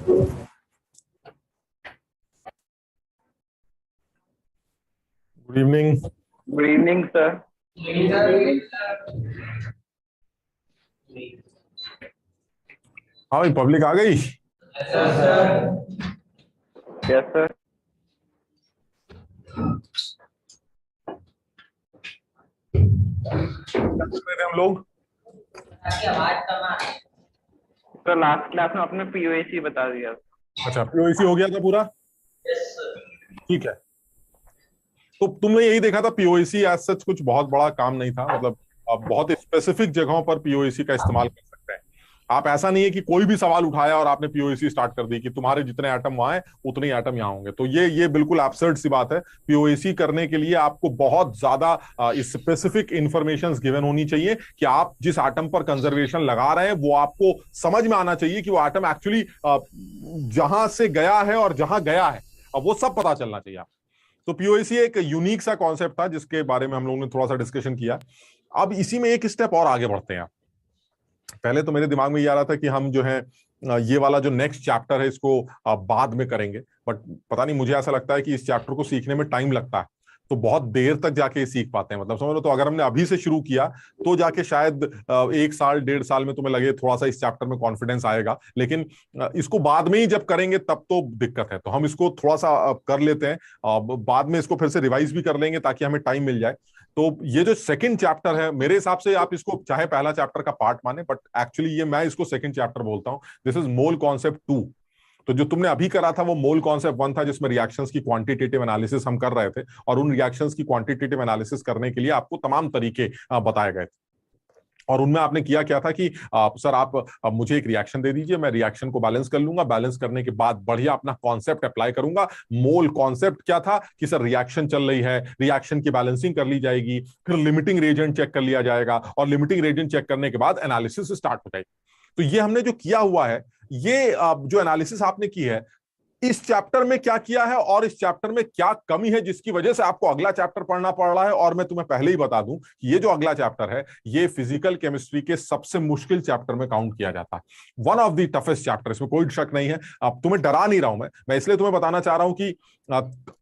Good evening. Good evening sir. हाँ भाई, public आ गई। Yes sir. क्या कर रहे थे हम लोग? तो लास्ट क्लास में आपने पीओएसी बता दिया। अच्छा, पीओसी हो गया था पूरा? ठीक है। तो तुमने यही देखा था, पीओसी एज सच कुछ बहुत बड़ा काम नहीं था, मतलब आप बहुत स्पेसिफिक जगहों पर पीओसी का इस्तेमाल कर सकते हैं। आप ऐसा नहीं है कि कोई भी सवाल उठाया और आपने पीओसी स्टार्ट कर दी कि तुम्हारे जितने एटम वहां हैं उतने ही एटम यहाँ होंगे। तो ये बिल्कुल एब्सर्ड सी बात है। पीओसी करने के लिए आपको बहुत ज्यादा स्पेसिफिक इंफॉर्मेशन गिवन होनी चाहिए कि आप जिस एटम पर कंजर्वेशन लगा रहे हैं वो आपको समझ में आना चाहिए कि वो एटम एक्चुअली जहां से गया है और जहां गया है, अब वो सब पता चलना चाहिए। तो पीओसी एक यूनिक सा कॉन्सेप्ट था जिसके बारे में हम लोगों ने थोड़ा सा डिस्कशन किया। अब इसी में एक स्टेप और आगे बढ़ते हैं। पहले तो मेरे दिमाग में ये आ रहा था कि हम जो है ये वाला जो नेक्स्ट चैप्टर है इसको बाद में करेंगे, बट पता नहीं, मुझे ऐसा लगता है कि इस चैप्टर को सीखने में टाइम लगता है, तो बहुत देर तक जाके सीख पाते हैं। मतलब समझ लो, तो अगर हमने अभी से शुरू किया तो जाके शायद 1 साल 1.5 साल में तुम्हें लगे थोड़ा सा इस चैप्टर में कॉन्फिडेंस आएगा, लेकिन इसको बाद में ही जब करेंगे तब तो दिक्कत है। तो हम इसको थोड़ा सा कर लेते हैं, बाद में इसको फिर से रिवाइज भी कर लेंगे ताकि हमें टाइम मिल जाए। तो ये जो सेकंड चैप्टर है, मेरे हिसाब से आप इसको चाहे पहला चैप्टर का पार्ट माने, बट एक्चुअली ये मैं इसको सेकंड चैप्टर बोलता हूं। This is mole concept 2। तो जो तुमने अभी करा था वो मोल कॉन्सेप्ट 1 था, जिसमें रिएक्शंस की क्वांटिटेटिव एनालिसिस हम कर रहे थे, और उन रिएक्शंस की क्वांटिटेटिव एनालिसिस करने के लिए आपको तमाम तरीके बताए गए थे। और उनमें आपने किया क्या था कि सर आप मुझे एक रिएक्शन दे दीजिए, मैं रिएक्शन को बैलेंस कर लूंगा, बैलेंस करने के बाद बढ़िया अपना कॉन्सेप्ट अप्लाई करूंगा। मोल कॉन्सेप्ट क्या था कि सर रिएक्शन चल रही है, रिएक्शन की बैलेंसिंग कर ली जाएगी, फिर लिमिटिंग रेजेंट चेक कर लिया जाएगा, और लिमिटिंग रेजेंट चेक करने के बाद एनालिसिस स्टार्ट हो जाएगी। तो ये हमने जो किया हुआ है, ये जो एनालिसिस आपने की है, इस चैप्टर में क्या किया है और इस चैप्टर में क्या कमी है जिसकी वजह से आपको अगला चैप्टर पढ़ना पड़ रहा है। और मैं तुम्हें पहले ही बता दूं कि ये जो अगला चैप्टर है ये फिजिकल केमिस्ट्री के सबसे मुश्किल चैप्टर में काउंट किया जाता है। One of the toughest chapter, इसमें कोई शक नहीं है। अब तुम्हें डरा नहीं रहा हूं मैं इसलिए तुम्हें बताना चाह रहा हूं कि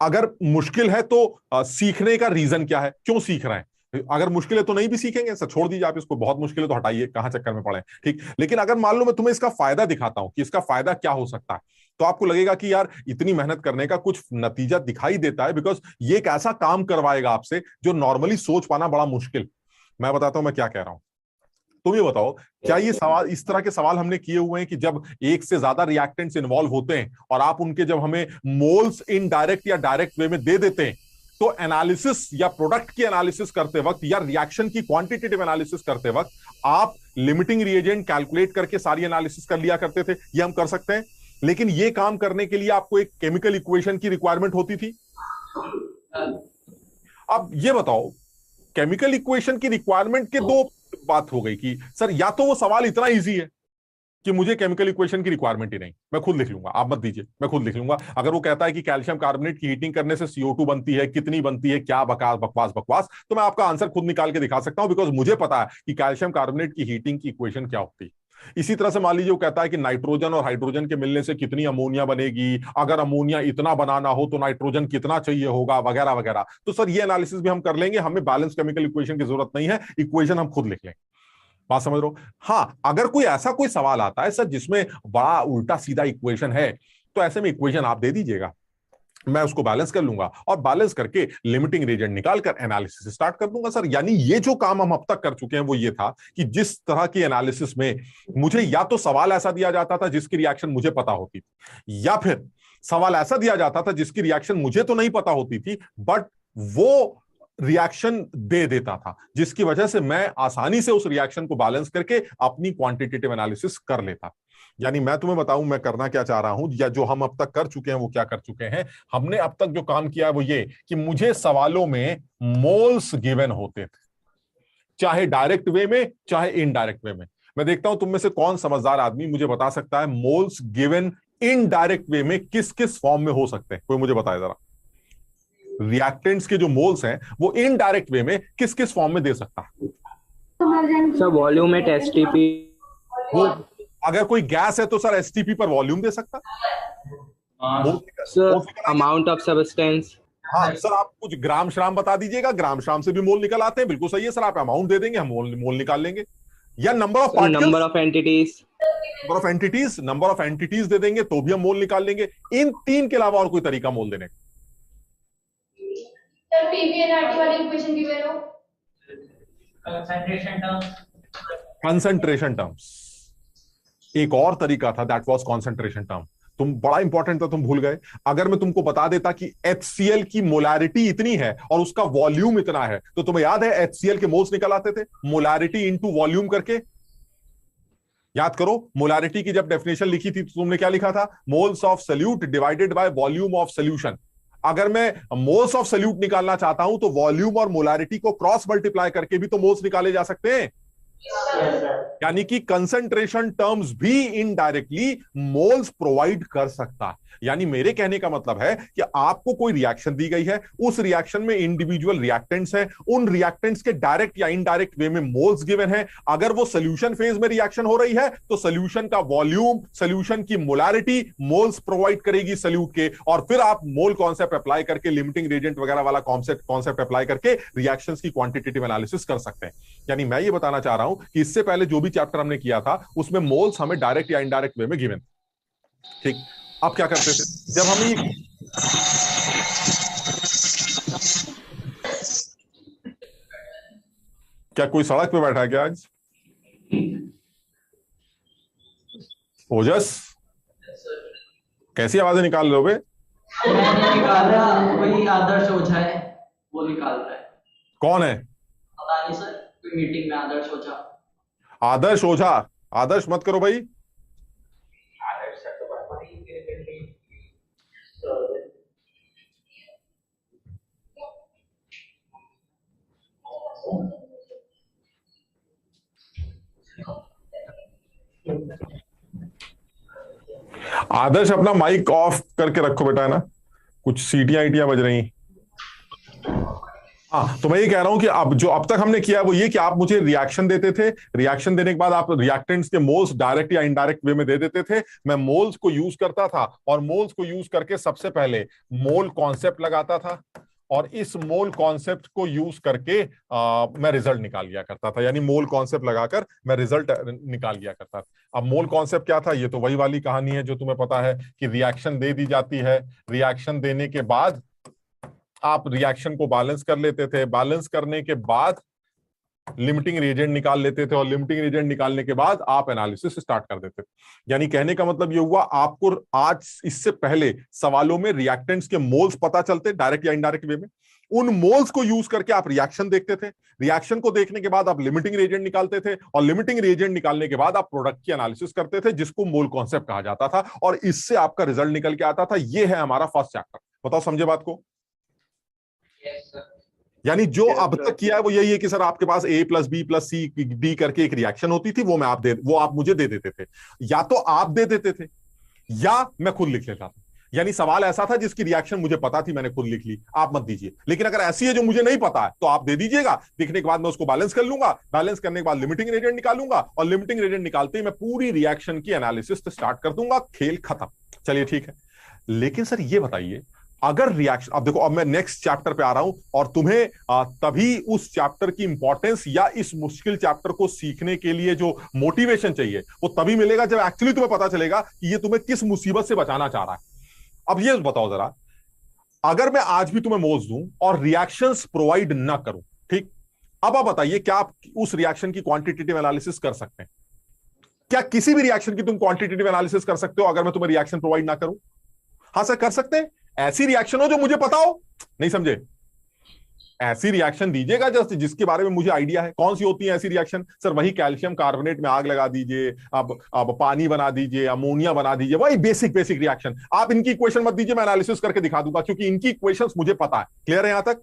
अगर मुश्किल है तो सीखने का रीजन क्या है, क्यों सीख रहे हैं। अगर मुश्किल है तो नहीं भी सीखेंगे, सर छोड़ दीजिए आप इसको, बहुत मुश्किल है तो हटाइए, कहां चक्कर में पड़े, ठीक। लेकिन अगर मान लो मैं तुम्हें इसका फायदा दिखाता हूं कि इसका फायदा क्या हो सकता है, तो आपको लगेगा कि यार इतनी मेहनत करने का कुछ नतीजा दिखाई देता है, बिकॉज ये एक ऐसा काम करवाएगा आपसे जो नॉर्मली सोच पाना बड़ा मुश्किल। मैं बताता हूं मैं क्या कह रहा हूं। तुम ये बताओ, क्या ये सवाल, इस तरह के सवाल हमने किए हुए हैं कि जब एक से ज्यादा रिएक्टेंट्स इन्वॉल्व होते हैं और आप उनके जब हमें मोल्स इनडायरेक्ट या डायरेक्ट वे में दे देते हैं, तो एनालिसिस या प्रोडक्ट की एनालिसिस करते वक्त या रिएक्शन की क्वांटिटेटिव एनालिसिस करते वक्त आप लिमिटिंग रिएजेंट कैलकुलेट करके सारी एनालिसिस कर लिया करते थे। ये हम कर सकते हैं, लेकिन ये काम करने के लिए आपको एक केमिकल इक्वेशन की रिक्वायरमेंट होती थी। अब ये बताओ, केमिकल इक्वेशन की रिक्वायरमेंट के दो बात हो गई कि सर या तो वो सवाल इतना इजी है कि मुझे केमिकल इक्वेशन की रिक्वायरमेंट ही नहीं, मैं खुद लिख लूंगा, आप मत दीजिए, मैं खुद लिख लूंगा। अगर वो कहता है कि कैल्शियम कार्बोनेट की हीटिंग करने से CO2 बनती है, कितनी बनती है, क्या बकवास बकवास बकवास, तो मैं आपका आंसर खुद निकाल के दिखा सकता हूं, बिकॉज मुझे पता है कि कैल्शियम कार्बोनेट की हीटिंग की इक्वेशन क्या होती है। इसी तरह से मान लीजिए वो कहता है कि नाइट्रोजन और हाइड्रोजन के मिलने से कितनी अमोनिया बनेगी, अगर अमोनिया इतना बनाना हो तो नाइट्रोजन कितना चाहिए होगा, वगैरह वगैरह। तो सर ये एनालिसिस भी हम कर लेंगे, हमें बैलेंस केमिकल इक्वेशन की जरूरत नहीं है, इक्वेशन हम खुद लिख लेंगे। बात समझ रहे हो? हाँ, अगर कोई ऐसा कोई सवाल आता है सर जिसमें बड़ा उल्टा सीधा इक्वेशन है, तो ऐसे में इक्वेशन आप दे दीजिएगा, मैं उसको बैलेंस कर लूंगा और बैलेंस करके लिमिटिंग रीजन निकालकर एनालिसिस स्टार्ट कर दूंगा। सर यानी ये जो काम हम अब तक कर चुके हैं वो ये था कि जिस तरह की एनालिसिस में मुझे या तो सवाल ऐसा दिया जाता था जिसकी रिएक्शन मुझे पता होती थी, या फिर सवाल ऐसा दिया जाता था जिसकी रिएक्शन मुझे तो नहीं पता होती थी, बट वो रिएक्शन दे देता था, जिसकी वजह से मैं आसानी से उस रिएक्शन को बैलेंस करके अपनी क्वांटिटेटिव एनालिसिस कर लेता। यानी मैं तुम्हें बताऊं मैं करना क्या चाह रहा हूं, या जो हम अब तक कर चुके हैं वो क्या कर चुके हैं। हमने अब तक जो काम किया है वो ये कि मुझे सवालों में मोल्स गिवन होते थे, चाहे डायरेक्ट वे में चाहे इनडायरेक्ट वे में। मैं देखता हूं तुम में से कौन समझदार आदमी मुझे बता सकता है मोल्स गिवन इनडायरेक्ट वे में किस किस फॉर्म में हो सकते हैं, कोई मुझे बताए जरा। रिएक्टेंट्स के जो मोल्स हैं वो इनडायरेक्ट वे में किस किस फॉर्म में दे सकता है? Sir volume at STP. वो अगर कोई गैस है तो सर एसटीपी पर वॉल्यूम दे सकता। Sir amount of substance. हाँ सर, आप कुछ ग्राम श्राम बता दीजिएगा, ग्राम श्राम से भी मोल निकल आते हैं, बिल्कुल सही है सर। आप अमाउंट दे देंगे, हम मोल निकाल लेंगे। या number of particles, number of entities, number of entities दे देंगे तो भी हम मोल निकाल लेंगे। इन तीन के अलावा और कोई तरीका मोल देने का? सर पीवी एंड आरटी वाली इक्वेशन की वैल्यू, कंसंट्रेशन टर्म्स। एक और तरीका था, दैट वाज कंसंट्रेशन टर्म। तुम बड़ा इंपॉर्टेंट था, तुम भूल गए। अगर मैं तुमको बता देता कि HCl की मोलैरिटी इतनी है और उसका वॉल्यूम इतना है, तो तुम्हें याद है HCl के मोल्स निकल आते थे मोलैरिटी इनटू वॉल्यूम करके। याद करो, मोलैरिटी की जब डेफिनेशन लिखी थी तो तुमने क्या लिखा था? Moles of solute divided by volume of solution. अगर मैं मोल्स ऑफ सल्यूट निकालना चाहता हूं तो वॉल्यूम और मोलैरिटी को क्रॉस मल्टीप्लाई करके भी तो मोल्स निकाले जा सकते हैं। यानी कि कंसंट्रेशन टर्म्स भी इनडायरेक्टली मोल्स प्रोवाइड कर सकता। यानी मेरे कहने का मतलब है कि आपको कोई रिएक्शन दी गई है, उस रिएक्शन में इंडिविजुअल रिएक्टेंट्स हैं, उन रिएक्टेंट्स के डायरेक्ट या इनडायरेक्ट वे में मोल्स गिवन है। अगर वो सॉल्यूशन फेज में रिएक्शन हो रही है तो सॉल्यूशन का वॉल्यूम, सॉल्यूशन की मोलैरिटी मोल्स प्रोवाइड करेगी सॉल्यूट के, और फिर आप मोल कॉन्सेप्ट अप्लाई करके, लिमिटिंग रिएजेंट वगैरह वाला कॉन्सेप्ट अप्लाई करके रिएक्शंस की क्वांटिटेटिव एनालिसिस कर सकते हैं। यानी मैं ये बताना चाह रहा हूं कि इससे पहले जो भी चैप्टर हमने किया था उसमें मोल्स हमें डायरेक्ट या इनडायरेक्ट वे में गिवन। ठीक, अब क्या करते थे जब हमें क्या कोई सड़क पे बैठा है क्या आज? ओजस, कैसी आवाजें निकाल रहे हो बे? निकाल रहा वही आदर्श ओझा है, वो निकाल रहा है। कौन है? पता नहीं सर, कोई मीटिंग में आदर्श ओझा। आदर्श ओझा? आदर्श मत करो भाई। आदर्श अपना माइक ऑफ करके रखो बेटा, है ना? कुछ सीटियां ईटियां बज रही। हाँ, तो मैं ये कह रहा हूं कि अब जो अब तक हमने किया वो ये कि आप मुझे रिएक्शन देते थे, रिएक्शन देने के बाद आप रिएक्टेंट्स के मोल्स डायरेक्ट या इनडायरेक्ट वे में दे देते थे। मैं मोल्स को यूज करता था और मोल्स को यूज करके सबसे पहले मोल कॉन्सेप्ट लगाता था, और इस मोल कॉन्सेप्ट को यूज करके मैं रिजल्ट निकाल लिया करता था। यानी मोल कॉन्सेप्ट लगाकर मैं रिजल्ट निकाल लिया करता था। अब मोल कॉन्सेप्ट क्या था? ये तो वही वाली कहानी है जो तुम्हें पता है कि रिएक्शन दे दी जाती है, रिएक्शन देने के बाद आप रिएक्शन को बैलेंस कर लेते थे, बैलेंस करने के बाद लिमिटिंग रिएजेंट निकाल लेते थे, और लिमिटिंग रिएजेंट निकालने के बाद आप एनालिसिस स्टार्ट कर देते थे। यानी कहने का मतलब ये हुआ, आपको आज इससे पहले सवालों में रिएक्टेंट्स के मोल्स पता चलते डायरेक्ट या इनडायरेक्ट वे में, उन मोल्स को यूज करके आप रिएक्शन देखते थे, रिएक्शन को देखने के बाद आप लिमिटिंग रिएजेंट निकालते थे, और लिमिटिंग रिएजेंट निकालने के बाद आप प्रोडक्ट की एनालिसिस करते थे जिसको मोल कॉन्सेप्ट कहा जाता था, और इससे आपका रिजल्ट निकल के आता था। ये है हमारा फर्स्ट चैप्टर। बताओ, समझे बात को? यानी जो अब तक किया है वो यही है कि सर आपके पास A plus B plus C D करके एक रिएक्शन होती थी, वो आप मुझे दे देते थे, या तो आप दे देते थे या मैं खुद लिख लेता था। यानी सवाल ऐसा था जिसकी रिएक्शन मुझे पता थी, मैंने खुद लिख ली, आप मत दीजिए। लेकिन अगर ऐसी है जो मुझे नहीं पता है तो आप दे दीजिएगा, लिखने के बाद मैं उसको बैलेंस कर लूंगा, बैलेंस करने के बाद लिमिटिंग रिएजेंट निकालूंगा, और लिमिटिंग रिएजेंट निकालते ही मैं पूरी रिएक्शन की एनालिसिस स्टार्ट कर दूंगा, खेल खत्म। चलिए ठीक है। लेकिन सर ये बताइए, अगर रिएक्शन, अब देखो, अब मैं नेक्स्ट चैप्टर पे आ रहा हूं, और तुम्हें तभी उस चैप्टर की इंपॉर्टेंस या इस मुश्किल चैप्टर को सीखने के लिए जो मोटिवेशन चाहिए वो तभी मिलेगा जब एक्चुअली तुम्हें पता चलेगा कि ये तुम्हें किस मुसीबत से बचाना चाह रहा है। अब ये बताओ जरा, अगर मैं आज भी तुम्हें मोल्स दूं और रिएक्शंस प्रोवाइड ना करूं, ठीक, अब आप बताइए क्या आप उस रिएक्शन की क्वांटिटेटिव एनालिसिस कर सकते हैं? क्या किसी भी रिएक्शन की तुम क्वांटिटेटिव एनालिसिस कर सकते हो अगर मैं तुम्हें रिएक्शन प्रोवाइड ना करूं? हाँ सर, कर सकते हैं। ऐसी रिएक्शन हो जो मुझे पता हो। नहीं समझे? ऐसी रिएक्शन दीजिएगा जस्ट जिसके बारे में मुझे आइडिया है। कौन सी होती है ऐसी रिएक्शन? सर वही कैल्शियम कार्बोनेट में आग लगा दीजिए, अब पानी बना दीजिए, अमोनिया बना दीजिए, वही बेसिक रिएक्शन। आप इनकी इक्वेशन मत दीजिए, मैं एनालिसिस करके दिखा दूंगा, क्योंकि इनकी इक्वेशंस मुझे पता है। क्लियर है यहां तक?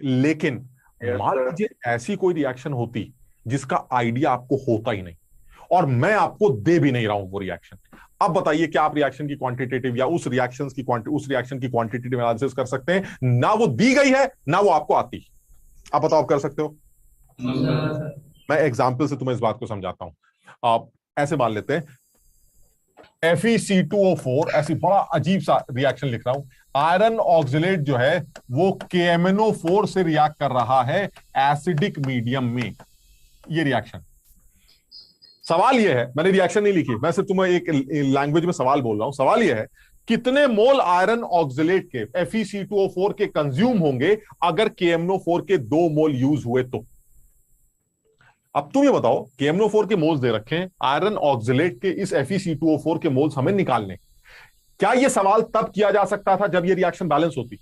लेकिन मान लीजिए ऐसी कोई रिएक्शन होती जिसका आइडिया आपको होता ही नहीं, और मैं आपको दे भी नहीं रहा हूं वो रिएक्शन। अब बताइए क्या आप रिएक्शन की क्वांटिटेटिव या उस रिएक्शन की क्वांटिटेटिव एनालिसिस कर सकते हैं? ना वो दी गई है ना वो आपको आती। आप बताओ, आप कर सकते हो? मैं एग्जांपल से तुम्हें इस बात को समझाता हूं। ऐसे मान लेते हैं FeC2O4, ऐसी बड़ा अजीब सा रिएक्शन लिख रहा हूं, आयरन ऑक्सिलेट जो है वो KMnO4 से रिएक्ट कर रहा है एसिडिक मीडियम में। ये रिएक्शन, सवाल ये है, मैंने रिएक्शन नहीं लिखी, मैं सिर्फ तुम्हें एक लैंग्वेज में सवाल बोल रहा हूं। सवाल ये है, कितने मोल आयरन ऑक्सिलेट के FeC2O4 के कंज्यूम होंगे अगर KMnO4 के 2 मोल यूज हुए तो? अब तुम ये बताओ, KMnO4 के मोल्स दे रखे हैं, आयरन ऑक्सिलेट के इस FeC2O4 के मोल्स हमें निकालने। क्या यह सवाल तब किया जा सकता था जब ये रिएक्शन बैलेंस होती?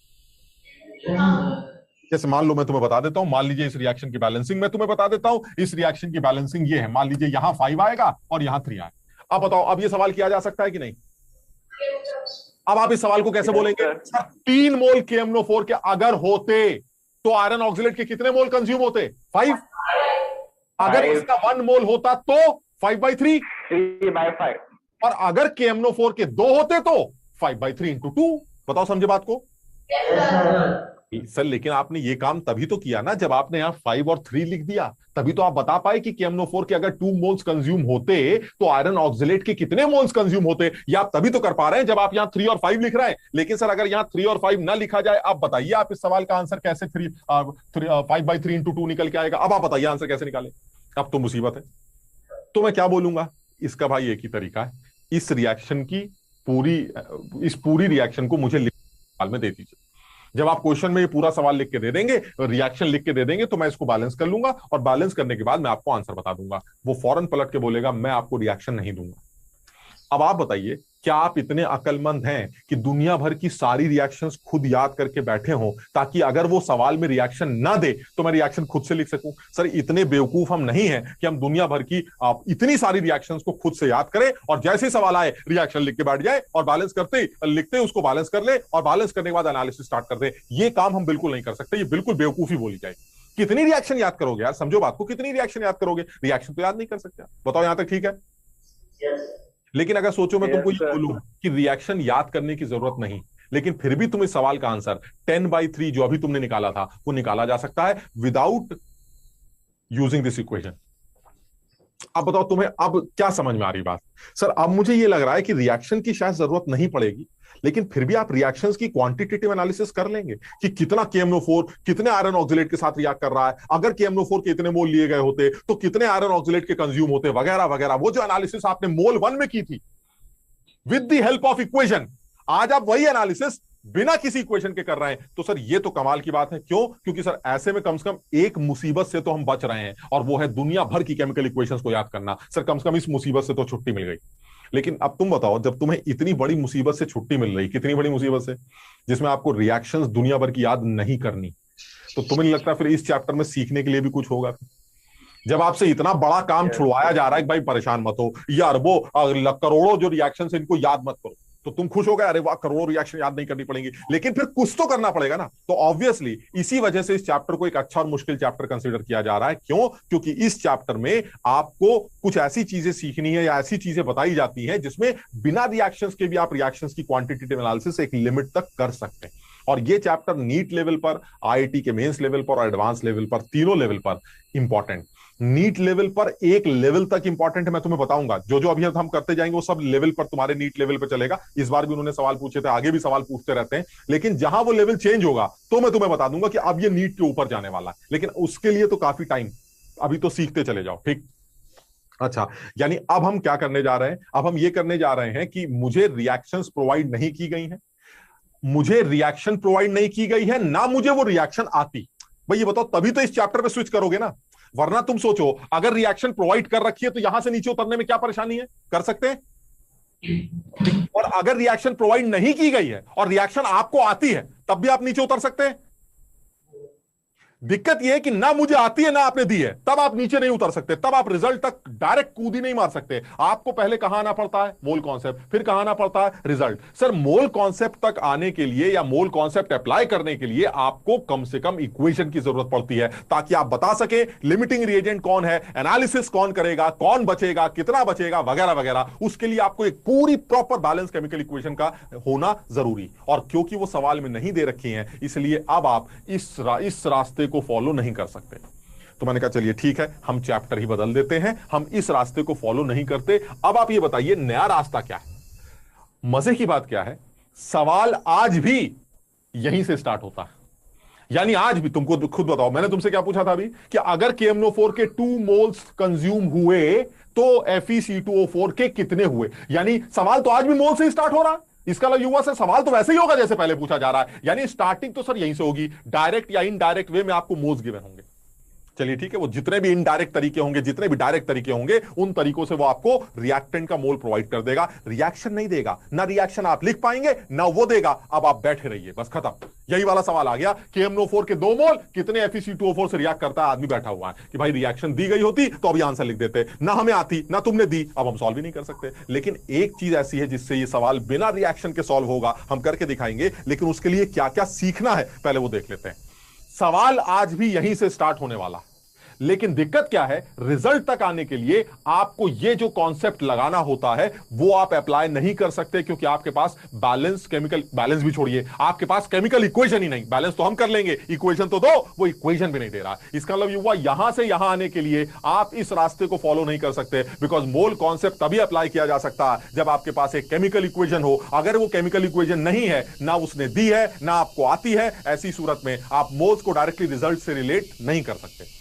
जैसे मान लो मैं तुम्हें बता देता हूं, मान लीजिए इस रिएक्शन की बैलेंसिंग मैं तुम्हें बता देता हूं, इस रिएक्शन की बैलेंसिंग ये है, मान लीजिए यहां 5 आएगा और यहां 3 आएगा। अब बताओ, अब ये सवाल किया जा सकता है कि नहीं? अब आप इस सवाल को कैसे बोलेंगे? 3 मोल KMnO4 के अगर होते तो आयरन ऑक्सिलेट के कितने मोल कंज्यूम होते? 5। अगर इसका 1 मोल होता तो 5/3, 3/5। और अगर KMnO4 के 2 होते तो 5/3 × 2। बताओ, समझे बात को? सर लेकिन आपने ये काम तभी तो किया ना जब आपने यहां 5 और 3 लिख दिया, तभी तो आप बता पाए कि KMnO4 के अगर 2 मोल्स कंज्यूम होते तो आयरन ऑक्सिलेट के कितने मोल्स कंज्यूम होते। ये आप तभी तो कर पा रहे हैं जब आप यहां 3 और 5 लिख रहे हैं। लेकिन सर अगर यहां 3 और 5 ना लिखा जाए, आप बताइए आप इस सवाल का आंसर कैसे 5/3 × 2 निकल के आएगा? अब आप बताइए आंसर कैसे निकाले? अब तो मुसीबत है। तो मैं क्या बोलूंगा इसका? भाई एक ही तरीका है, इस रिएक्शन की पूरी रिएक्शन को मुझे सवाल में दे दीजिए। जब आप क्वेश्चन में ये पूरा सवाल लिख के दे देंगे, रिएक्शन लिख के दे देंगे, तो मैं इसको बैलेंस कर लूंगा और बैलेंस करने के बाद मैं आपको आंसर बता दूंगा। वो फौरन पलट के बोलेगा मैं आपको रिएक्शन नहीं दूंगा। अब आप बताइए, क्या आप इतने अकलमंद हैं कि दुनिया भर की सारी रिएक्शंस खुद याद करके बैठे हों ताकि अगर वो सवाल में रिएक्शन ना दे तो मैं रिएक्शन खुद से लिख सकूं? सर इतने बेवकूफ हम नहीं हैं कि हम दुनिया भर की इतनी सारी रिएक्शंस को खुद से याद करें और जैसे सवाल आए रिएक्शन लिख के बैठ जाए और बैलेंस करते लिखते उसको बैलेंस कर ले और बैलेंस करने के बाद एनालिसिस स्टार्ट कर दे। ये काम हम बिल्कुल नहीं कर सकते, ये बिल्कुल बेवकूफी बोली जाएगी। कितनी रिएक्शन याद करोगे यार? समझो बात को, कितनी रिएक्शन याद करोगे? रिएक्शन तो याद नहीं कर सकते। बताओ यहां तक ठीक है? लेकिन अगर सोचो मैं तुमको ये बोलूं कि रिएक्शन याद करने की जरूरत नहीं, लेकिन फिर भी तुम इस सवाल का आंसर 10/3 जो अभी तुमने निकाला था वो निकाला जा सकता है विदाउट यूजिंग दिस इक्वेशन। अब बताओ तुम्हें अब क्या समझ में आ रही बात? सर अब मुझे ये लग रहा है कि रिएक्शन की शायद जरूरत नहीं पड़ेगी, लेकिन फिर भी आप रिएक्शंस की क्वांटिटेटिव एनालिसिस कर लेंगे कि कितना KMnO4 कितने आयरन ऑक्सिलेट के साथ रिएक्ट कर रहा है, अगर KMnO4 के इतने मोल लिए गए होते तो कितने आयरन ऑक्सिलेट के कंज्यूम होते, वगैरह वगैरह। वो जो एनालिसिस आपने मोल 1 में की थी with the help of equation, आज आप वही एनालिसिस बिना किसी इक्वेशन के कर रहे हैं। तो सर ये तो कमाल की बात है। क्यों? क्योंकि सर ऐसे में कम से कम एक मुसीबत से तो हम बच रहे हैं और वो है दुनिया भर की केमिकल इक्वेशंस को याद करना। सर कम से कम इस मुसीबत से तो छुट्टी मिल गई। लेकिन अब तुम बताओ, जब तुम्हें इतनी बड़ी मुसीबत से छुट्टी मिल रही, कितनी बड़ी मुसीबत से, जिसमें आपको रिएक्शंस दुनिया भर की याद नहीं करनी, तो तुम्हें नहीं लगता फिर इस चैप्टर में सीखने के लिए भी कुछ होगा? जब आपसे इतना बड़ा काम छुड़वाया जा रहा है कि भाई परेशान मत हो, ये अरबों करोड़ों जो रिएक्शन है इनको याद मत करो, तो तुम खुश हो गए, अरे वाह करोड़ों रिएक्शन याद नहीं करनी पड़ेंगी। लेकिन फिर कुछ तो करना पड़ेगा ना। तो ऑब्वियसली इसी वजह से इस चैप्टर को एक अच्छा और मुश्किल चैप्टर कंसीडर किया जा रहा है। क्यों? क्योंकि इस चैप्टर में आपको कुछ ऐसी चीजें सीखनी है या ऐसी चीजें बताई जाती हैं जिसमें बिना रिएक्शंस के भी आप रिएक्शंस की क्वांटिटेटिव एनालिसिस एक लिमिट तक कर सकते हैं। और ये चैप्टर नीट लेवल पर, IIT के मेंस लेवल पर और एडवांस लेवल पर, तीनों लेवल पर इंपॉर्टेंट। नीट लेवल पर एक लेवल तक इंपॉर्टेंट है, मैं तुम्हें बताऊंगा। जो जो अभी हम करते जाएंगे वो सब लेवल पर तुम्हारे नीट लेवल पर चलेगा। इस बार भी उन्होंने सवाल पूछे थे, आगे भी सवाल पूछते रहते हैं। लेकिन जहां वो लेवल चेंज होगा तो मैं तुम्हें बता दूंगा कि अब ये नीट के ऊपर जाने वाला है। लेकिन उसके लिए तो काफी टाइम, अभी तो सीखते चले जाओ। ठीक, अच्छा, यानी अब हम क्या करने जा रहे हैं? अब हम ये करने जा रहे हैं कि मुझे रिएक्शंस प्रोवाइड नहीं की गई हैं, मुझे रिएक्शन प्रोवाइड नहीं की गई है ना, मुझे वो रिएक्शन आती। भाई ये बताओ, तभी तो इस चैप्टर पे स्विच करोगे ना। वरना तुम सोचो अगर रिएक्शन प्रोवाइड कर रखी है तो यहां से नीचे उतरने में क्या परेशानी है? कर सकते हैं। और अगर रिएक्शन प्रोवाइड नहीं की गई है और रिएक्शन आपको आती है तब भी आप नीचे उतर सकते हैं। दिक्कत यह है कि ना मुझे आती है ना आपने दी है, तब आप नीचे नहीं उतर सकते, तब आप रिजल्ट तक डायरेक्ट कूद ही नहीं मार सकते। आपको पहले कहां आना पड़ता है? मोल कॉन्सेप्ट, फिर कहां आना पड़ता है? रिजल्ट। सर मोल कॉन्सेप्ट तक आने के लिए या मोल कॉन्सेप्ट अप्लाई करने के लिए आपको कम से कम इक्वेशन की जरूरत पड़ती है, ताकि आप बता सके लिमिटिंग रिएजेंट कौन है, एनालिसिस कौन करेगा, कौन बचेगा, कितना बचेगा, वगैरह वगैरह। उसके लिए आपको एक पूरी प्रॉपर बैलेंस केमिकल इक्वेशन का होना जरूरी। और क्योंकि वो सवाल में नहीं दे रखी है, इसलिए अब आप इस रास्ते को फॉलो नहीं कर सकते। तो मैंने कहा चलिए ठीक है, हम चैप्टर ही बदल देते हैं, हम इस रास्ते को फॉलो नहीं करते। अब आप ये बताइए नया रास्ता क्या है। मजे की बात क्या है, सवाल आज भी यहीं से स्टार्ट होता है। यानी आज भी तुमको खुद बताओ, मैंने तुमसे क्या पूछा था अभी कि अगर KMnO4 के 2 मोल्स कंज्यूम हुए तो FeC2O4 के कितने हुए। यानी सवाल तो आज भी मोल से स्टार्ट हो रहा है। इसका मतलब युवा से सवाल तो वैसे ही होगा जैसे पहले पूछा जा रहा है। यानी स्टार्टिंग तो सर यहीं से होगी, डायरेक्ट या इनडायरेक्ट वे में आपको मोल्स गिवन होंगे। चलिए ठीक है, वो जितने भी इनडायरेक्ट तरीके होंगे, जितने भी डायरेक्ट तरीके होंगे, उन तरीकों से वो आपको रिएक्टेंट का मोल प्रोवाइड कर देगा। रिएक्शन नहीं देगा, ना रिएक्शन आप लिख पाएंगे ना वो देगा। अब आप बैठे रहिए, बस खत्म। यही वाला सवाल आ गया, KMnO4 के 2 मोल कितने FeC2O4 से रिएक्ट करता है। आदमी बैठा हुआ है कि भाई रिएक्शन दी गई होती तो अभी आंसर लिख देते, ना हमें आती ना तुमने दी, अब हम सॉल्व ही नहीं कर सकते। लेकिन एक चीज ऐसी है जिससे ये सवाल बिना रिएक्शन के सॉल्व होगा, हम करके दिखाएंगे। लेकिन उसके लिए क्या क्या सीखना है पहले वो देख लेते हैं। सवाल आज भी यहीं से स्टार्ट होने वाला, लेकिन दिक्कत क्या है, रिजल्ट तक आने के लिए आपको ये जो कॉन्सेप्ट लगाना होता है वो आप अप्लाई नहीं कर सकते, क्योंकि आपके पास बैलेंस, केमिकल बैलेंस भी छोड़िए, आपके पास केमिकल इक्वेशन ही नहीं। बैलेंस तो हम कर लेंगे, इक्वेशन तो दो, वो इक्वेशन भी नहीं दे रहा। इसका मतलब युवा यहां से यहां आने के लिए आप इस रास्ते को फॉलो नहीं कर सकते, बिकॉज मोल कॉन्सेप्ट तभी अप्लाई किया जा सकता है जब आपके पास एक केमिकल इक्वेशन हो। अगर वो केमिकल इक्वेशन नहीं है, ना उसने दी है ना आपको आती है, ऐसी सूरत में आप मोल्स को डायरेक्टली रिजल्ट से रिलेट नहीं कर सकते।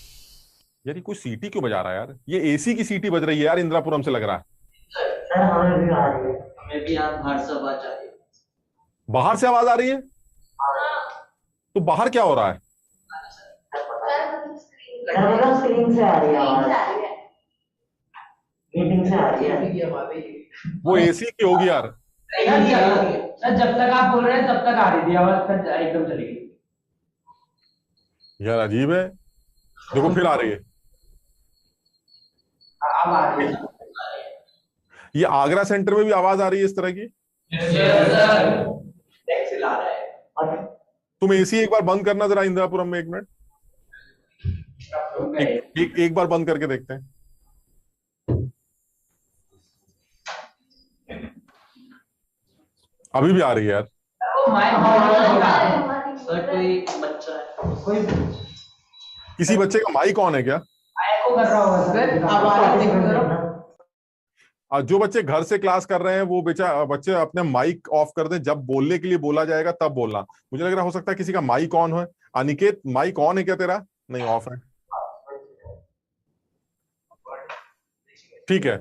यार ये कोई सीटी क्यों बजा रहा है यार, ये एसी की सीटी बज रही है यार, इंदिरापुरम से लग रहा है। सर हमें भी आ रही है, हमें भी आप बाहर से आवाज आ रही है। बाहर से आवाज आ रही है? तो बाहर क्या हो रहा है? स्क्रीन से आ रही है आवाज, मीटिंग से आ रही है। वो एसी की होगी यार। सर जब तक आप बोल रहे हैं तब तक आ रही थी आवाज, फिर एकदम चली गई। यार अजीब है, देखो फिर आ रही है। अब आ रही है। ये आगरा सेंटर में भी आवाज आ रही है इस तरह की? तुम एसी एक बार बंद करना जरा इंदिरापुरम में, 1 मिनट। एक बार बंद करके देखते हैं। अभी भी आ रही है यार। सर कोई बच्चा है, कोई किसी बच्चे का माइक ऑन है क्या? एको कर रहा होगा सर। जो बच्चे घर से क्लास कर रहे हैं वो बच्चे अपने माइक ऑफ कर दें, जब बोलने के लिए बोला जाएगा तब बोलना। मुझे लग रहा हो सकता है किसी का माइक ऑन हो। अनिकेत माइक ऑन है क्या तेरा? नहीं, ऑफ है। ठीक है,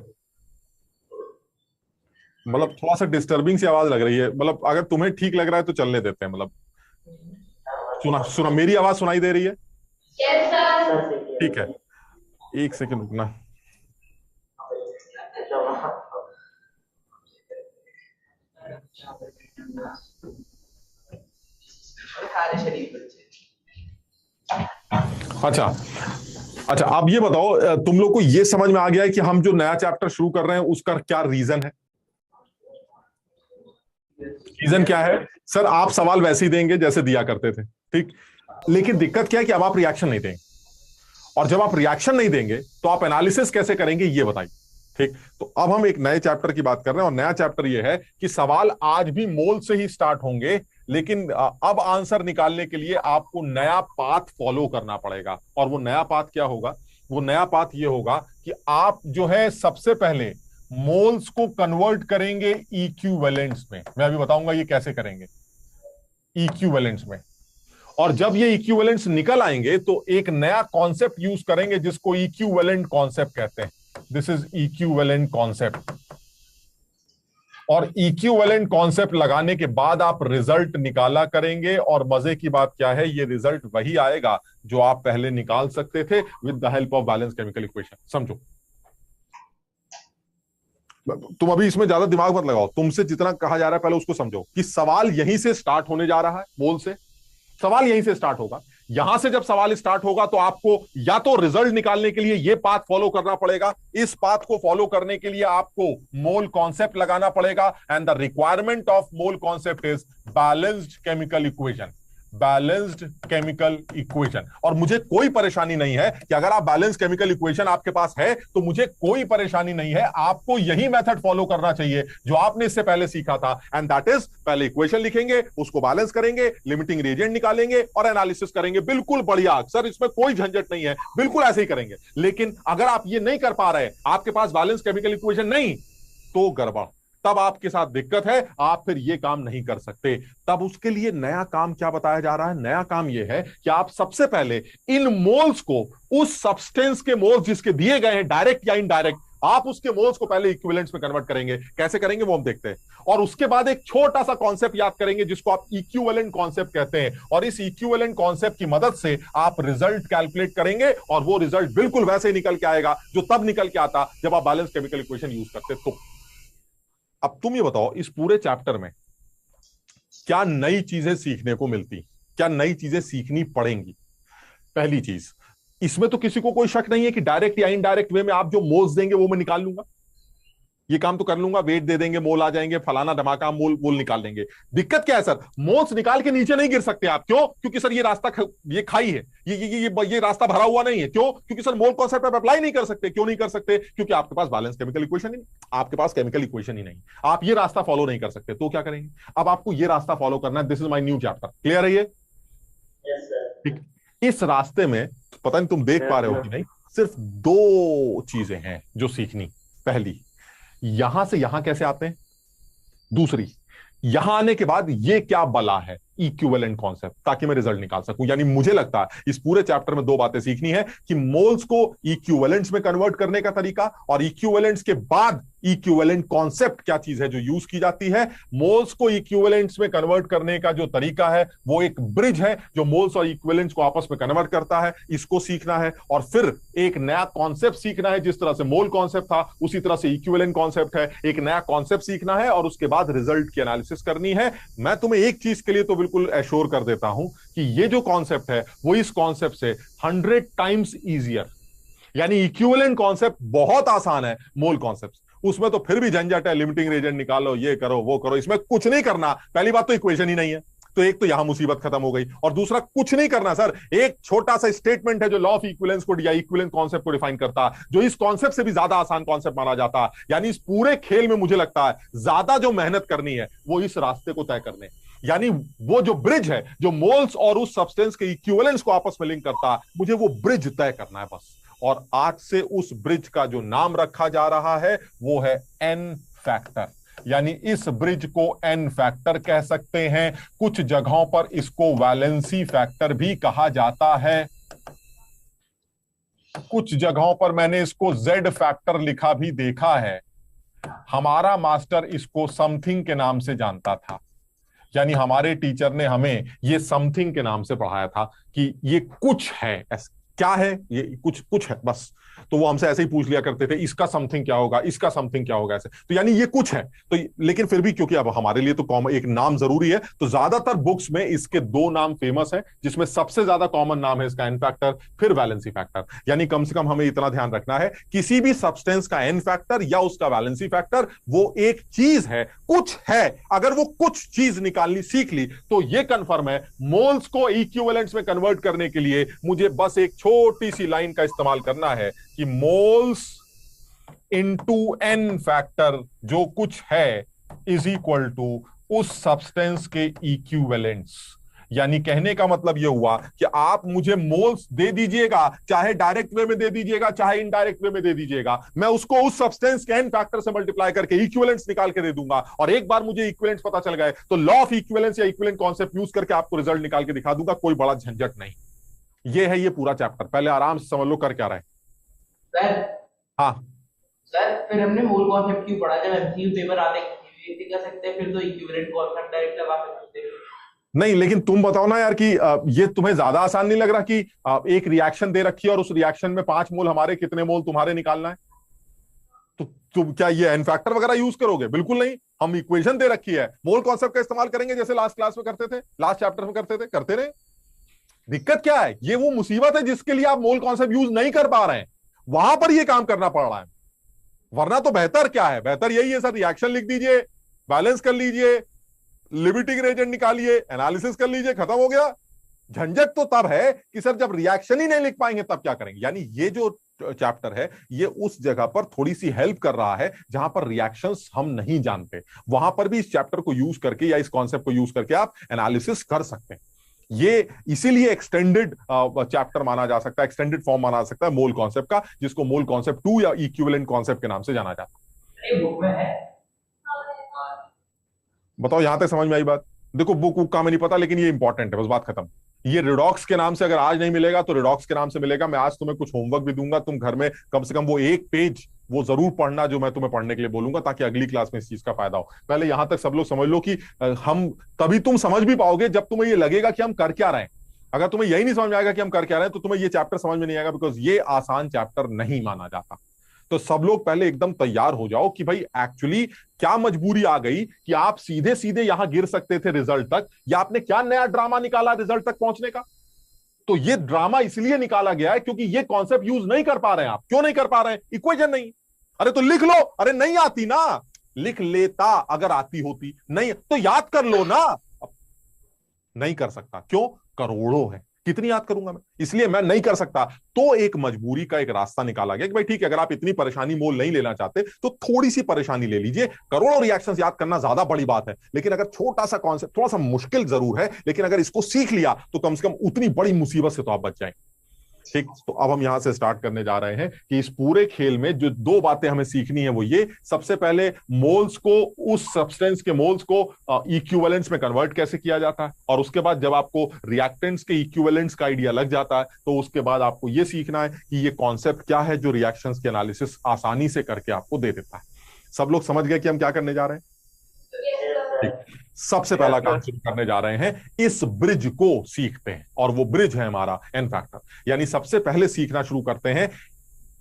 मतलब थोड़ा सा डिस्टर्बिंग सी आवाज लग रही है। मतलब अगर तुम्हें ठीक लग रहा है तो चलने देते हैं। मतलब सुना मेरी आवाज सुनाई दे रही है? Yes sir. ठीक है, 1 सेकंड रुकना। अच्छा, अब ये बताओ, तुम लोग को ये समझ में आ गया है कि हम जो नया चैप्टर शुरू कर रहे हैं उसका क्या रीजन है? रीजन क्या है? सर आप सवाल वैसे ही देंगे जैसे दिया करते थे, ठीक। लेकिन दिक्कत क्या है कि अब आप रिएक्शन नहीं देंगे, और जब आप रिएक्शन नहीं देंगे तो आप एनालिसिस कैसे करेंगे ये बताइए, ठीक। तो अब हम एक नए चैप्टर की बात कर रहे हैं, और नया चैप्टर ये है कि सवाल आज भी मोल से ही स्टार्ट होंगे, लेकिन अब आंसर निकालने के लिए आपको नया पाथ फॉलो करना पड़ेगा। और वो नया पाथ क्या होगा? वो नया पाथ ये होगा कि आप जो है सबसे पहले मोल्स को कन्वर्ट करेंगे इक्विवेलेंट्स में। मैं अभी बताऊंगा ये कैसे करेंगे, इक्विवेलेंट्स में। और जब ये इक्विवेलेंट्स निकल आएंगे तो एक नया कॉन्सेप्ट यूज करेंगे जिसको इक्विवेलेंट कॉन्सेप्ट कहते हैं। This is equivalent concept. और इक्विवेलेंट कॉन्सेप्ट लगाने के बाद आप रिजल्ट निकाला करेंगे, और मजे की बात क्या है, ये रिजल्ट वही आएगा जो आप पहले निकाल सकते थे with the help of balance chemical equation. समझो, तुम अभी इसमें ज्यादा दिमाग मत लगाओ, तुमसे जितना कहा जा रहा है पहले उसको समझो कि सवाल यहीं से स्टार्ट होने जा रहा है। मोल से सवाल यहीं से स्टार्ट होगा। यहां से जब सवाल स्टार्ट होगा तो आपको या तो रिजल्ट निकालने के लिए ये पाथ फॉलो करना पड़ेगा। इस पाथ को फॉलो करने के लिए आपको मोल कॉन्सेप्ट लगाना पड़ेगा, and the requirement of mole concept is balanced chemical equation. Balanced chemical equation. और मुझे कोई परेशानी नहीं है कि अगर आप बैलेंस केमिकल इक्वेशन आपके पास है तो मुझे कोई परेशानी नहीं है, आपको यही मेथड फॉलो करना चाहिए जो आपने इससे पहले सीखा था, एंड दैट इज पहले इक्वेशन लिखेंगे, उसको बैलेंस करेंगे, लिमिटिंग रिएजेंट निकालेंगे और एनालिसिस करेंगे। बिल्कुल बढ़िया सर, इसमें कोई झंझट नहीं है, बिल्कुल ऐसे ही करेंगे। लेकिन अगर आप ये नहीं कर पा रहे, आपके पास बैलेंस केमिकल इक्वेशन नहीं, तो गड़बड़, तब आपके साथ दिक्कत है, आप फिर ये काम नहीं कर सकते। तब उसके लिए नया काम क्या बताया जा रहा है? नया काम यह है कि आप सबसे पहले इन मोल्स को, उस सब्सटेंस के मोल्स जिसके दिए गए हैं डायरेक्ट या इनडायरेक्ट, आप उसके मोल्स को पहले इक्विवेलेंट्स में कन्वर्ट करेंगे। कैसे करेंगे वो हम देखते हैं। और उसके बाद एक छोटा सा कॉन्सेप्ट याद करेंगे जिसको आप इक्विवेलेंट कॉन्सेप्ट कहते हैं, और इस इक्विवेलेंट कॉन्सेप्ट की मदद से आप रिजल्ट कैलकुलेट करेंगे और वो रिजल्ट बिल्कुल वैसे ही निकल के आएगा जो तब निकल के आता जब आप बैलेंस केमिकल इक्वेशन यूज करते। तो अब तुम ये बताओ, इस पूरे चैप्टर में क्या नई चीजें सीखने को मिलती, क्या नई चीजें सीखनी पड़ेंगी? पहली चीज, इसमें तो किसी को कोई शक नहीं है कि डायरेक्ट या इनडायरेक्ट वे में आप जो मोल्स देंगे वो मैं निकाल लूंगा, ये काम तो कर लूंगा, वेट दे देंगे, मोल आ जाएंगे, फलाना धमाका, मोल मोल निकाल लेंगे। दिक्कत क्या है सर? मोल्स निकाल के नीचे नहीं गिर सकते आप। क्यों? क्योंकि सर ये रास्ता ये खाई है, ये रास्ता भरा हुआ नहीं है। क्यों? क्योंकि सर मोल कॉन्सेप्ट आप अप्लाई नहीं कर सकते। क्यों नहीं कर सकते? क्योंकि आपके पास बैलेंस केमिकल इक्वेशन ही नहीं, आपके पास केमिकल इक्वेशन ही नहीं, आप ये रास्ता फॉलो नहीं कर सकते। तो क्या करेंगे? अब आपको ये रास्ता फॉलो करना है। This is my new chapter. Clear है ये? ठीक। इस रास्ते में पता नहीं तुम देख पा रहे हो कि नहीं, सिर्फ दो चीजें हैं जो सीखनी। पहली, यहां से यहां कैसे आते हैं। दूसरी, यहां आने के बाद ये क्या बला है, इक्विवेलेंट कॉन्सेप्ट, ताकि मैं रिजल्ट निकाल सकूं। यानी मुझे लगता है इस पूरे चैप्टर में दो बातें सीखनी है कि मोल्स को इक्विवेलेंट्स में कन्वर्ट करने का तरीका, और इक्विवेलेंट्स के बाद इक्विवेलेंट कॉन्सेप्ट क्या चीज है जो यूज की जाती है। मोल्स को इक्विवेलेंट्स में कन्वर्ट करने का जो तरीका है वो एक ब्रिज है जो मोल्स और इक्विवेलेंट्स को आपस में कन्वर्ट करता है, इसको सीखना है। और फिर एक नया कॉन्सेप्ट सीखना है, जिस तरह से मोल कॉन्सेप्ट था उसी तरह से इक्विवेलेंट कॉन्सेप्ट है। एक नया कॉन्सेप्ट सीखना है और उसके बाद रिजल्ट की एनालिसिस करनी है। मैं तुम्हें एक चीज के लिए तो बिल्कुल एश्योर कर देता हूं कि ये जो कॉन्सेप्ट है वो इस कॉन्सेप्ट से 100 टाइम्स इजियर, यानी इक्विवेलेंट कॉन्सेप्ट बहुत आसान है, मोल कॉन्सेप्ट उसमें तो फिर भी झंझट है, लिमिटिंग रिएजेंट निकालो, ये करो वो करो, इसमें कुछ नहीं करना। पहली बात तो इक्वेशन ही नहीं है, तो एक तो यहां मुसीबत खत्म हो गई। और दूसरा, कुछ नहीं करना सर, एक छोटा सा स्टेटमेंट है जो लॉ ऑफ इक्विवेलेंस को या इक्विवेलेंट कॉन्सेप्ट को डिफाइन करता, जो इस कॉन्सेप्ट से भी ज्यादा आसान कॉन्सेप्ट माना जाता। यानी इस पूरे खेल में मुझे लगता है ज्यादा जो मेहनत करनी है वो इस रास्ते को तय करने, यानी वो जो ब्रिज है जो मोल्स और उस सब्सटेंस के इक्विवेलेंस को आपस में लिंक करता, मुझे वो ब्रिज तय करना है बस। और आज से उस ब्रिज का जो नाम रखा जा रहा है वो है एन फैक्टर, यानी इस ब्रिज को एन फैक्टर कह सकते हैं। कुछ जगहों पर इसको वैलेंसी फैक्टर भी कहा जाता है, कुछ जगहों पर मैंने इसको जेड फैक्टर लिखा भी देखा है। हमारा मास्टर इसको समथिंग के नाम से जानता था, यानी हमारे टीचर ने हमें ये समथिंग के नाम से पढ़ाया था कि ये कुछ है। क्या है ये? कुछ कुछ है बस। तो वो हमसे ऐसे ही पूछ लिया करते थे, इसका समथिंग क्या होगा, इसका समथिंग क्या होगा, ऐसे। तो यानी ये कुछ है। तो लेकिन फिर भी क्योंकि अब हमारे लिए तो कॉमन एक नाम जरूरी है, तो ज्यादातर बुक्स में इसके दो नाम फेमस है, जिसमें सबसे ज्यादा कॉमन नाम है इसका एन फैक्टर, फिर वैलेंसी फैक्टर। यानी कम से कम हमें इतना ध्यान रखना है, किसी भी सब्सटेंस का एन फैक्टर या उसका वैलेंसी फैक्टर वो एक चीज है, कुछ है। अगर वो कुछ चीज निकालनी सीख ली तो ये कंफर्म है मोल्स को इक्विवेलेंट्स में कन्वर्ट करने के लिए मुझे बस एक छोटी सी लाइन का इस्तेमाल करना है कि मोल्स इनटू एन फैक्टर जो कुछ है इज इक्वल टू उस सब्सटेंस के इक्विवेलेंट्स। यानी कहने का मतलब यह हुआ कि आप मुझे मोल्स दे दीजिएगा, चाहे डायरेक्ट वे में दे दीजिएगा चाहे इनडायरेक्ट वे में दे दीजिएगा, मैं उसको उस सब्सटेंस के एन फैक्टर से मल्टीप्लाई करके इक्विवेलेंट्स निकाल के दे दूंगा। और एक बार मुझे इक्विवेलेंट्स पता चल गए तो लॉ ऑफ इक्विवेलेंस या इक्विवेलेंट कॉन्सेप्ट यूज करके आपको रिजल्ट निकाल के दिखा दूंगा, कोई बड़ा झंझट नहीं। ये है ये पूरा चैप्टर। पहले आराम से समझ लो कर क्या रहे। सर हाँ सर, फिर हमने मोल कॉन्सेप्ट क्यों पढ़ा? जब एमसीक्यू पेपर आते कर सकते हैं, फिर तो इक्विवेलेंट कॉन्सेप्ट डायरेक्ट लगा सकते हैं। नहीं, लेकिन तुम बताओ ना यार कि ये तुम्हें ज्यादा आसान नहीं लग रहा कि एक रिएक्शन दे रखी है और उस रिएक्शन में 5 मोल हमारे, कितने मोल तुम्हारे निकालना है? तो तुम क्या ये एन फैक्टर वगैरह यूज करोगे? बिल्कुल नहीं। हम इक्वेशन दे रखी है, मोल कॉन्सेप्ट का इस्तेमाल करेंगे जैसे लास्ट क्लास में करते थे, लास्ट चैप्टर में करते थे, करते रहे। दिक्कत क्या है? ये वो मुसीबत है जिसके लिए आप मोल कॉन्सेप्ट यूज नहीं कर पा रहे हैं, वहां पर ये काम करना पड़ रहा है। वरना तो बेहतर क्या है? बेहतर यही है सर, रिएक्शन लिख दीजिए, बैलेंस कर लीजिए, लिमिटिंग रिएजेंट निकालिए, एनालिसिस कर लीजिए, खत्म हो गया। झंझट तो तब है कि सर जब रिएक्शन ही नहीं लिख पाएंगे तब क्या करेंगे। यानी ये जो चैप्टर है ये उस जगह पर थोड़ी सी हेल्प कर रहा है जहां पर रिएक्शंस हम नहीं जानते, वहां पर भी इस चैप्टर को यूज करके या इस कॉन्सेप्ट को यूज करके आप एनालिसिस कर सकते हैं। ये इसीलिए एक्सटेंडेड चैप्टर माना जा सकता है, एक्सटेंडेड फॉर्म माना जा सकता है मोल कॉन्सेप्ट का, जिसको मोल कॉन्सेप्ट 2 या इक्विवेलेंट कॉन्सेप्ट के नाम से जाना जाता है। ये बुक में है। बताओ यहां तक समझ में आई बात? देखो बुक का हमें नहीं पता, लेकिन ये इंपॉर्टेंट है, बस बात खत्म। ये रिडॉक्स के नाम से अगर आज नहीं मिलेगा तो रिडॉक्स के नाम से मिलेगा। मैं आज तुम्हें कुछ होमवर्क भी दूंगा, तुम घर में कम से कम वो एक पेज वो जरूर पढ़ना जो मैं तुम्हें पढ़ने के लिए बोलूंगा, ताकि अगली क्लास में इस चीज का फायदा हो। पहले यहां तक सब लोग समझ लो कि हम तभी तुम समझ भी पाओगे जब तुम्हें ये लगेगा कि हम कर क्या रहे हैं। अगर तुम्हें यही नहीं समझ में आएगा कि हम कर क्या रहे हैं तो तुम्हें ये चैप्टर समझ में नहीं आएगा, बिकॉज ये आसान चैप्टर नहीं माना जाता। तो सब लोग पहले एकदम तैयार हो जाओ कि भाई एक्चुअली क्या मजबूरी आ गई कि आप सीधे सीधे यहां गिर सकते थे रिजल्ट तक, या आपने क्या नया ड्रामा निकाला रिजल्ट तक पहुंचने का। तो ये ड्रामा इसलिए निकाला गया है क्योंकि ये कॉन्सेप्ट यूज नहीं कर पा रहे हैं आप। क्यों नहीं कर पा रहे हैं? इक्वेशन नहीं। अरे तो लिख लो। अरे नहीं आती ना, लिख लेता अगर आती होती, नहीं तो याद कर लो ना। नहीं कर सकता, क्यों? करोड़ों है, कितनी याद करूंगा मैं, इसलिए मैं नहीं कर सकता। तो एक मजबूरी का एक रास्ता निकाला गया कि भाई ठीक है, अगर आप इतनी परेशानी मोल नहीं लेना चाहते तो थोड़ी सी परेशानी ले लीजिए। करोड़ों रिएक्शंस याद करना ज्यादा बड़ी बात है, लेकिन अगर छोटा सा कॉन्सेप्ट, थोड़ा सा मुश्किल जरूर है, लेकिन अगर इसको सीख लिया तो कम से कम उतनी बड़ी मुसीबत से तो आप बच जाएंगे। ठीक, तो अब हम यहां से स्टार्ट करने जा रहे हैं कि इस पूरे खेल में जो 2 बातें हमें सीखनी है वो ये, सबसे पहले मोल्स को, उस सब्सटेंस के मोल्स को इक्विवेलेंट्स में कन्वर्ट कैसे किया जाता है, और उसके बाद जब आपको रिएक्टेंट्स के इक्विवेलेंट्स का आइडिया लग जाता है तो उसके बाद आपको ये सीखना है कि ये कॉन्सेप्ट क्या है जो रिएक्शंस के एनालिसिस आसानी से करके आपको दे देता है। सब लोग समझ गए कि हम क्या करने जा रहे हैं? सबसे पहला काम शुरू करने जा रहे हैं, इस ब्रिज को सीखते हैं, और वो ब्रिज है हमारा एन फैक्टर। यानी सबसे पहले सीखना शुरू करते हैं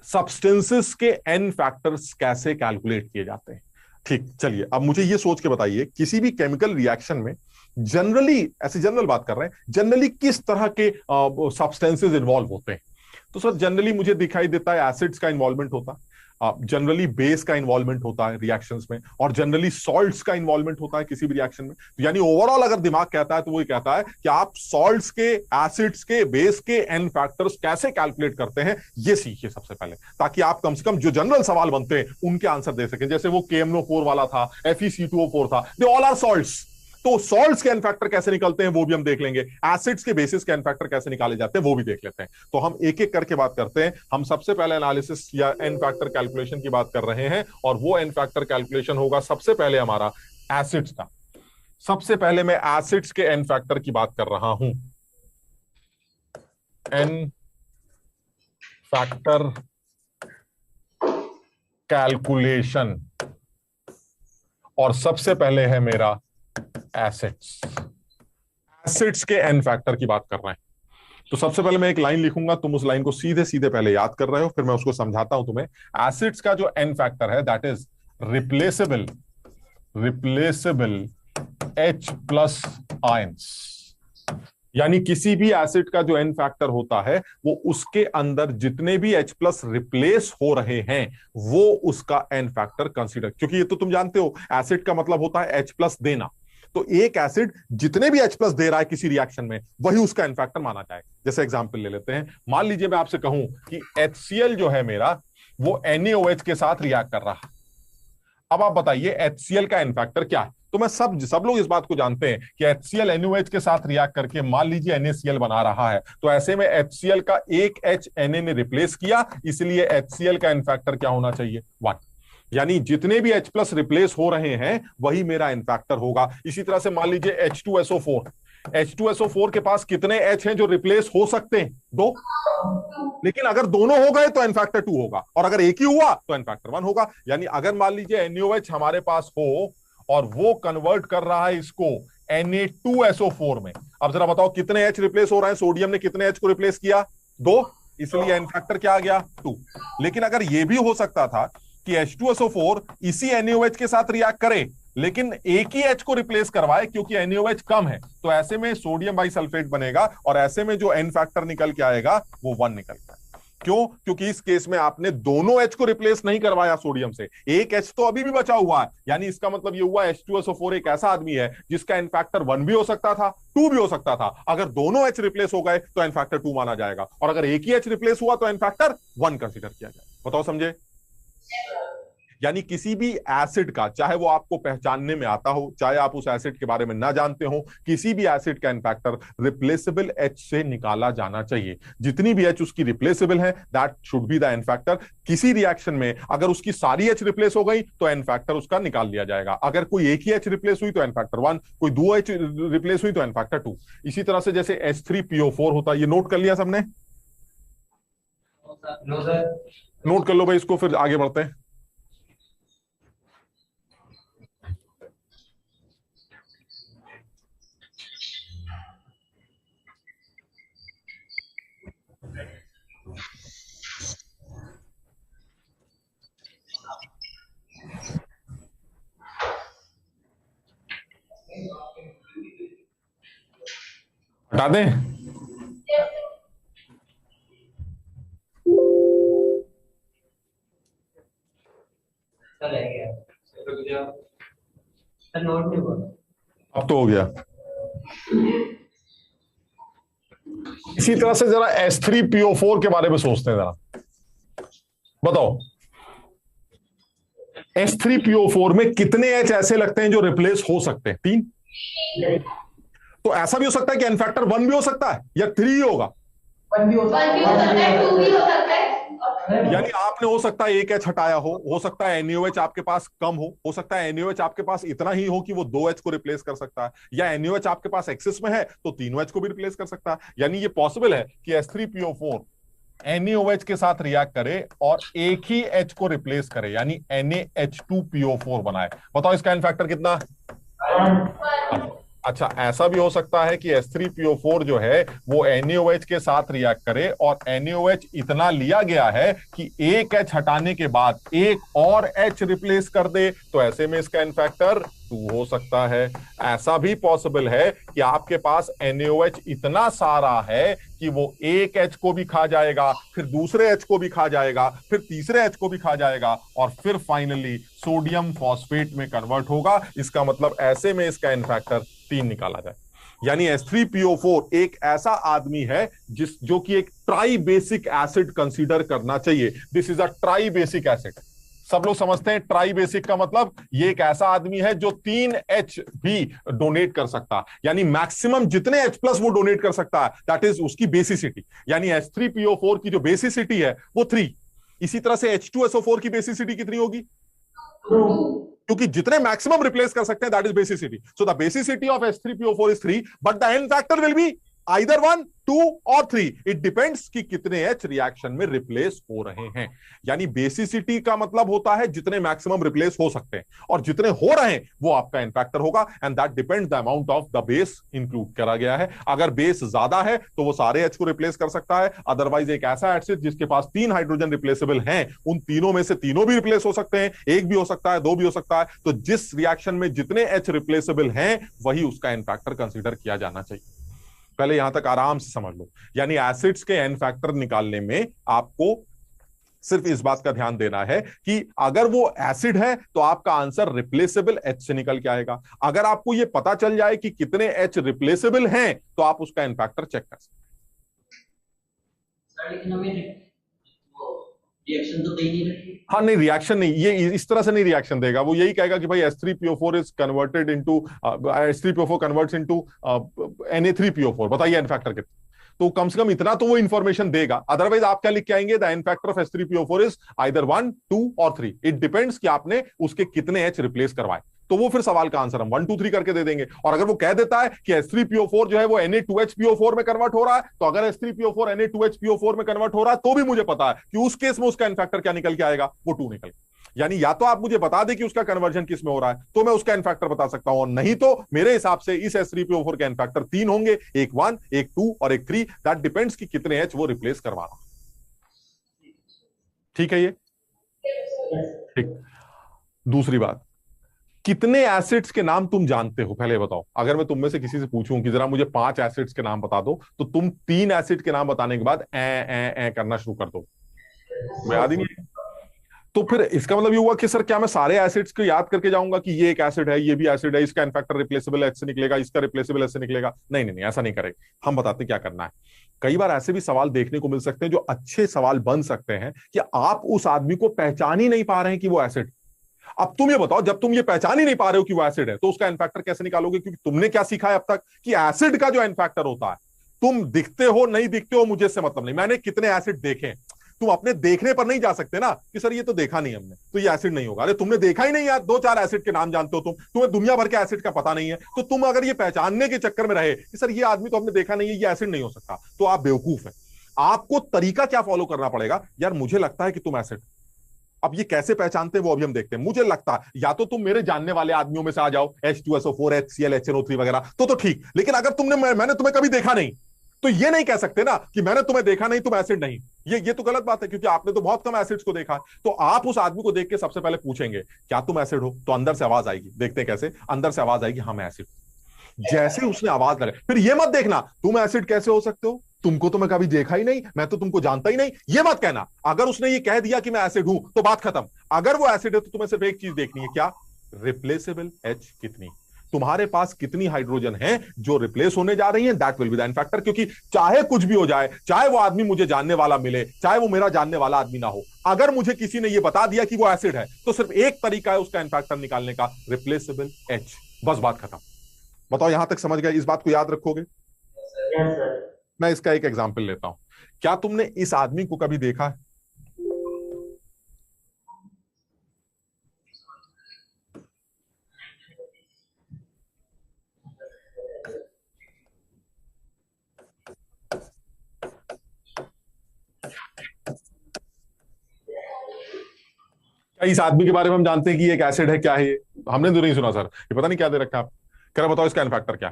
सब्सटेंसेस के एन फैक्टर्स कैसे कैलकुलेट किए जाते हैं। ठीक, चलिए अब मुझे ये सोच के बताइए, किसी भी केमिकल रिएक्शन में जनरली, ऐसे जनरल बात कर रहे हैं, जनरली किस तरह के सब्सटेंसेस इन्वॉल्व होते हैं? तो सर जनरली मुझे दिखाई देता है एसिड्स का इन्वॉल्वमेंट होता है, जनरली बेस का इन्वॉल्वमेंट होता है रिएक्शंस में, और जनरली सॉल्ट्स का इन्वॉल्वमेंट होता है किसी भी रिएक्शन में। तो यानी ओवरऑल अगर दिमाग कहता है तो वो कहता है कि आप सॉल्ट्स के, एसिड्स के, बेस के एन फैक्टर्स कैसे कैलकुलेट करते हैं, ये सीखिए सबसे पहले, ताकि आप कम से कम जो जनरल सवाल बनते हैं उनके आंसर दे सकें। जैसे वो KMnO4 वाला था, FeC2O4 था, दे ऑल आर सॉल्ट्स। तो सॉल्ट्स के एन फैक्टर कैसे निकलते हैं वो भी हम देख लेंगे, एसिड्स के बेसिस के एन फैक्टर कैसे निकाले जाते हैं वो भी देख लेते हैं। तो हम एक एक करके बात करते हैं। हम सबसे पहले एनालिसिस या एन फैक्टर कैलकुलेशन की बात कर रहे हैं, और वो एन फैक्टर कैलकुलेशन होगा सबसे पहले हमारा एसिड्स का। सबसे पहले मैं एसिड्स के एन फैक्टर की बात कर रहा हूं। एन फैक्टर कैलकुलेशन, और सबसे पहले है मेरा एसिड्स। एसिड्स के एन फैक्टर की बात कर रहे हैं। तो सबसे पहले मैं एक लाइन लिखूंगा, तुम उस लाइन को सीधे सीधे पहले याद कर रहे हो, फिर मैं उसको समझाता हूं तुम्हें। एसिड्स का जो एन फैक्टर है that is replaceable H+ ions. यानी किसी भी एसिड का जो एन फैक्टर होता है वो उसके अंदर जितने भी H+ रिप्लेस हो रहे हैं वो उसका एन फैक्टर कंसीडर, क्योंकि ये तो तुम जानते हो एसिड का मतलब होता है H+ देना। तो एक एसिड जितने भी H+ दे रहा है किसी रिएक्शन में वही उसका एन फैक्टर माना जाएगा। जैसे एग्जांपल ले लेते हैं, मान लीजिए मैं आपसे कहूं कि HCl जो है मेरा वो NaOH के साथ रिएक्ट कर रहा है। अब आप बताइए HCl का एन फैक्टर क्या है? तो मैं सब लोग इस बात को जानते हैं कि HCl NaOH के साथ रिएक्ट करके मान लीजिए NaCl बना रहा है, तो ऐसे में HCl का एक H Na ने रिप्लेस किया, इसलिए HCl का एन फैक्टर क्या होना चाहिए? 1। यानी जितने भी H+ रिप्लेस हो रहे हैं वही मेरा एन फैक्टर होगा। इसी तरह से मान लीजिए H2SO4 के पास कितने H हैं जो रिप्लेस हो सकते हैं? 2। लेकिन अगर दोनों हो गए तो एन फैक्टर 2 होगा, और अगर एक ही हुआ तो एन फैक्टर 1 होगा। यानी अगर मान लीजिए NaOH हमारे पास हो और वो कन्वर्ट कर रहा है इसको Na2SO4 में, अब जरा बताओ कितने H रिप्लेस हो रहे हैं? सोडियम ने कितने H को रिप्लेस किया? 2, इसलिए एन फैक्टर क्या आ गया? 2। लेकिन अगर ये भी हो सकता था कि H2SO4 इसी NaOH के साथ रिएक्ट करे लेकिन एक ही H को रिप्लेस करवाए क्योंकि NaOH कम है, तो ऐसे में सोडियम बाइसल्फेट बनेगा, और ऐसे में जो एन फैक्टर निकल के आएगा वो 1 निकल के आएगा। क्यों? क्योंकि इस केस में आपने दोनों H को रिप्लेस नहीं करवाया सोडियम से, एक H तो अभी भी बचा हुआ है। यानी इसका मतलब ये हुआ H2SO4 एक ऐसा आदमी है जिसका एन फैक्टर 1 भी हो सकता था, 2 भी हो सकता था। अगर दोनों H रिप्लेस हो गए तो एन फैक्टर 2 माना जाएगा, और अगर एक ही H रिप्लेस हुआ तो एन फैक्टर 1 कंसीडर किया जाएगा। बताओ समझे? यानी किसी भी एसिड का, चाहे वो आपको पहचानने में आता हो, चाहे आप उस एसिड के बारे में ना जानते हो, किसी भी एसिड का एन फैक्टर रिप्लेसेबल H से निकाला जाना चाहिए। जितनी भी H उसकी रिप्लेसेबल है, that should be the n factor. किसी रिएक्शन में अगर उसकी सारी H रिप्लेस हो गई तो एन फैक्टर उसका निकाल लिया जाएगा। अगर कोई एक ही H रिप्लेस हुई तो एन फैक्टर 1, कोई 2 H रिप्लेस हुई तो एन फैक्टर 2। इसी तरह से जैसे H3PO4 होता है, ये नोट कर लिया सबने? नोट कर लो भाई इसको, फिर आगे बढ़ते हैं। हटा दें? नोट नहीं हुआ। अब तो हो गया। इसी तरह से जरा H3PO4 के बारे में सोचते हैं जरा। बताओ H3PO4 में कितने H ऐसे लगते हैं जो रिप्लेस हो सकते हैं? 3। तो ऐसा भी हो सकता है कि एन फैक्टर 1 भी हो सकता है या 3 ही होगा। 1 भी हो सकता है, 2 भी हो सकता है। यानी आपने हो सकता है एक H हटाया हो सकता है NaOH आपके पास कम हो सकता है NaOH आपके पास इतना ही हो कि वो 2 H को रिप्लेस कर सकता है, या NaOH आपके पास एक्सेस में है तो तीनों H को भी रिप्लेस कर सकता है। यानी ये पॉसिबल है कि H3PO4 NaOH के साथ रिएक्ट करे और एक ही H को रिप्लेस करे, यानी NaH2PO4 बनाए। बताओ इसका एन फैक्टर कितना? अच्छा, ऐसा भी हो सकता है कि H3PO4 जो है वो NaOH के साथ रिएक्ट करे और NaOH इतना लिया गया है कि एक H हटाने के बाद एक और H रिप्लेस कर दे, तो ऐसे में इसका एन फैक्टर 2 हो सकता है। ऐसा भी पॉसिबल है कि आपके पास NaOH इतना सारा है कि वो एक H को भी खा जाएगा, फिर दूसरे H को भी खा जाएगा, फिर तीसरे H को भी खा जाएगा, और फिर फाइनली सोडियम फॉस्फेट में कन्वर्ट होगा। इसका मतलब ऐसे में इसका एन फैक्टर 3 निकाला जाए। यानी H3PO4 एक ऐसा आदमी है जो कि एक ट्राई बेसिक एसिड कंसीडर करना चाहिए। This is a try basic acid. सब लोग समझते हैं ट्राई बेसिक का मतलब ये एक ऐसा आदमी है जो 3 H भी डोनेट कर सकता है, यानी मैक्सिमम जितने H प्लस वो डोनेट कर सकता है, दैट इज उसकी बेसिसिटी। यानी H3PO4 की जो बेसिसिटी है वो 3। इसी तरह से H2SO4 की बेसिसिटी कितनी होगी? क्योंकि जितने मैक्सिमम रिप्लेस कर सकते हैं, that is basicity. So the basicity of H3PO4 is 3, but the n factor will be either 1, 2 और 3। इट डिपेंड्स कि कितने H रिएक्शन में रिप्लेस हो रहे हैं। यानी बेसिसिटी का मतलब होता है जितने मैक्सिमम रिप्लेस हो सकते हैं, और जितने हो रहे हैं वो आपका एन फैक्टर होगा, and that depends the amount of the base include करा गया है। अगर बेस ज्यादा है तो वो सारे H को रिप्लेस कर सकता है, अदरवाइज एक ऐसा एसिड जिसके पास 3 हाइड्रोजन रिप्लेसेबल हैं, उन तीनों में से तीनों भी रिप्लेस हो सकते हैं, एक भी हो सकता है, 2 भी हो सकता है। तो जिस रिएक्शन में जितने H रिप्लेसेबल हैं वही उसका एन फैक्टर कंसीडर किया जाना चाहिए। पहले यहां तक आराम से समझ लो। यानी एसिड्स के एन फैक्टर निकालने में आपको सिर्फ इस बात का ध्यान देना है कि अगर वो एसिड है तो आपका आंसर रिप्लेसेबल H से निकल के आएगा। अगर आपको ये पता चल जाए कि कितने H रिप्लेसेबल हैं तो आप उसका एन फैक्टर चेक कर सकते हैं। लेकिन हमें रिएक्शन तो दे नहीं रही। हाँ, नहीं रिएक्शन नहीं, ये इस तरह से नहीं रिएक्शन देगा। वो यही कहेगा कि भाई H3PO4 is converted into H3PO4 converts into Na3PO4। बताइए एन फैक्टर कितना? तो कम से कम इतना तो वो इंफॉर्मेशन देगा। अदरवाइज आप क्या लिख के आएंगे? The n factor of H3PO4 is either 1, 2 और 3। इट डिपेंड्स कि आपने उसके कितने H रिप्लेस करवाए। तो वो फिर सवाल का आंसर हम 1, 2, 3 करके दे देंगे। और अगर वो कह देता है कि H3PO4 जो है वो Na2HPO4 में कन्वर्ट हो रहा है, तो अगर H3PO4 Na2HPO4 में कन्वर्ट हो रहा है तो भी मुझे पता है कि उस केस में उसका एन फैक्टर क्या निकल के आएगा? वो 2 निकल। यानी या तो आप मुझे बता दें कि उसका कन्वर्जन किस में हो रहा है तो मैं उसका एन फैक्टर बता सकता हूं, और नहीं तो मेरे हिसाब से इस H3PO4 के एन फैक्टर 3 होंगे, एक 1, एक 2 और एक 3। दैट डिपेंड्स कि कितने H वो रिप्लेस करवा रहा। ठीक है ये? ठीक। दूसरी बात, कितने एसिड्स के नाम तुम जानते हो पहले बताओ। अगर मैं तुम में से किसी से पूछूं कि जरा मुझे 5 एसिड्स के नाम बता दो, तो तुम 3 एसिड के नाम बताने के बाद ए करना शुरू कर दो, याद ही नहीं है। तो फिर इसका मतलब ये हुआ कि सर क्या मैं सारे एसिड्स को याद करके जाऊंगा कि ये एक एसिड है, ये भी एसिड है, इसका इनफैक्टर रिप्लेसेबल एच से निकलेगा, इसका रिप्लेसेबल एच से निकलेगा। नहीं नहीं नहीं, ऐसा नहीं करेंगे। हम बताते क्या करना है। कई बार ऐसे भी सवाल देखने को मिल सकते हैं जो अच्छे सवाल बन सकते हैं कि आप उस आदमी को पहचान ही नहीं पा रहे हैं कि वो एसिड। अब तुम ये बताओ, जब तुम ये पहचान ही नहीं पा रहे हो कि वो एसिड है, तो उसका इनफैक्टर कैसे निकालोगे? क्योंकि तुमने क्या सीखा है अब तक कि एसिड का जो इनफैक्टर होता है, तुम दिखते हो नहीं दिखते हो मुझे इससे मतलब नहीं, मैंने कितने एसिड देखे। तुम अपने देखने पर नहीं जा सकते ना कि सर ये तो देखा नहीं हमने, तो ये एसिड नहीं होगा। अरे तुमने देखा ही नहीं यार, 2-4 एसिड के नाम जानते हो तुम, तुम्हें दुनिया भर के एसिड का पता नहीं है। तो तुम अगर ये पहचानने के चक्कर में रहे कि सर ये आदमी तो हमने देखा नहीं है, ये एसिड नहीं हो सकता, तो आप बेवकूफ है। आपको तरीका क्या फॉलो करना पड़ेगा? यार मुझे लगता है कि तुम एसिड। अब ये कैसे पहचानते हैं वो अभी हम देखते हैं। मुझे लगता है या तो तुम मेरे जानने वाले आदमियों में से आ जाओ, H2SO4, HCl, HNO3 वगैरह, तो ठीक। लेकिन अगर मैंने तुम्हें कभी देखा नहीं, तो ये नहीं कह सकते ना कि मैंने तुम्हें देखा नहीं, तुम एसिड नहीं। ये तो गलत बात है, क्योंकि आपने तो बहुत कम एसिड्स को देखा है। तो आप उस आदमी को देख के सबसे पहले पूछेंगे क्या तुम एसिड हो, तो अंदर से आवाज आएगी। देखते हैं कैसे, अंदर से आवाज आएगी हाँ मैं एसिड। जैसे उसने आवाज लगा, फिर ये मत देखना तुम एसिड कैसे हो सकते हो, तुमको तो मैं कभी देखा ही नहीं, मैं तो तुमको जानता ही नहीं, ये मत कहना। अगर उसने ये कह दिया कि मैं एसिड हूं, तो बात खत्म। अगर वो एसिड है तो तुम्हें सिर्फ एक चीज देखनी है, क्या? रिप्लेसेबल एच कितनी, तुम्हारे पास कितनी हाइड्रोजन है जो रिप्लेस होने जा रही है, that will be the n-factor. क्योंकि चाहे कुछ भी हो जाए, चाहे वो आदमी मुझे जानने वाला मिले, चाहे वो मेरा जानने वाला आदमी ना हो, अगर मुझे किसी ने ये बता दिया कि वो एसिड है, तो सिर्फ एक तरीका है उसका इनफैक्टर निकालने का, रिप्लेसेबल एच। बस बात खत्म। बताओ यहां तक समझ गए? इस बात को याद रखोगे? मैं इसका एक एग्जाम्पल लेता हूं। क्या तुमने इस आदमी को कभी देखा है? क्या इस आदमी के बारे में हम जानते हैं कि ये एक एसिड है? क्या है ये? हमने तो नहीं सुना सर, ये पता नहीं क्या दे रखा है। आप कह रहे बताओ इसका इनफैक्टर क्या?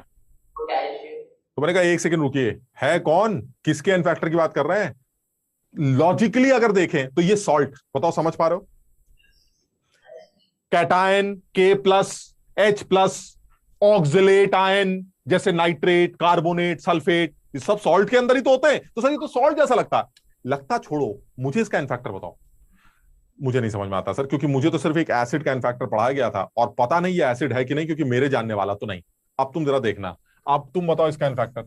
तो मैंने कहा एक सेकंड रुकिए, है कौन, किसके इनफैक्टर की बात कर रहे हैं? लॉजिकली अगर देखें तो ये सॉल्ट, बताओ समझ पा रहे हो? कैटायन K+H+, ऑक्सिलेट आयन जैसे नाइट्रेट, कार्बोनेट, सल्फेट, ये सब सॉल्ट के अंदर ही तो होते हैं। तो सर ये तो सॉल्ट जैसा लगता छोड़ो, मुझे इसका इनफैक्टर बताओ। मुझे नहीं समझ में आता सर, क्योंकि मुझे तो सिर्फ एक एसिड का इनफैक्टर पढ़ाया गया था और पता नहीं ये एसिड है कि नहीं, क्योंकि मेरे जानने वाला तो नहीं। अब तुम जरा देखना, अब तुम बताओ इसका इनफैक्टर।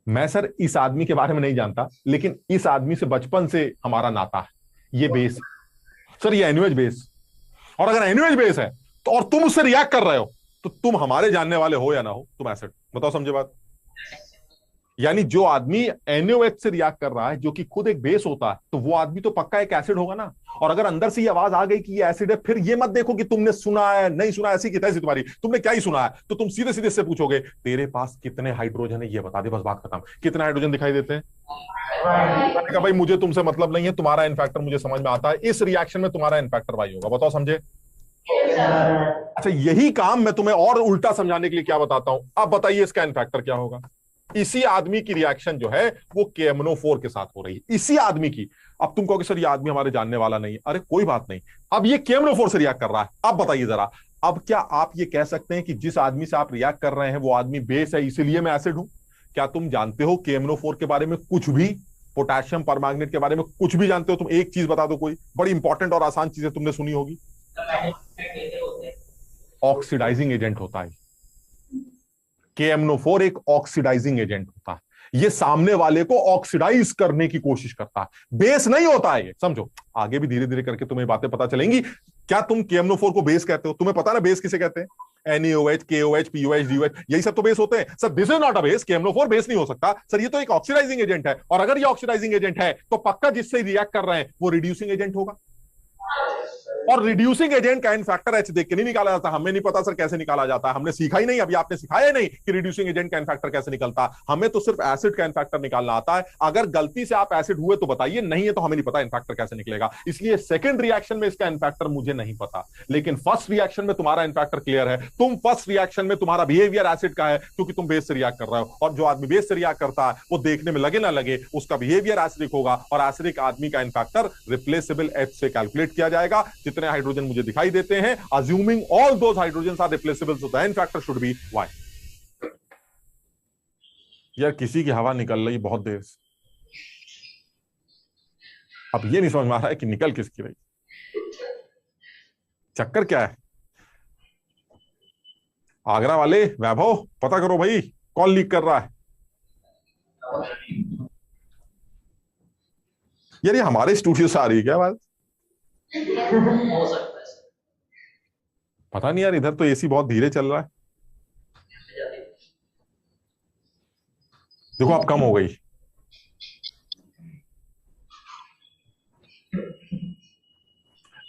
मैं सर इस आदमी के बारे में नहीं जानता, लेकिन इस आदमी से बचपन से हमारा नाता है। ये बेस सर, ये एनएच बेस, और अगर एनएच बेस है तो और तुम उससे रिएक्ट कर रहे हो, तो तुम हमारे जानने वाले हो या ना हो, तुम एसिड। बताओ समझे बात? यानी जो आदमी NaOH से रिएक्ट कर रहा है, जो कि खुद एक बेस होता है, तो वो आदमी तो पक्का एक एसिड होगा ना। और अगर अंदर से ये आवाज आ गई कि ये एसिड है, फिर ये मत देखो कि तुमने सुना है नहीं सुना, ऐसी की तैसी तुम्हारी, तुमने क्या ही सुना है। तो तुम सीधे सीधे से पूछोगे तेरे पास कितने हाइड्रोजन है, ये बता दे, बस बात खत्म। कितने हाइड्रोजन दिखाई देते हैं? भाई मुझे तुमसे मतलब नहीं है, तुम्हारा इनफैक्टर मुझे समझ में आता है, इस रिएक्शन में तुम्हारा इनफैक्टर वाई होगा। बताओ समझे? अच्छा, यही काम मैं तुम्हें और उल्टा समझाने के लिए क्या बताता हूं। अब बताइए इसका इनफैक्टर क्या होगा। इसी आदमी की रिएक्शन जो है वो KMNO4 के साथ हो रही है, इसी आदमी की। अब तुम कहोगे सर ये आदमी हमारे जानने वाला नहीं है। अरे कोई बात नहीं, अब ये KMNO4 से रिएक्ट कर रहा है। अब बताइए जरा, अब क्या आप ये कह सकते हैं कि जिस आदमी से आप रिएक्ट कर रहे हैं वो आदमी बेस है, इसीलिए मैं एसिड हूं? क्या तुम जानते हो KMNO4 के बारे में कुछ भी? पोटेशियम परमैंगनेट के बारे में कुछ भी जानते हो? तुम एक चीज बता दो, कोई बड़ी इंपॉर्टेंट और आसान चीजें तुमने सुनी होगी। ऑक्सीडाइजिंग एजेंट होता है। KMNO4 एक ऑक्सीडाइजिंग एजेंट होता है, ये सामने वाले को ऑक्सीडाइज करने की कोशिश करता है, बेस नहीं होता है ये, समझो। आगे भी धीरे धीरे करके तुम्हें बातें पता चलेंगी। क्या तुम KMNO4 को बेस कहते हो? तुम्हें पता ना बेस किसे कहते हैं? NaOH, KOH, POH, DOH, यही सब तो बेस होते हैं। Sir this is not a base, KMNO4 base नहीं हो सकता। सर ये तो एक ऑक्सीडाइजिंग एजेंट है, और अगर ये ऑक्सीडाइजिंग एजेंट है तो पक्का जिससे रिएक्ट कर रहे हैं वो रिड्यूसिंग एजेंट होगा। और रिड्यूसिंग एजेंट का एन फैक्टर एच देख के नहीं निकाला जाता। हमें नहीं पता सर कैसे निकाला जाता है, हमने सीखा ही नहीं, अभी आपने सिखाया ही नहीं कि रिड्यूसिंग एजेंट का एन फैक्टर कैसे निकलता। हमें तो सिर्फ एसिड का एन फैक्टर निकालना आता है। अगर गलती से आप एसिड हुए तो बताइए, नहीं है तो हमें नहीं पता एन फैक्टर कैसे निकलेगा। इसलिए सेकंड रिएक्शन में इसका एन फैक्टर मुझे नहीं पता, लेकिन फर्स्ट रिएक्शन में तुम्हारा एन फैक्टर क्लियर है। तुम फर्स्ट रिएक्शन में तुम्हारा बिहेवियर एसिड का है क्योंकि तुम बेस से रिएक्ट कर रहे हो, और जो आदमी बेस से रिएक्ट करता है वो देखने में लगे ना लगे उसका बिहेवियर एसिडिक होगा, और एसिडिक आदमी का एन फैक्टर रिप्लेसेबल एच से कैलकुलेट किया जाएगा। जितने हाइड्रोजन मुझे दिखाई देते हैं, assuming all those hydrogens are replaceable, so the n factor should be y। यार किसी की हवा निकल रही बहुत देर से, अब ये नहीं समझ में आ रहा है कि निकल किसकी रही, चक्कर क्या है। आगरा वाले वैभव पता करो भाई, कौन लीक कर रहा है। यार ये हमारे स्टूडियो से आ रही है क्या आवाज? हो सकता है सर। पता नहीं यार, इधर तो एसी बहुत धीरे चल रहा है। देखो अब कम हो गई।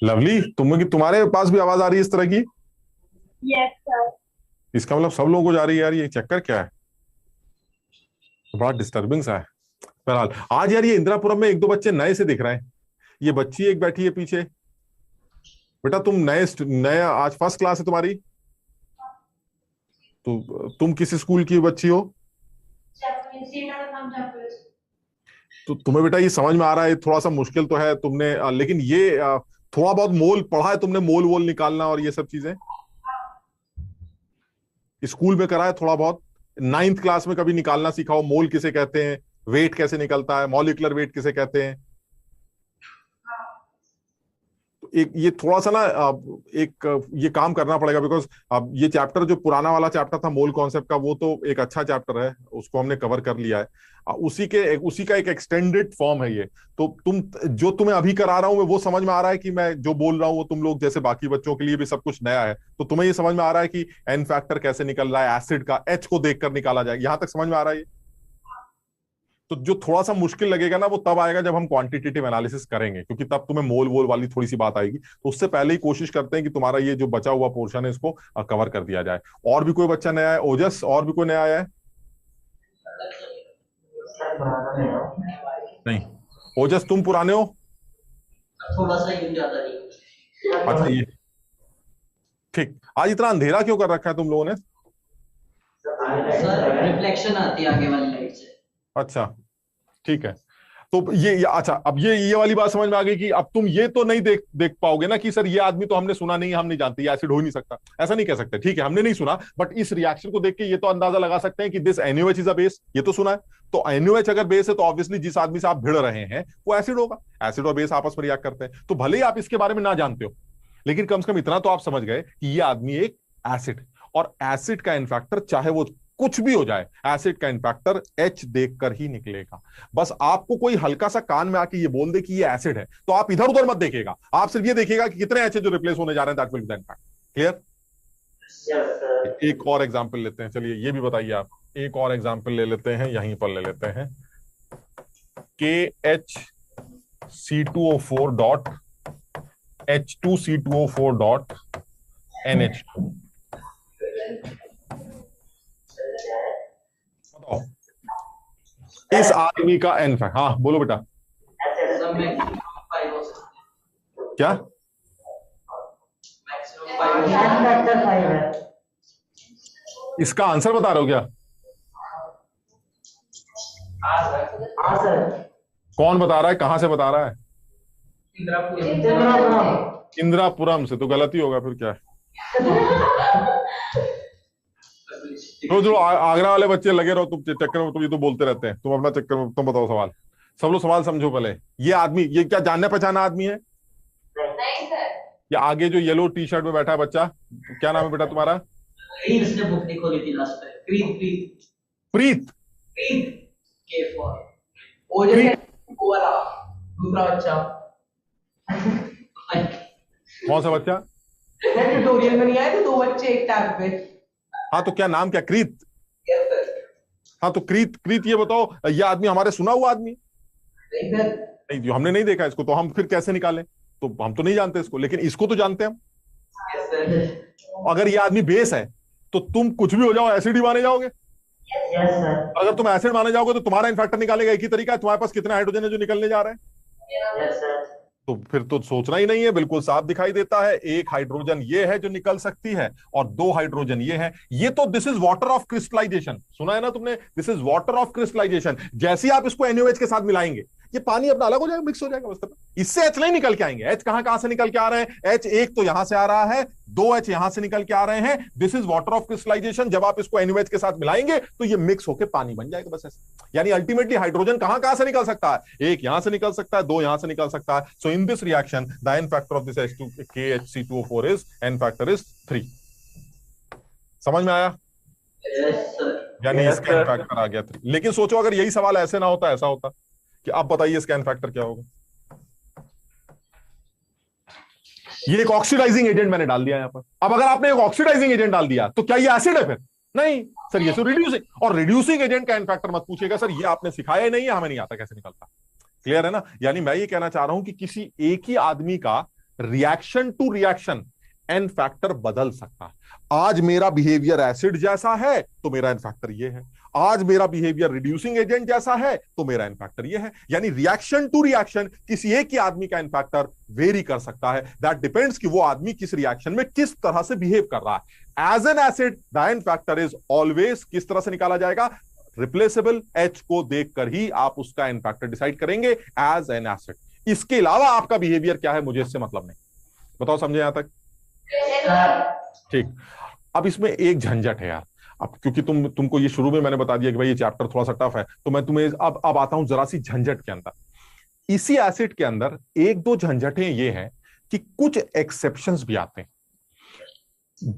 लवली, तुम्हारे पास भी आवाज आ रही है इस तरह की? Yes sir. इसका मतलब सब लोगों को जा रही है यार, ये चक्कर क्या है, बड़ा डिस्टर्बिंग सा है। बहरहाल आज यार ये इंदिरापुरम में एक दो बच्चे नए से दिख रहे हैं। ये बच्ची एक बैठी है पीछे। बेटा तुम नए आज फर्स्ट क्लास है तुम्हारी, तो तुम किस स्कूल की बच्ची हो? तो तुम्हें बेटा ये समझ में आ रहा है, थोड़ा सा मुश्किल तो है तुमने, लेकिन ये थोड़ा बहुत मोल पढ़ा है तुमने, मोल वोल निकालना और ये सब चीजें स्कूल में करा है थोड़ा बहुत। 9th क्लास में कभी निकालना सीखा हो, मोल किसे कहते हैं, वेट कैसे निकलता है, मॉलिक्यूलर वेट किसे कहते हैं। एक ये थोड़ा सा ना एक ये काम करना पड़ेगा, बिकॉज अब ये चैप्टर जो पुराना वाला चैप्टर था मोल कॉन्सेप्ट का, वो तो एक अच्छा चैप्टर है, उसको हमने कवर कर लिया है। उसी का एक एक्सटेंडेड फॉर्म है ये। तो जो तुम्हें अभी करा रहा हूं मैं, वो समझ में आ रहा है कि मैं जो बोल रहा हूँ वो तुम लोग जैसे बाकी बच्चों के लिए भी सब कुछ नया है, तो तुम्हें ये समझ में आ रहा है कि एन फैक्टर कैसे निकल रहा है, एसिड का एच को देखकर निकाला जाएगा। यहां तक समझ में आ रहा है ये? तो जो थोड़ा सा मुश्किल लगेगा ना वो तब आएगा जब हम क्वांटिटेटिव एनालिसिस करेंगे, क्योंकि तब तुम्हें मोल वोल वाली थोड़ी सी बात आएगी। तो उससे पहले ही कोशिश करते हैं कि तुम्हारा ये जो बचा हुआ पोर्शन है इसको कवर कर दिया जाए। और भी कोई बच्चा नया है? ओजस, और भी कोई नया आया है? नहीं, ओजस तुम पुराने हो? थोड़ा सा यूं ज्यादा नहीं। अच्छा ये ठीक। आज इतना अंधेरा क्यों कर रखा है तुम लोगों ने? सर रिफ्लेक्शन आती है आगे वाली लाइट से। अच्छा ठीक है। तो ये अच्छा, अब ये वाली बात समझ में आ गई कि अब तुम ये तो नहीं देख पाओगे ना कि सर ये आदमी तो हमने सुना नहीं, हम नहीं जानते, ये एसिड हो ही नहीं सकता, ऐसा नहीं कह सकते। ठीक है, हमने नहीं सुना, बट इस रिएक्शन को देख के ये तो अंदाजा लगा सकते हैं कि this NaOH is a base, ये तो सुना है। तो NaOH अगर बेस है तो ऑब्वियसली जिस आदमी से आप भिड़ रहे हैं वो एसिड होगा। एसिड और बेस आपस में रिएक्ट करते हैं, तो भले ही आप इसके बारे में ना जानते हो, लेकिन कम से कम इतना तो आप समझ गए कि ये आदमी एक एसिड, और एसिड का इनफैक्टर चाहे वो कुछ भी हो जाए, एसिड का इनफैक्टर H देखकर ही निकलेगा। बस आपको कोई हल्का सा कान में आके ये बोल दे कि ये एसिड है, तो आप इधर उधर मत देखिएगा, आप सिर्फ ये देखिएगा कि कितने H जो रिप्लेस होने जा रहे हैं, that will be the in fact. Clear? एक और एग्जांपल लेते हैं, चलिए ये भी बताइए आप। एक और एग्जांपल ले लेते हैं, यहीं पर ले लेते हैं। KHC2O4 dot H2C2O4 dot NH2। इस आदमी का एन फैक्टर, हाँ बोलो बेटा। क्या? इसका आंसर बता रहे हो क्या? हाँ सर। कौन बता रहा है, कहां से बता रहा है? इंदिरापुरम से। तो गलती होगा फिर क्या है। तो जो आगरा वाले बच्चे लगे रहो तुम चक्कर में, तुम ये तो बोलते रहते हैं, तुम अपना चक्कर में, तुम बताओ सवाल। सब लोग सवाल समझो पहले। ये आदमी, ये क्या जानने पहचाना आदमी है? नहीं सर। ये आगे जो येलो टी शर्ट में बैठा है बच्चा, क्या नाम है बेटा तुम्हारा? इसने बुक नहीं खोली थी लास्ट टाइम। प्रीत। प्रीत। प्रीत के फॉर ओ जैसे वो वाला दूसरा बच्चा। कौन सा बच्चा? ट्यूटोरियल में नहीं आए थे दो बच्चे एक टैब पे? हाँ तो क्या नाम, क्या क्रीत? Yes sir. हाँ तो क्रीत ये बताओ, ये आदमी हमारे सुना हुआ आदमी? नहीं सर। नहीं, जो हमने नहीं देखा इसको, तो हम फिर कैसे निकालें? तो हम तो नहीं जानते इसको, लेकिन इसको तो जानते हैं हम। Yes sir. अगर ये आदमी बेस है तो तुम कुछ भी हो जाओ एसिड ही माने जाओगे। Yes sir. अगर तुम एसिड माने जाओगे तो तुम्हारा इन फैक्टर निकालेगा एक ही तरीका है, तुम्हारे पास कितने हाइड्रोजन है जो निकलने जा रहे हैं। Yes sir. तो फिर तो सोचना ही नहीं है, बिल्कुल साफ दिखाई देता है। एक हाइड्रोजन ये है जो निकल सकती है और दो हाइड्रोजन ये है। ये तो this is water of crystallisation, सुना है ना तुमने, this is water of crystallisation. जैसे ही आप इसको NaOH के साथ मिलाएंगे ये पानी अपना अलग हो जाएगा, मिक्स हो जाएगा बस। इससे H नहीं निकल के आएंगे। H कहां से निकल के आ रहे हैं? H एक तो यहां से आ रहा है, दो H यहां से निकल के आ रहे हैं। This is water of crystallisation. जब आप इसको NaOH के साथ मिलाएंगे तो ये मिक्स होकर पानी बन जाएगा बस ऐसे। यानी अल्टीमेटली हाइड्रोजन कहां से निकल सकता है? एक यहां से निकल सकता है, दो यहां से निकल सकता है। So in this reaction the n factor of this KHC2O4 is n factor is 3। समझ में आया? Yes sir. यानी Yes, इसका sir. एन फैक्टर आ गया 3। लेकिन सोचो अगर यही सवाल ऐसे ना होता, ऐसा होता कि अब बताइए इसका एन फैक्टर क्या होगा। ये एक ऑक्सीडाइजिंग एजेंट मैंने डाल दिया यहां पर। अब अगर आपने एक ऑक्सीडाइजिंग एजेंट डाल दिया तो क्या ये एसिड है फिर? नहीं सर, ये तो रिड्यूसिंग। और रिड्यूसिंग एजेंट का एन फैक्टर मत पूछिएगा सर, ये आपने सिखाया ही नहीं है, हमें नहीं आता कैसे निकलता। क्लियर है ना? यानी मैं ये कहना चाह रहा हूं कि किसी एक ही आदमी का reaction to reaction n factor बदल सकता है। आज मेरा बिहेवियर एसिड जैसा है तो मेरा एन फैक्टर ये है, आज मेरा बिहेवियर रिड्यूसिंग एजेंट जैसा है तो मेरा एन फैक्टर ये है। यानी रिएक्शन टू रिएक्शन किसी एक ही आदमी का एन फैक्टर वेरी कर सकता है। दैट डिपेंड्स कि वो आदमी किस रिएक्शन में किस तरह से बिहेव कर रहा है। As an acid the n factor is always किस तरह से निकाला जाएगा? रिप्लेसेबल H को देखकर ही आप उसका एन फैक्टर डिसाइड करेंगे एज एन एसिड। इसके अलावा आपका बिहेवियर क्या है मुझे इससे मतलब नहीं। बताओ, समझे यहां तक? ठीक। अब इसमें एक झंझट है यार। अब क्योंकि तुमको ये शुरू में मैंने बता दिया कि भाई ये चैप्टर थोड़ा सा टफ है, तो मैं तुम्हें अब आता हूं जरा सी झंझट के अंदर। इसी एसिड के अंदर एक दो झंझटें ये हैं कि कुछ एक्सेप्शंस भी आते हैं।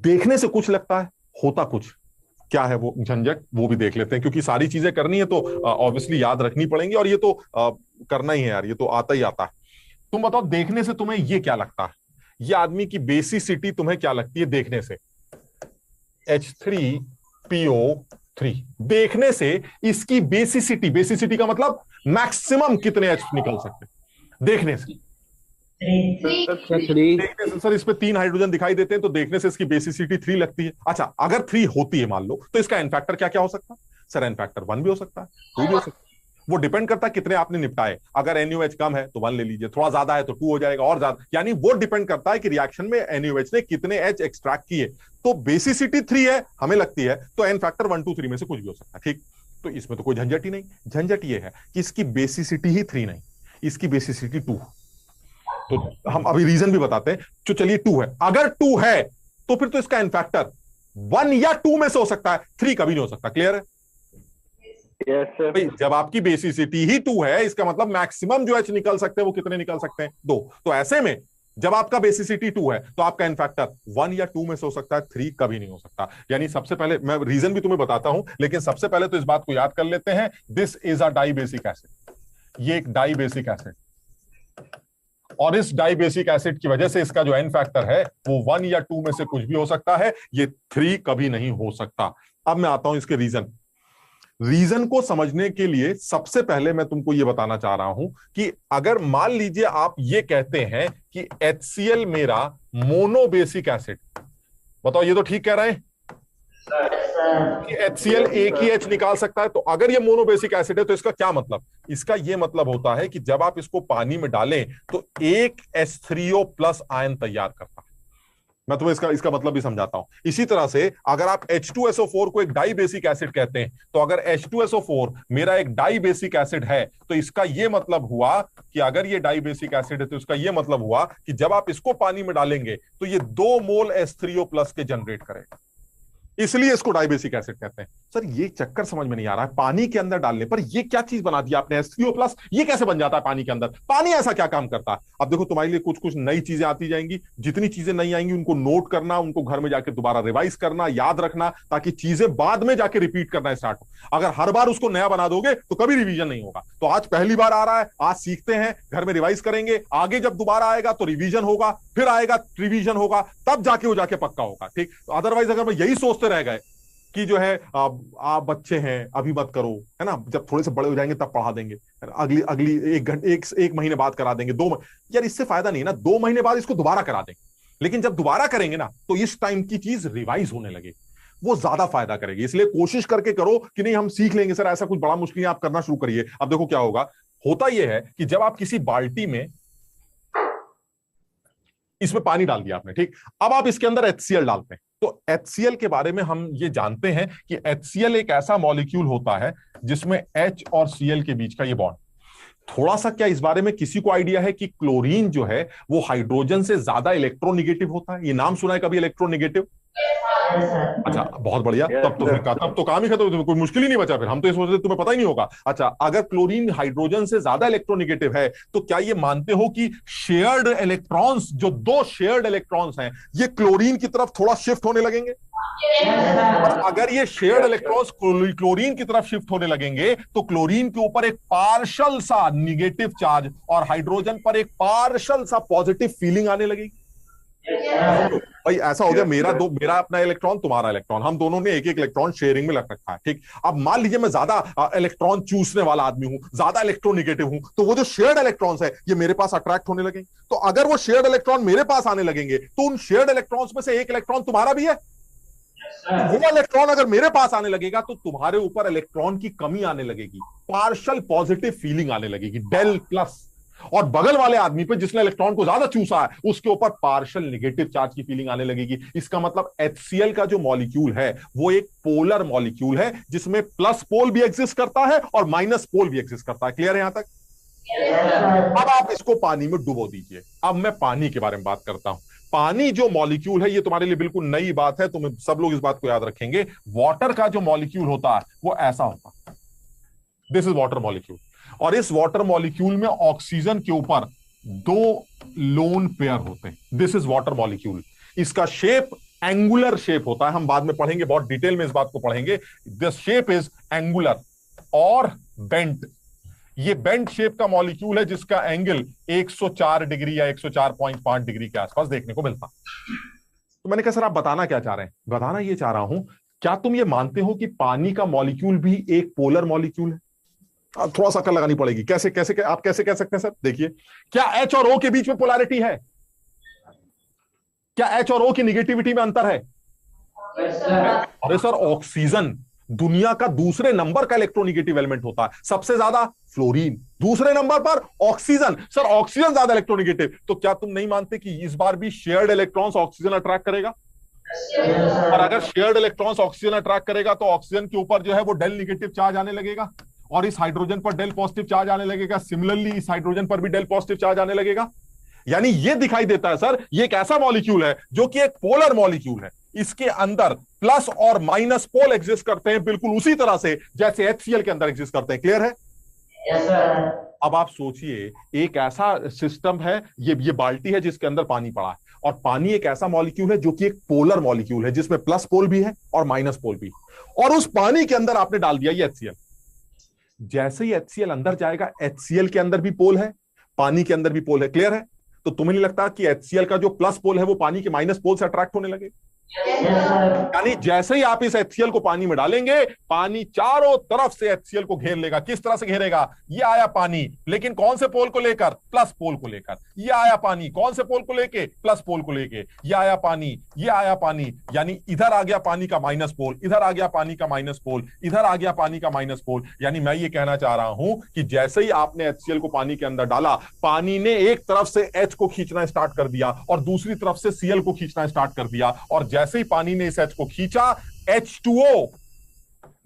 देखने से कुछ लगता है, होता कुछ। क्या है वो झंझट, वो भी देख लेते हैं, क्योंकि सारी चीजें करनी है तो ऑब्वियसली याद रखनी पड़ेंगी, और ये तो करना ही है यार, ये तो आता ही आता है। तुम बताओ, देखने से तुम्हें ये क्या लगता है? ये आदमी की बेसिसिटी तुम्हें क्या लगती है देखने से? H3PO3। देखने से इसकी बेसिसिटी का मतलब मैक्सिमम कितने H निकल सकते देखने से? देखने से सर इसमें 3 हाइड्रोजन दिखाई देते हैं, तो देखने से इसकी बेसिसिटी 3 लगती है। अच्छा, अगर 3 होती है मान लो, तो इसका एन फैक्टर क्या क्या हो सकता है? सर एन फैक्टर 1 भी हो सकता है, 2 भी हो सकता है। वो डिपेंड करता है कितने आपने निपटाए। अगर NaOH कम है तो 1 ले लीजिए, थोड़ा ज्यादा है तो 2 हो जाएगा और ज्यादा। यानी वो डिपेंड करता है कि रिएक्शन में NaOH ने कितने H एक्सट्रैक्ट किए। तो बेसिसिटी 3 है हमें लगती है, तो एन फैक्टर 1 2 3 में से कुछ भी हो सकता है। ठीक, तो इसमें तो कोई झंझट ही नहीं। झंझट ये है कि इसकी बेसिसिटी ही 3 नहीं, इसकी बेसिसिटी 2। तो हम अभी रीजन भी बताते हैं। तो चलिए 2 है, अगर 2 है तो फिर तो इसका एन फैक्टर 1 या 2 में से हो सकता है, 3 कभी नहीं हो सकता। क्लियर है? Yes sir. भाई जब आपकी बेसिसिटी ही 2 है, इसका मतलब मैक्सिमम जो H निकल सकते हैं वो कितने निकल सकते हैं? 2। तो ऐसे में जब आपका बेसिसिटी 2 है तो आपका एन फैक्टर 1 या 2 में से हो सकता है, 3 कभी नहीं हो सकता। यानी सबसे पहले मैं रीजन भी तुम्हें बताता हूं, लेकिन सबसे पहले तो इस बात को याद कर लेते हैं। This is a dibasic acid. ये एक डाइबेसिक एसिड, और इस डाइबेसिक एसिड की वजह से इसका जो एन फैक्टर है वो 1 या 2 में से कुछ भी हो सकता है, ये 3 कभी नहीं हो सकता। अब मैं आता हूं इसके रीजन को समझने के लिए सबसे पहले मैं तुमको ये बताना चाह रहा हूं कि अगर मान लीजिए आप ये कहते हैं कि HCl मेरा मोनोबेसिक एसिड, बताओ ये तो ठीक कह रहे हैं कि HCl एक ही H निकाल सकता है। तो अगर ये मोनोबेसिक एसिड है तो इसका क्या मतलब? इसका ये मतलब होता है कि जब आप इसको पानी में डालें तो एक H3O प्लस आयन तैयार करता है। मैं तुम्हें इसका मतलब भी समझाता हूं। इसी तरह से अगर आप H2SO4 को एक डाइबेसिक एसिड कहते हैं, तो अगर H2SO4 मेरा एक डाइबेसिक एसिड है तो इसका यह मतलब हुआ कि अगर ये डाइबेसिक एसिड है तो इसका यह मतलब हुआ कि जब आप इसको पानी में डालेंगे तो ये 2 मोल H3O प्लस के जनरेट करेगा, इसलिए इसको डाइबेसिक एसिड कहते हैं। सर ये चक्कर समझ में नहीं आ रहा है, पानी के अंदर डालने पर ये क्या चीज बना दिया आपने H3O प्लस, ये कैसे बन जाता है पानी के अंदर? पानी ऐसा क्या काम करता है? अब देखो तुम्हारे लिए कुछ कुछ नई चीजें आती जाएंगी, जितनी चीजें नई आएंगी उनको नोट करना, उनको घर में जाके दोबारा रिवाइज करना, याद रखना, ताकि चीजें बाद में जाके रिपीट करना स्टार्ट हो। अगर हर बार उसको नया बना दोगे तो कभी रिवीजन नहीं होगा। तो आज पहली बार आ रहा है, आज सीखते हैं, घर में रिवाइज करेंगे, आगे जब दोबारा आएगा तो रिवीजन होगा, फिर आएगा रिवीजन होगा, तब जाके वो जाके पक्का होगा। ठीक, अदरवाइज अगर मैं यही सोचते रह गए कि जो है आप बच्चे हैं अभी मत करो, है ना, जब थोड़े से बड़े हो जाएंगे तब पढ़ा देंगे, है ना? अगली अगली 1 घंटे एक महीने बाद करा देंगे, यार इससे फायदा नहीं ना, 2 महीने बाद इसको दोबारा करा देंगे। लेकिन जब दोबारा करेंगे ना तो इस टाइम की चीज रिवाइज होने लगे, वो ज्यादा फायदा करेगी। इसलिए कोशिश करके करो कि नहीं हम सीख लेंगे सर, ऐसा कुछ बड़ा मुश्किल नहीं, आप करना शुरू करिए। अब देखो क्या होगा, होता यह है कि जब आप किसी बाल्टी में इसमें पानी डाल दिया आपने, ठीक, अब आप इसके अंदर HCl डालते हैं, तो HCl के बारे में हम ये जानते हैं कि HCl एक ऐसा मॉलिक्यूल होता है जिसमें H और Cl के बीच का ये बॉन्ड। थोड़ा सा क्या इस बारे में किसी को आइडिया है कि क्लोरीन जो है वो हाइड्रोजन से ज्यादा इलेक्ट्रोनेगेटिव होता है? ये नाम सुना है कभी, इलेक्ट्रोनेगेटिव? अच्छा, बहुत बढ़िया, तब तो काम ही खत्म, कोई मुश्किल ही नहीं बचा। फिर हम तो ये सोच रहे थे तुम्हें पता ही नहीं होगा। अच्छा, अगर क्लोरीन हाइड्रोजन से ज्यादा इलेक्ट्रोनेगेटिव है तो क्या ये मानते हो कि शेयर्ड इलेक्ट्रॉन्स, जो 2 शेयर्ड इलेक्ट्रॉन्स हैं, ये क्लोरीन की तरफ थोड़ा शिफ्ट होने लगेंगे? और अगर ये शेयर्ड इलेक्ट्रॉन्स क्लोरीन की तरफ शिफ्ट होने लगेंगे तो क्लोरीन के ऊपर एक पार्शल सा निगेटिव चार्ज और हाइड्रोजन पर एक पार्शल सा पॉजिटिव फीलिंग आने लगेगी। भाई ऐसा हो गया, मेरा अपना इलेक्ट्रॉन, तुम्हारा इलेक्ट्रॉन, हम दोनों ने एक इलेक्ट्रॉन शेयरिंग में लग रखा है, ठीक। अब मान लीजिए मैं ज्यादा इलेक्ट्रॉन चूसने वाला आदमी हूं, ज्यादा इलेक्ट्रोनेगेटिव हूं, तो वो जो शेयर्ड इलेक्ट्रॉन्स है ये मेरे पास अट्रैक्ट होने लगेंगे। तो अगर वो शेयर्ड इलेक्ट्रॉन मेरे पास आने लगेंगे तो उन शेयर्ड इलेक्ट्रॉन्स में से एक इलेक्ट्रॉन तुम्हारा भी है। वो इलेक्ट्रॉन अगर मेरे पास आने लगेगा तो तुम्हारे ऊपर इलेक्ट्रॉन की कमी आने लगेगी, पार्शियल पॉजिटिव फीलिंग आने लगेगी, डेल प्लस। और बगल वाले आदमी पे जिसने इलेक्ट्रॉन को ज्यादा चूसा है उसके ऊपर पार्शियल नेगेटिव चार्ज की फीलिंग आने लगेगी। इसका मतलब HCl का जो मॉलिक्यूल है वो एक पोलर मॉलिक्यूल है जिसमें प्लस पोल भी एग्जिस्ट करता है और माइनस पोल भी एग्जिस्ट करता है। क्लियर है यहां तक? अब आप इसको पानी में डुबो दीजिए। अब मैं पानी के बारे में बात करता हूं। पानी जो मॉलिक्यूल है ये तुम्हारे लिए बिल्कुल नई बात है, तुम सब लोग इस बात को याद रखेंगे। वाटर का जो मॉलिक्यूल होता है वो ऐसा होता है, दिस इज वाटर मॉलिक्यूल। और इस वाटर मॉलिक्यूल में ऑक्सीजन के ऊपर 2 लोन पेयर होते हैं, दिस इज वाटर मॉलिक्यूल। इसका शेप एंगुलर शेप होता है, हम बाद में पढ़ेंगे, बहुत डिटेल में इस बात को पढ़ेंगे। द शेप इज एंगुलर और बेंट। ये बेंट शेप का मॉलिक्यूल है जिसका एंगल 104 डिग्री या 104.5 डिग्री के आसपास देखने को मिलता। तो मैंने कहा सर आप बताना क्या चाह रहे हैं? बताना ये चाह रहा हूं, क्या तुम ये मानते हो कि पानी का मॉलिक्यूल भी एक पोलर मॉलिक्यूल है? थोड़ा सा अकल लगानी पड़ेगी। कैसे कैसे आप कैसे कह सकते हैं सर? देखिए, क्या H और O के बीच में पोलैरिटी है? क्या H और O की निगेटिविटी में अंतर है? अरे सर, ऑक्सीजन दुनिया का दूसरे नंबर का इलेक्ट्रोनेगेटिव एलिमेंट होता है, सबसे ज्यादा फ्लोरीन, दूसरे नंबर पर ऑक्सीजन। सर ऑक्सीजन ज्यादा इलेक्ट्रोनेगेटिव, तो क्या तुम नहीं मानते कि इस बार भी शेयर्ड इलेक्ट्रॉन्स ऑक्सीजन अट्रैक्ट करेगा? और अगर शेयर्ड इलेक्ट्रॉन्स ऑक्सीजन अट्रैक्ट करेगा तो ऑक्सीजन के ऊपर जो है वो डेल नेगेटिव चार्ज आने लगेगा और इस हाइड्रोजन पर डेल पॉजिटिव चार्ज आने लगेगा। सिमिलरली इस हाइड्रोजन पर भी डेल पॉजिटिव चार्ज आने लगेगा। यानी ये दिखाई देता है सर, ये एक ऐसा मॉलिक्यूल है जो कि एक पोलर मॉलिक्यूल है, इसके अंदर प्लस और माइनस पोल एग्जिस्ट करते हैं, बिल्कुल उसी तरह से जैसे HCl के अंदर एग्जिस्ट करते हैं। क्लियर है? Yes sir. अब आप सोचिए, एक ऐसा सिस्टम है, ये बाल्टी है जिसके अंदर पानी पड़ा है, और पानी एक ऐसा मॉलिक्यूल है जो कि एक पोलर मॉलिक्यूल है जिसमें प्लस पोल भी है और माइनस पोल भी, और उस पानी के अंदर आपने डाल दिया ये HCl। जैसे ही HCl अंदर जाएगा, HCl के अंदर भी पोल है, पानी के अंदर भी पोल है। क्लियर है? तो तुम्हें नहीं लगता कि HCl का जो प्लस पोल है वो पानी के माइनस पोल से अट्रैक्ट होने लगे? यानी जैसे ही आप इस HCl को पानी में डालेंगे, पानी चारों तरफ से HCl को घेर लेगा। किस तरह से घेरेगा? ये आया पानी, लेकिन कौन से पोल को लेकर? प्लस पोल को लेकर। ये आया पानी, कौन से पोल को लेके? प्लस पोल को लेके। ये आया पानी, ये आया पानी, यानी इधर आ गया पानी का माइनस पोल, इधर आ गया पानी का माइनस पोल, इधर आ गया पानी का माइनस पोल। यानी मैं ये कहना चाह रहा हूं कि जैसे ही आपने HCl को पानी के अंदर डाला, पानी ने एक तरफ से H को खींचना स्टार्ट कर दिया और दूसरी तरफ से Cl को खींचना स्टार्ट कर दिया, और जैसे ही पानी ने इस H को खींचा, H2O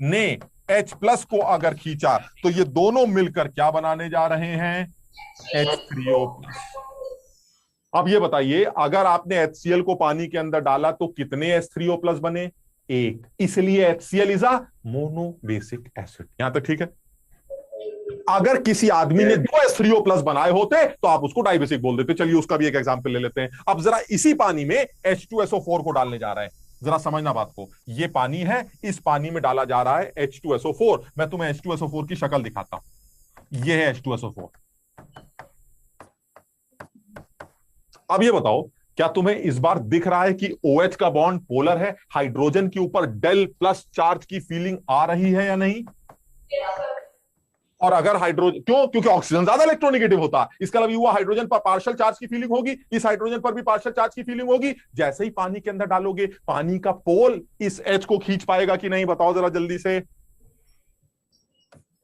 ने H प्लस को अगर खींचा तो ये दोनों मिलकर क्या बनाने जा रहे हैं? H3O plus. अब ये बताइए, अगर आपने HCl को पानी के अंदर डाला तो कितने H3O प्लस बने? 1। इसलिए HCl is a monobasic acid. यहां तक ठीक है? अगर किसी आदमी ने 2 H3O प्लस बनाए होते तो आप उसको डाइबेसिक बोल देते। चलिए उसका भी एक एग्जांपल ले लेते हैं। अब जरा इसी पानी में H2SO4 को डालने जा रहे हैं, जरा समझना बात को। ये पानी है, इस पानी में डाला जा रहा है H2SO4। मैं तुम्हें H2SO4 की शक्ल दिखाता हूं। ये है H2SO4। अब ये बताओ, क्या तुम्हें इस बार दिख रहा है कि OH का बॉन्ड पोलर है, हाइड्रोजन के ऊपर डेल प्लस चार्ज की फीलिंग आ रही है या नहीं? और अगर हाइड्रोजन, क्यों? क्योंकि ऑक्सीजन ज्यादा इलेक्ट्रोनेगेटिव होता है, इसका मतलब हुआ हाइड्रोजन पर पार्शियल चार्ज की फीलिंग होगी, इस हाइड्रोजन पर भी पार्शियल चार्ज की फीलिंग होगी। जैसे ही पानी के अंदर डालोगे, पानी का पोल इस H को खींच पाएगा कि नहीं? बताओ जरा जल्दी से।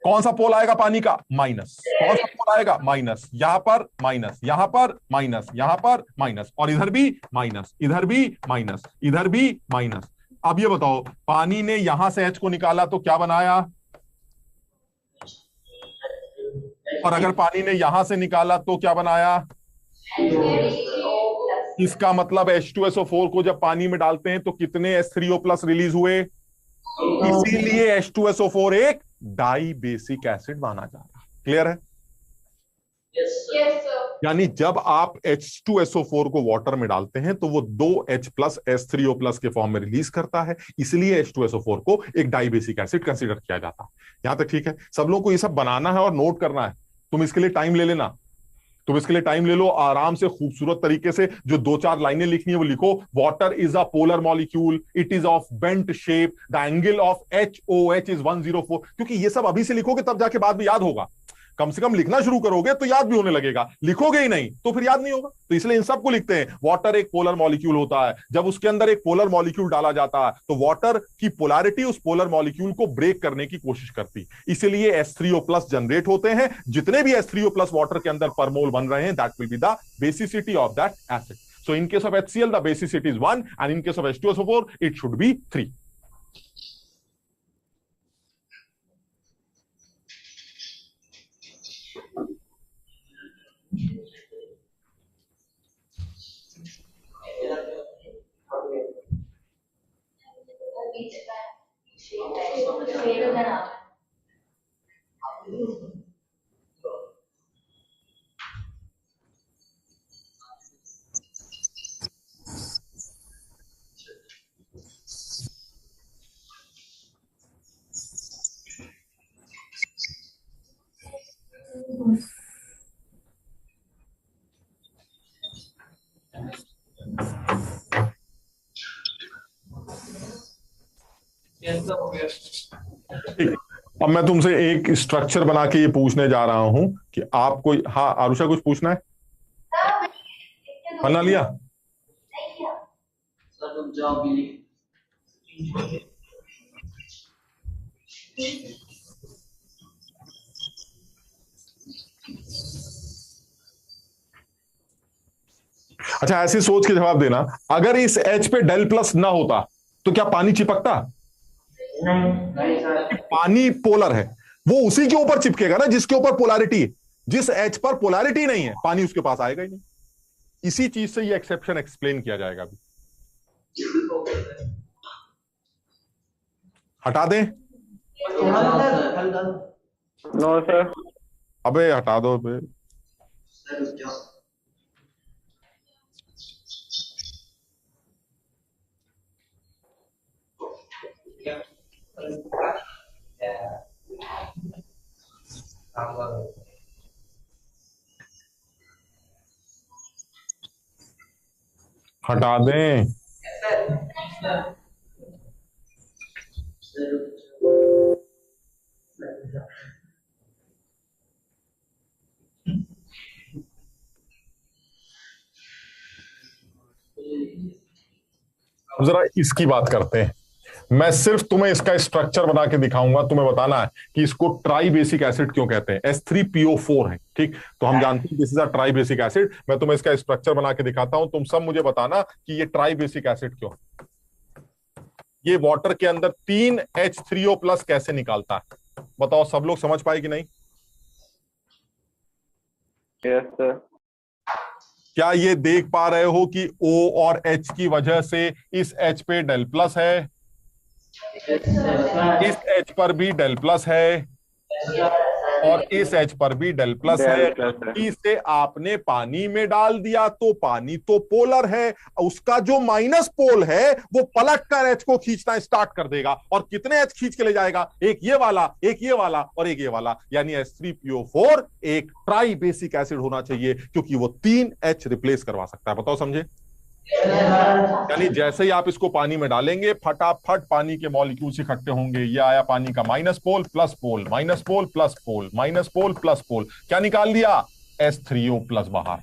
कौन सा पोल आएगा पानी का? माइनस। कौन सा पोल आएगा? माइनस। यहां पर माइनस, यहां पर माइनस, यहां पर माइनस, और इधर भी माइनस, इधर भी माइनस, इधर भी माइनस। अब ये बताओ, पानी ने यहां से H को निकाला तो क्या बनाया? और अगर पानी ने यहां से निकाला तो क्या बनाया? इसका मतलब H2SO4 को जब पानी में डालते हैं तो कितने H3O+ रिलीज हुए? इसीलिए H2SO4 एक डाई बेसिक एसिड माना जा रहा है। क्लियर है? Yes, sir. यानी जब आप H2SO4 को वाटर में डालते हैं तो वो 2H+ H3O+ के फॉर्म में रिलीज करता है, इसलिए H2SO4 को एक डाई बेसिक एसिड कंसीडर किया जाता है। यहां तक ठीक है? सब लोगों को ये सब बनाना है और नोट करना है। तुम इसके लिए टाइम ले लेना, तुम इसके लिए टाइम ले लो, आराम से खूबसूरत तरीके से जो 2-4 लाइनें लिखनी है वो लिखो। Water is a polar molecule, it is of bent shape, the angle of HOH is 104। क्योंकि ये सब अभी से लिखोगे तब जाके बाद में याद होगा। कम से कम लिखना शुरू करोगे तो याद भी होने लगेगा, लिखोगे ही नहीं तो फिर याद नहीं होगा। तो इसलिए इन सबको लिखते हैं। वाटर एक पोलर मॉलिक्यूल होता है, जब उसके अंदर एक पोलर मॉलिक्यूल डाला जाता है तो वाटर की पोलैरिटी उस पोलर मॉलिक्यूल को ब्रेक करने की कोशिश करती, इसलिए H3O+ जनरेट होते हैं। जितने भी H3O+ वाटर के अंदर पर मोल बन रहे हैं, that will be the basicity of that acid. So in case of HCl the basicity is 1 and in case of H2SO4 it should be 3। ठीक। अब मैं तुमसे एक स्ट्रक्चर बना के ये पूछने जा रहा हूं कि आपको, हाँ आरुषा कुछ पूछना है? बना लिया? अच्छा, ऐसे सोच के जवाब देना, अगर इस H पे डेल+ ना होता तो क्या पानी चिपकता? नहीं सर। पानी पोलर है, वो उसी के ऊपर चिपकेगा ना जिसके ऊपर पोलैरिटी है। जिस H पर पोलैरिटी नहीं है, पानी उसके पास आएगा ही नहीं। इसी चीज से ये एक्सेप्शन एक्सप्लेन किया जाएगा अभी। हटा दें? No sir. अबे हटा दो बे। हटा दें? अब जरा इसकी बात करते हैं। मैं सिर्फ तुम्हें इसका स्ट्रक्चर बना के दिखाऊंगा, तुम्हें बताना है कि इसको ट्राई बेसिक एसिड क्यों कहते हैं। H3PO4 है, ठीक? तो हम जानते हैं this is a try basic acid. मैं तुम्हें इसका स्ट्रक्चर बना के दिखाता हूं, तुम सब मुझे बताना कि ये ट्राई बेसिक एसिड क्यों। ये वाटर के अंदर 3 H3O+ कैसे निकालता है, बताओ सब लोग समझ पाए कि नहीं? Yes sir. क्या ये देख पा रहे हो कि O और H की वजह से इस H पे डेल+ है, इस H पर भी डेल+ है, और इस H पर भी डेल+ है। इसे आपने पानी में डाल दिया तो पानी तो पोलर है, उसका जो माइनस पोल है वो पलट कर H को खींचना स्टार्ट कर देगा। और कितने H खींच के ले जाएगा? एक ये वाला, एक ये वाला और एक ये वाला। यानी H3PO4 एक ट्राई बेसिक एसिड होना चाहिए क्योंकि वो 3 H रिप्लेस करवा सकता है। बताओ समझे? यानी जैसे ही आप इसको पानी में डालेंगे फटाफट पानी के मॉलिक्यूल्स इकट्ठे होंगे। ये आया पानी का माइनस पोल प्लस पोल, माइनस पोल प्लस पोल, माइनस पोल प्लस पोल, क्या निकाल दिया? H3O प्लस बाहर।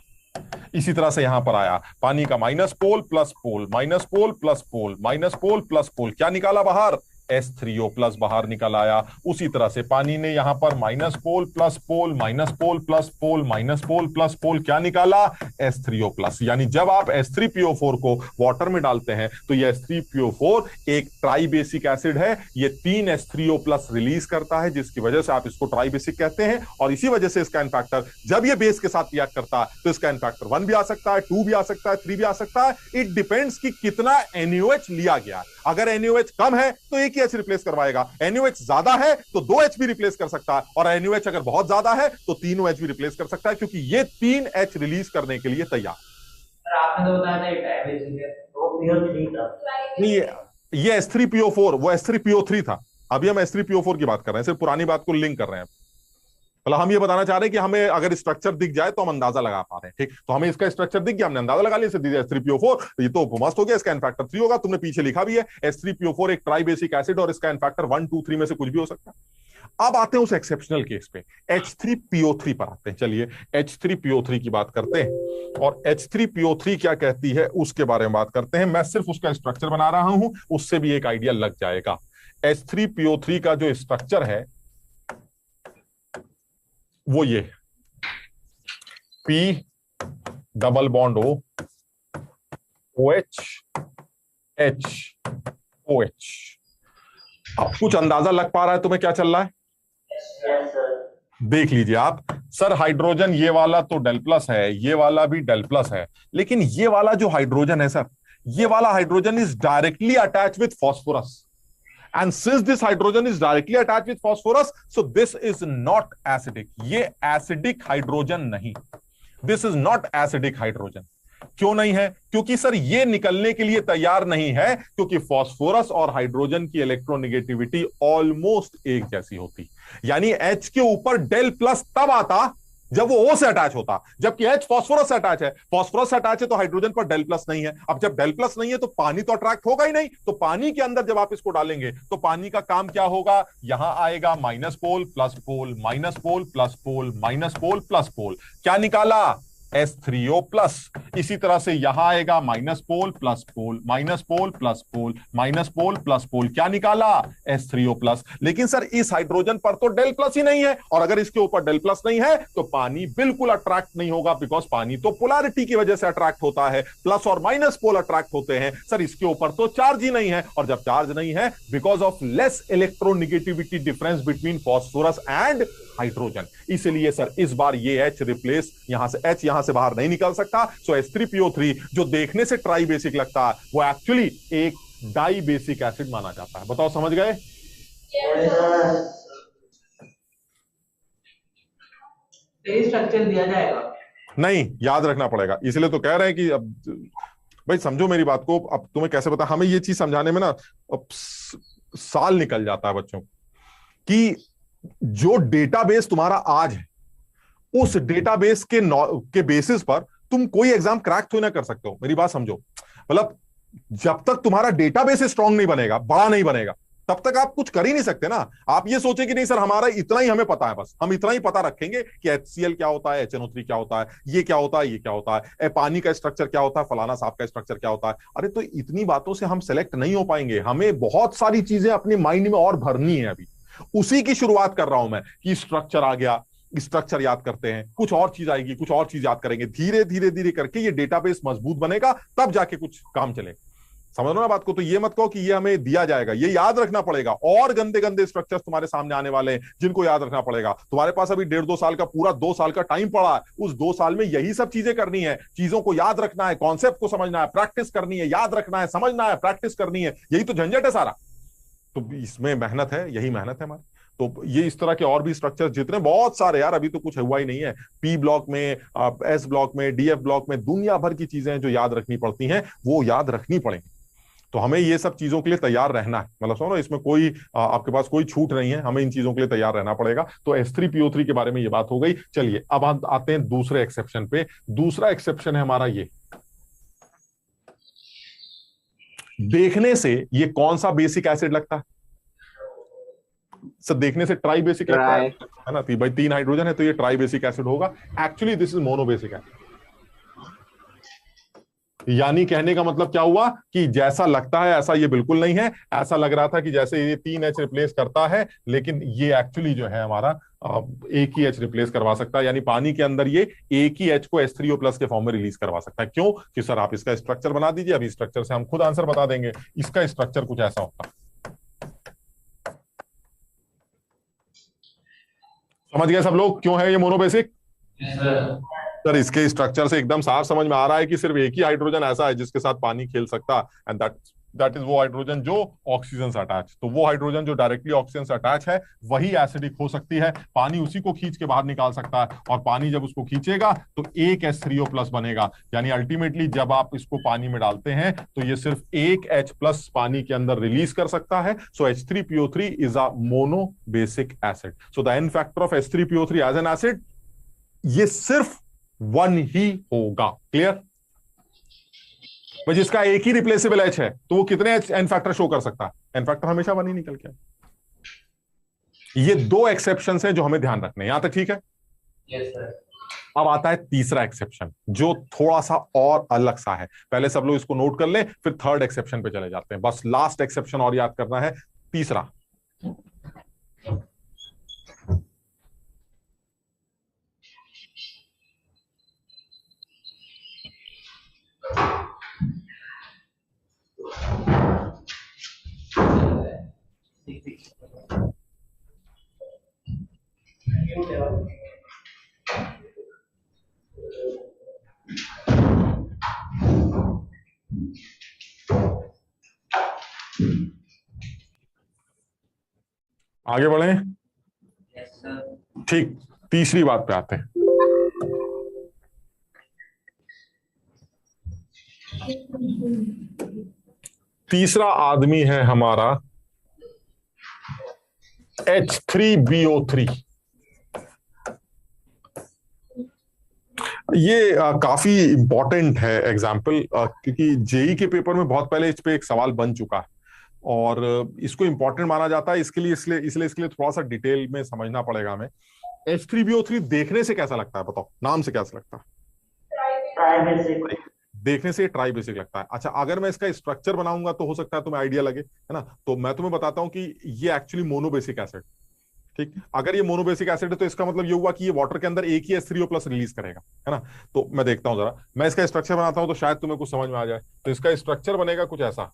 इसी तरह से यहां पर आया पानी का माइनस पोल प्लस पोल, माइनस पोल प्लस पोल, माइनस पोल प्लस पोल, क्या निकाला बाहर? H3O प्लस बाहर निकल आया। उसी तरह से पानी ने यहां पर माइनस पोल प्लस पोल, माइनस पोल प्लस पोल, माइनस पोल प्लस पोल, क्या निकाला? H3O plus. यानी जब आप H3PO4 को वाटर में डालते हैं तो ये H3PO4 एक ट्राइबेसिक एसिड है। ये 3 H3O प्लस रिलीज करता है, जिसकी वजह से आप इसको ट्राइबेसिक कहते हैं। और इसी वजह से इसका इनफैक्टर जब ये बेस के साथ रिएक्ट करता है तो इसका इनफैक्टर 1 भी आ सकता है, 2 भी आ सकता है, 3 भी आ सकता है। इट डिपेंड्स कि कितना NaOH लिया गया। अगर NaOH कम है तो एक ही H रिप्लेस करवाएगा, NaOH ज्यादा है तो 2 H भी रिप्लेस कर सकता है, और NaOH अगर बहुत ज्यादा है तो 3 OH भी रिप्लेस कर सकता है, क्योंकि ये 3 H रिलीज करने के लिए तैयार। सर आपने तो बताया था ये डायबेटिक है, तो PO3 था। नहीं, ये H3PO4 वो H3PO3 था। अभी हम H3PO4 की बात कर रहे हैं, सिर्फ पुरानी बात को लिंक कर रहे हैं। मतलब हम ये बताना चाह रहे हैं कि हमें अगर स्ट्रक्चर दिख जाए तो हम अंदाजा लगा पा रहे हैं। ठीक, तो हमें इसका स्ट्रक्चर दिख गया, हमने अंदाजा लगा लिया H3PO4, ये तो मस्त हो गया, इसका इनफैक्टर 3 होगा। तुमने पीछे लिखा भी है H3PO4 एक ट्राइबेसिक एसिड, और इसका इनफैक्टर 1 2 3 में से कुछ भी हो सकता है। अब आते हैं उस एक्सेप्शनल केस पे, H3PO3 पर आते हैं। चलिए H3PO3 की बात करते हैं, और H3PO3 क्या कहती है उसके बारे में बात करते हैं। मैं सिर्फ उसका स्ट्रक्चर बना रहा हूं, उससे भी एक आइडिया लग जाएगा। H3PO3 का जो स्ट्रक्चर है वो ये P double bond O, OH H OH। अब कुछ अंदाजा लग पा रहा है तुम्हें क्या चल रहा है? देख लीजिए आप। सर हाइड्रोजन ये वाला तो डेल प्लस है, ये वाला भी डेल प्लस है, लेकिन ये वाला जो हाइड्रोजन है सर, ये वाला hydrogen is directly attach with phosphorus, and since this hydrogen is directly attached with phosphorus, so this is not acidic। ये acidic hydrogen नहीं, this is not acidic hydrogen। क्यों नहीं है? क्योंकि सर ये निकलने के लिए तैयार नहीं है, क्योंकि फास्फोरस और हाइड्रोजन की इलेक्ट्रोनेगेटिविटी ऑलमोस्ट एक जैसी होती। यानी H के ऊपर डेल प्लस तब आता जब वो O से अटैच होता, जबकि H फास्फोरस से अटैच है। फास्फोरस से अटैच है तो हाइड्रोजन पर डेल प्लस नहीं है। अब जब डेल प्लस नहीं है तो पानी तो अट्रैक्ट होगा ही नहीं, तो पानी के अंदर जब आप इसको डालेंगे तो पानी का काम क्या होगा? यहां आएगा माइनस पोल प्लस पोल, माइनस पोल प्लस पोल, माइनस पोल प्लस पोल, क्या निकाला? H3O plus. इसी तरह से यहां आएगा माइनस पोल प्लस पोल, माइनस पोल प्लस पोल, माइनस पोल प्लस पोल, क्या निकाला? H3O plus. लेकिन सर इस हाइड्रोजन पर तो डेल प्लस ही नहीं है, और अगर इसके ऊपर डेल प्लस नहीं है तो पानी बिल्कुल अट्रैक्ट नहीं होगा, बिकॉज पानी तो पोलैरिटी की वजह से अट्रैक्ट होता है, प्लस और माइनस पोल अट्रैक्ट होते हैं। सर इसके ऊपर तो चार्ज ही नहीं है, और जब चार्ज नहीं है because of less electronegativity difference between phosphorus and hydrogen, इसलिए सर इस बार ये H रिप्लेस यहां से H यहां से बाहर नहीं निकल सकता। सो H3PO3 जो देखने से ट्राई बेसिक लगता है वो एक्चुअली एक डाई बेसिक एसिड माना जाता है। बताओ समझ गए? स्ट्रक्चर दिया जाएगा नहीं, याद रखना पड़ेगा, इसलिए तो कह रहे हैं कि अब भाई समझो मेरी बात को। अब तुम्हें कैसे पता, हमें ये चीज समझाने में ना अब साल निकल जाता है बच्चों कि जो डेटाबेस तुम्हारा आज है उस डेटाबेस के बेसिस पर तुम कोई एग्जाम क्रैक तो ना कर सकते हो। मेरी बात समझो, मतलब जब तक तुम्हारा डेटाबेस स्ट्रांग नहीं बनेगा, बड़ा नहीं बनेगा, तब तक आप कुछ कर ही नहीं सकते ना। आप ये सोचे कि नहीं सर हमारा इतना ही हमें पता है, बस हम इतना ही पता रखेंगे कि HCl क्या होता है, HNO3 क्या होता है, ये क्या होता है, ये क्या होता है, पानी का स्ट्रक्चर क्या होता है, फलाना सांप का स्ट्रक्चर क्या होता है। अरे तो इतनी बातों से हम सेलेक्ट नहीं हो पाएंगे, हमें बहुत सारी चीजें अपनी माइंड में और भरनी है। अभी उसी की शुरुआत कर रहा हूं मैं कि स्ट्रक्चर आ गया, स्ट्रक्चर याद करते हैं, कुछ और चीज आएगी, कुछ और चीज याद करेंगे, धीरे धीरे धीरे करके ये डेटाबेस मजबूत बनेगा, तब जाके कुछ काम चले। समझ लो ना बात को? तो ये मत कहो कि ये हमें दिया जाएगा, ये याद रखना पड़ेगा। और गंदे गंदे स्ट्रक्चर्स तुम्हारे सामने आने वाले हैं जिनको याद रखना पड़ेगा। तुम्हारे पास अभी 1.5-2 साल का पूरा 2 साल का टाइम पड़ा है, उस 2 साल में यही सब चीजें करनी है, चीजों को याद रखना है, कॉन्सेप्ट को समझना है, प्रैक्टिस करनी है, याद रखना है, समझना है, प्रैक्टिस करनी है, यही तो झंझट है सारा। तो इसमें मेहनत है, यही मेहनत है हमारी। तो ये इस तरह के और भी स्ट्रक्चर जितने बहुत सारे, यार अभी तो कुछ हुआ ही नहीं है। पी ब्लॉक में, एस ब्लॉक में, डीएफ ब्लॉक में दुनिया भर की चीजें जो याद रखनी पड़ती हैं वो याद रखनी पड़ेंगी। तो हमें ये सब चीजों के लिए तैयार रहना है, मतलब सुनो इसमें कोई आपके पास कोई छूट नहीं है, हमें इन चीजों के लिए तैयार रहना पड़ेगा। तो H3PO3 के बारे में ये बात हो गई। चलिए अब आते हैं दूसरे एक्सेप्शन पे। दूसरा एक्सेप्शन है हमारा ये, देखने से ये कौन सा बेसिक एसिड लगता है? सर देखने से ट्राई बेसिक लगता है ना, भाई 3 हाइड्रोजन है तो ये ट्राई बेसिक एसिड होगा। Actually this is monobasic acid. यानी कहने का मतलब क्या हुआ कि जैसा लगता है ऐसा ये बिल्कुल नहीं है। ऐसा लग रहा था कि जैसे ये 3H रिप्लेस करता है, लेकिन ये एक्चुअली जो है हमारा एक ही H रिप्लेस करवा सकता है। यानी पानी के अंदर ये एक ही H को H3O+ के फॉर्म में रिलीज करवा सकता है। क्यों? कि सर आप इसका स्ट्रक्चर बना दीजिए, अभी स्ट्रक्चर से हम खुद आंसर बता देंगे। इसका स्ट्रक्चर कुछ ऐसा होता है। समझ गए सब लोग क्यों है ये मोनोबेसिक? सर इसके स्ट्रक्चर से एकदम साफ समझ में आ रहा है कि सिर्फ एक ही हाइड्रोजन ऐसा है जिसके साथ पानी खेल सकता है, एंड दैट इज वो हाइड्रोजन जो ऑक्सीजन से अटैच। तो वो हाइड्रोजन जो डायरेक्टली ऑक्सीजन से अटैच है वही एसिडिक हो सकती है। पानी उसी को खींच के बाहर निकाल सकता है, और पानी जब उसको खींचेगा तो एक H3O+ बनेगा। यानी अल्टीमेटली जब आप इसको पानी में डालते हैं तो ये सिर्फ एक H+ पानी के अंदर रिलीज कर सकता है। So H3PO3 is a monobasic acid. So the n factor of H3PO3 as an acid ये सिर्फ 1 ही होगा। क्लियर? भाई जिसका एक ही रिप्लेसेबल H है तो वो कितने एन फैक्टर शो कर सकता है? एन फैक्टर हमेशा 1 ही निकल के आए। ये 2 एक्सेप्शंस हैं जो हमें ध्यान रखने हैं। यहां तक ठीक है? Yes sir. अब आता है तीसरा एक्सेप्शन जो थोड़ा सा और अलग सा है। पहले सब लोग इसको नोट कर लें, फिर थर्ड एक्सेप्शन पे चले जाते हैं। बस लास्ट एक्सेप्शन और याद करना है, तीसरा। आगे बढ़े? Yes sir. ठीक, तीसरी बात पे आते हैं। तीसरा आदमी है हमारा H3BO3। ये काफी इंपॉर्टेंट है एग्जाम्पल, क्योंकि जेई के पेपर में बहुत पहले इस पे एक सवाल बन चुका है और इसको इंपॉर्टेंट माना जाता है। इसके लिए इसलिए थोड़ा सा डिटेल में समझना पड़ेगा हमें। H3BO3 देखने से कैसा लगता है? बताओ, नाम से कैसा लगता है? देखने से ट्राई बेसिक लगता है। अच्छा, अगर मैं इसका स्ट्रक्चर बनाऊंगा तो हो सकता है तुम्हें आइडिया लगे, है ना? तो मैं तुम्हें बताता हूं कि ये एक्चुअली मोनोबेसिक एसिड। ठीक, अगर ये मोनोबेसिक एसिड है तो इसका मतलब ये हुआ कि ये वाटर के अंदर एक ही H3O+ रिलीज करेगा, है ना? तो मैं देखता हूं जरा, मैं इसका स्ट्रक्चर बनाता हूं तो शायद तुम्हें कुछ समझ में आ जाए। तो इसका स्ट्रक्चर बनेगा कुछ ऐसा।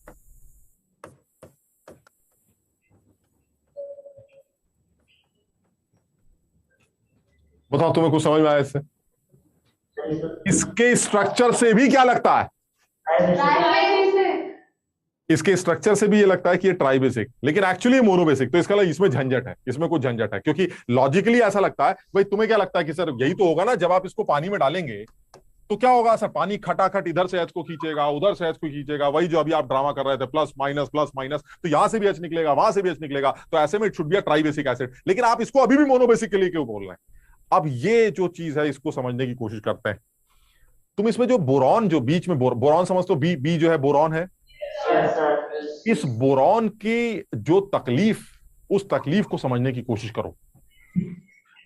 बताओ तुम्हें कुछ समझ में आया इससे? इसके स्ट्रक्चर से भी क्या लगता है? इसके स्ट्रक्चर से भी ये लगता है कि ये ट्राई बेसिक, लेकिन एक्चुअली मोनोबेसिक। तो इसका मतलब इसमें झंझट है, इसमें कुछ झंझट है, क्योंकि लॉजिकली ऐसा लगता है। भाई तुम्हें क्या लगता है कि सर यही तो होगा ना, जब आप इसको पानी में डालेंगे तो क्या होगा सर? पानी खटाखट इधर से H को खींचेगा, उधर से H को खींचेगा। वही जो अभी आप ड्रामा कर रहे थे, प्लस माइनस, तो यहां से भी H निकलेगा, वहां से भी H निकलेगा। तो ऐसे में it should be a try basic acid, लेकिन आप इसको अभी भी मोनोबेसिक के लिए क्यों बोल रहे हैं? अब ये जो चीज है इसको समझने की कोशिश करते हैं। तुम इसमें जो बोरॉन, जो बीच में बोरॉन समझते हो, बी जो है बोरॉन है। इस बोरॉन की जो तकलीफ, उस तकलीफ को समझने की कोशिश करो।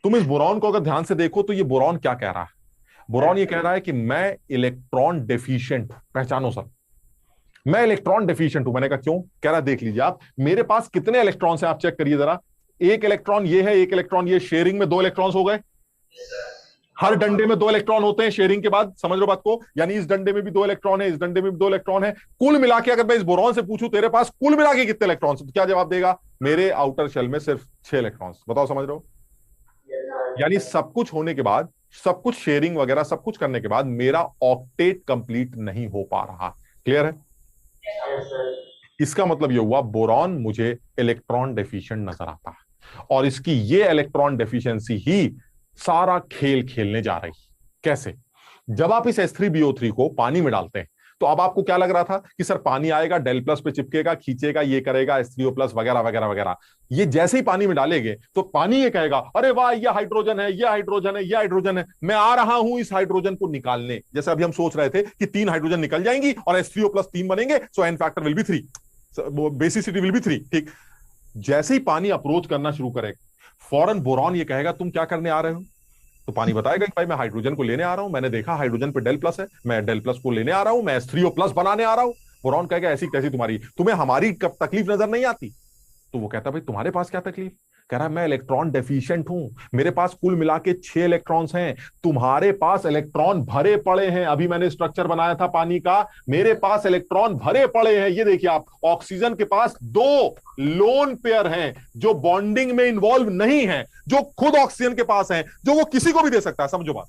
तुम इस बोरॉन को अगर ध्यान से देखो तो ये बोरॉन क्या कह रहा है? बोरॉन ये कह रहा है कि मैं इलेक्ट्रॉन डेफिशिएंट। पहचानो सर, मैं इलेक्ट्रॉन डेफिशिएंट हूं। मैंने कहा क्यों? कह रहा देखिए लीजिए आप, मेरे पास कितने इलेक्ट्रॉन हैं आप चेक करिए जरा। एक इलेक्ट्रॉन ये है, एक इलेक्ट्रॉन ये, शेयरिंग में 2 इलेक्ट्रॉन्स हो गए। हर डंडे में 2 इलेक्ट्रॉन होते हैं शेयरिंग के बाद, समझ लो बात को। यानी इस डंडे में भी 2 इलेक्ट्रॉन है, इस डंडे में भी 2 इलेक्ट्रॉन है। कुल मिला के अगर मैं इस बोरॉन से पूछूं तेरे पास कुल मिला के कितने इलेक्ट्रॉन, तो क्या जवाब देगा? मेरे आउटर शेल में सिर्फ 6 इलेक्ट्रॉन। बताओ समझ रहे हो? यानी सब कुछ होने के बाद, सब कुछ शेयरिंग वगैरह सब कुछ करने के बाद मेरा ऑक्टेट कंप्लीट नहीं हो पा रहा। क्लियर है? इसका मतलब यह हुआ बोरॉन मुझे इलेक्ट्रॉन डेफिशिएंट नजर आता है, और इसकी ये इलेक्ट्रॉन डेफिशिएंसी ही सारा खेल खेलने जा रही। कैसे? जब आप इस H3BO3 को पानी में डालते हैं तो अब आपको क्या लग रहा था कि सर पानी आएगा, डेल प्लस पे चिपकेगा, खींचेगा, ये करेगा, H3O प्लस वगैरह वगैरह वगैरह। ये जैसे ही पानी में डालेंगे तो पानी ये कहेगा अरे वाह, ये हाइड्रोजन है, ये हाइड्रोजन है, ये हाइड्रोजन है, मैं आ रहा हूं इस हाइड्रोजन को निकालने। जैसे अभी हम सोच रहे थे कि 3 हाइड्रोजन निकल जाएंगी और H3O प्लस 3 बनेंगे, so n factor will be 3, basicity will be 3। ठीक, जैसे ही पानी अप्रोच करना शुरू करेगा, फौरन बोरॉन ये कहेगा तुम क्या करने आ रहे हो। तो पानी बताएगा कि भाई मैं हाइड्रोजन को लेने आ रहा हूं, मैंने देखा हाइड्रोजन पे डेल प्लस है, मैं डेल प्लस को लेने आ रहा हूं, मैं H3O प्लस बनाने आ रहा हूं। बोरॉन कहेगा ऐसी कैसी तुम्हारी, तुम्हें हमारी तकलीफ नजर नहीं आती। तो वो कहता भाई तुम्हारे पास क्या तकलीफ। कह रहा मैं इलेक्ट्रॉन डेफिशिएंट हूं, मेरे पास कुल मिला के 6 इलेक्ट्रॉन्स हैं, तुम्हारे पास इलेक्ट्रॉन भरे पड़े हैं। अभी मैंने स्ट्रक्चर बनाया था पानी का, मेरे पास इलेक्ट्रॉन भरे पड़े हैं। ये देखिए आप, ऑक्सीजन के पास 2 लोन पेयर हैं जो बॉन्डिंग में इन्वॉल्व नहीं है, जो खुद ऑक्सीजन के पास हैं, जो वो किसी को भी दे सकता है। समझो बात,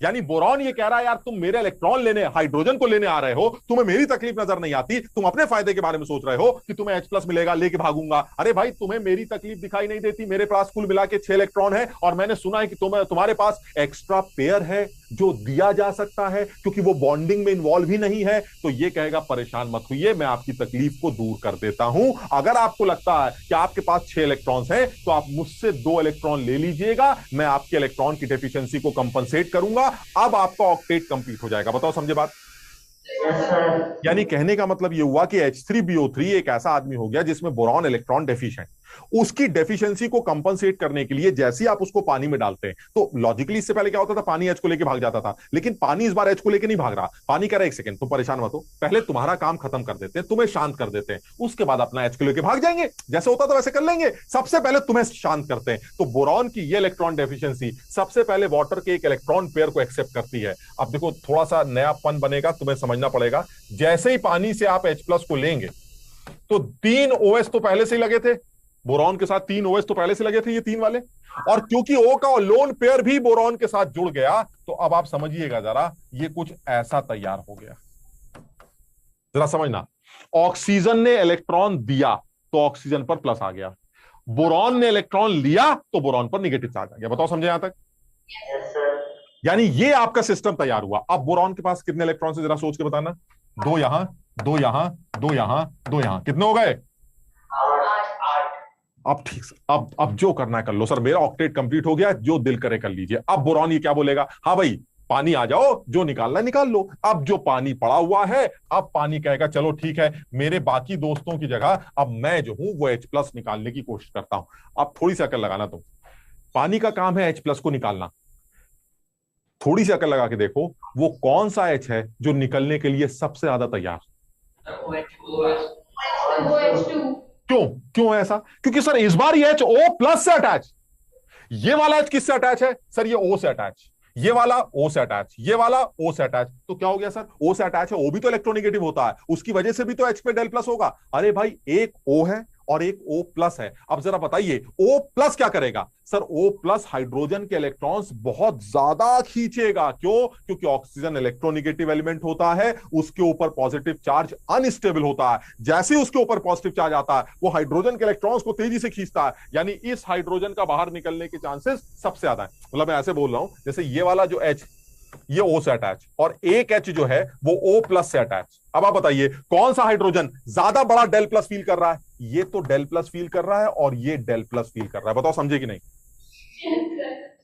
यानी बोरॉन ये कह रहा है यार तुम मेरे इलेक्ट्रॉन लेने, हाइड्रोजन को लेने आ रहे हो, तुम्हें मेरी तकलीफ नजर नहीं आती, तुम अपने फायदे के बारे में सोच रहे हो कि तुम्हें H प्लस मिलेगा, लेके भागूंगा। अरे भाई तुम्हें मेरी तकलीफ दिखाई नहीं देती, मेरे पास कुल मिला के 6 इलेक्ट्रॉन है और मैंने सुना है कि तुम्हारे पास एक्स्ट्रा पेयर है जो दिया जा सकता है क्योंकि वो बॉन्डिंग में इन्वॉल्व ही नहीं है। तो ये कहेगा परेशान मत होइए, मैं आपकी तकलीफ को दूर कर देता हूं। अगर आपको लगता है कि आपके पास 6 इलेक्ट्रॉन्स हैं तो आप मुझसे 2 इलेक्ट्रॉन ले लीजिएगा, मैं आपके इलेक्ट्रॉन की डेफिशिएंसी को कंपनसेट करूंगा। अब आपका ऑक्टेट कंप्लीट हो जाएगा। बताओ समझे बात। यानी कहने का मतलब यह हुआ कि H3BO3 एक ऐसा आदमी हो गया जिसमें बोरॉन इलेक्ट्रॉन डेफिशिएंट। उसकी डेफिशिएंसी को कंपनसेट करने के लिए जैसे ही आप उसको पानी में डालते हैं, तो लॉजिकली इससे पहले क्या होता था, पानी H को लेके भाग जाता था, लेकिन पानी इस बार H को लेके नहीं भाग रहा। पानी कह रहा है एक सेकंड तुम परेशान मत हो, पहले तुम्हारा काम खत्म कर देते हैं, तुम्हें शांत कर देते हैं, उसके बाद अपना H को लेके भाग जाएंगे, जैसे होता था वैसे कर लेंगे, सबसे पहले तुम्हें शांत करते हैं। तो बोरॉन की ये इलेक्ट्रॉन डेफिशिएंसी सबसे पहले वाटर के एक इलेक्ट्रॉन पेयर को एक्सेप्ट करती है। अब देखो थोड़ा सा नयापन बनेगा, तुम्हें समझना पड़ेगा। जैसे ही पानी से आप H प्लस को लेंगे तो 3 OH तो पहले से ही लगे थे, बोरॉन के साथ 3 OH तो पहले से लगे थे, ये 3 वाले, और क्योंकि O का लोन पेयर भी बोरॉन के साथ जुड़ गया, तो अब आप समझिएगा जरा, ये कुछ ऐसा तैयार हो गया। जरा समझना, ऑक्सीजन ने इलेक्ट्रॉन दिया तो ऑक्सीजन पर प्लस आ गया, बोरॉन ने इलेक्ट्रॉन लिया तो बोरॉन पर निगेटिव चार्ज आ गया। बताओ समझे यहां तक। यानी ये आपका सिस्टम तैयार हुआ। अब बोरॉन के पास कितने इलेक्ट्रॉन से जरा सोच के बताना। 2 यहां, 2 यहां, 2 यहां, 2 यहां, कितने हो गए? 8। अब ठीक, अब जो करना है कर लो। सर मेरा ऑक्टेट कंप्लीट हो गया, जो दिल करे कर लीजिए। अब बोरॉन ये क्या बोलेगा, हाँ भाई पानी आ जाओ, जो निकालना निकाल लो। अब जो पानी पड़ा हुआ है, अब पानी कहेगा चलो ठीक है, मेरे बाकी दोस्तों की जगह अब मैं जो हूं वो H प्लस निकालने की कोशिश करता हूं। अब थोड़ी सी अकल लगाना तुम, पानी का काम है H प्लस को निकालना। थोड़ी सी अकल लगा के देखो, वो कौन सा H है जो निकलने के लिए सबसे ज्यादा तैयार। OH2। क्यों क्यों है ऐसा? क्योंकि सर इस बार ये H O प्लस से अटैच, ये वाला H किससे अटैच है सर? ये O से अटैच, ये वाला O से अटैच, ये वाला O से अटैच। तो क्या हो गया सर, O से अटैच है, O भी तो इलेक्ट्रोनेगेटिव होता है, उसकी वजह से भी तो H पे डेल प्लस होगा। अरे भाई एक O है और एक O प्लस है। अब जरा बताइए O प्लस क्या करेगा? सर O प्लस हाइड्रोजन के इलेक्ट्रॉन्स बहुत ज्यादा खींचेगा। क्यों? क्योंकि ऑक्सीजन इलेक्ट्रोनेगेटिव एलिमेंट होता है, उसके ऊपर पॉजिटिव चार्ज अनस्टेबल होता है। जैसे ही उसके ऊपर पॉजिटिव चार्ज आता है, वो हाइड्रोजन के इलेक्ट्रॉन्स को तेजी से खींचता है। यानी इस हाइड्रोजन का बाहर निकलने के चांसेस सबसे ज्यादा है। मतलब मैं ऐसे बोल रहा हूं, जैसे ये वाला जो H, ये O से अटैच, और एक H जो है वो O प्लस से अटैच। अब आप बताइए कौन सा हाइड्रोजन ज्यादा बड़ा डेल प्लस फील कर रहा है? ये तो डेल प्लस फील कर रहा है और ये डेल प्लस फील कर रहा है। बताओ समझे कि नहीं?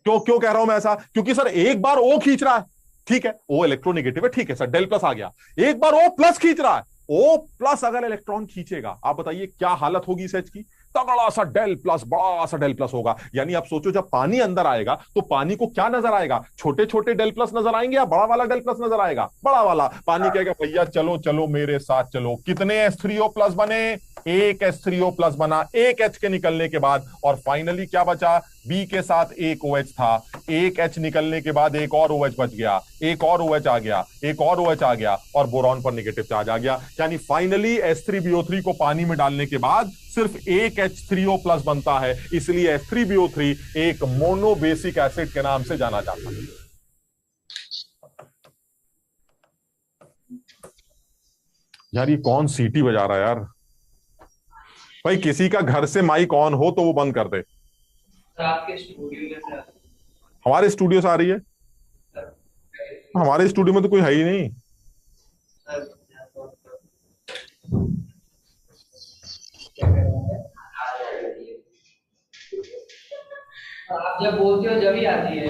क्यों क्यों कह रहा हूं मैं ऐसा? क्योंकि सर एक बार O खींच रहा है, ठीक है, O इलेक्ट्रोनेगेटिव है, ठीक है सर, डेल प्लस आ गया। एक बार O प्लस खींच रहा है, O प्लस अगर इलेक्ट्रॉन खींचेगा, आप बताइए क्या हालत होगी इस H की? तगड़ा सा डेल प्लस, बड़ा सा डेल प्लस होगा। यानी आप सोचो जब पानी अंदर आएगा तो पानी को क्या नजर आएगा? छोटे छोटे डेल प्लस नजर आएंगे या बड़ा वाला डेल प्लस नजर आएगा? बड़ा वाला। पानी कहेगा भैया चलो चलो मेरे साथ चलो। कितने H3O प्लस बने? एक H3O प्लस बना एक H के निकलने के बाद, और फाइनली क्या बचा? B के साथ एक OH था, एक H निकलने के बाद एक और OH बच गया, एक और OH आ गया, एक और OH आ गया, और बोरॉन पर नेगेटिव चार्ज आ गया। यानी फाइनली H3BO3 को पानी में डालने के बाद सिर्फ एक H3O प्लस बनता है, इसलिए H3BO3 एक मोनोबेसिक एसिड के नाम से जाना जाता है। यार ये कौन सीटी बजा रहा है यार? भाई किसी का घर से माइक ऑन हो तो वो बंद कर दे। आपके स्टूडियो में से हमारे स्टूडियो से आ रही है? हमारे स्टूडियो में तो कोई है ही नहीं। आप जब बोलते हो जब ही आती है।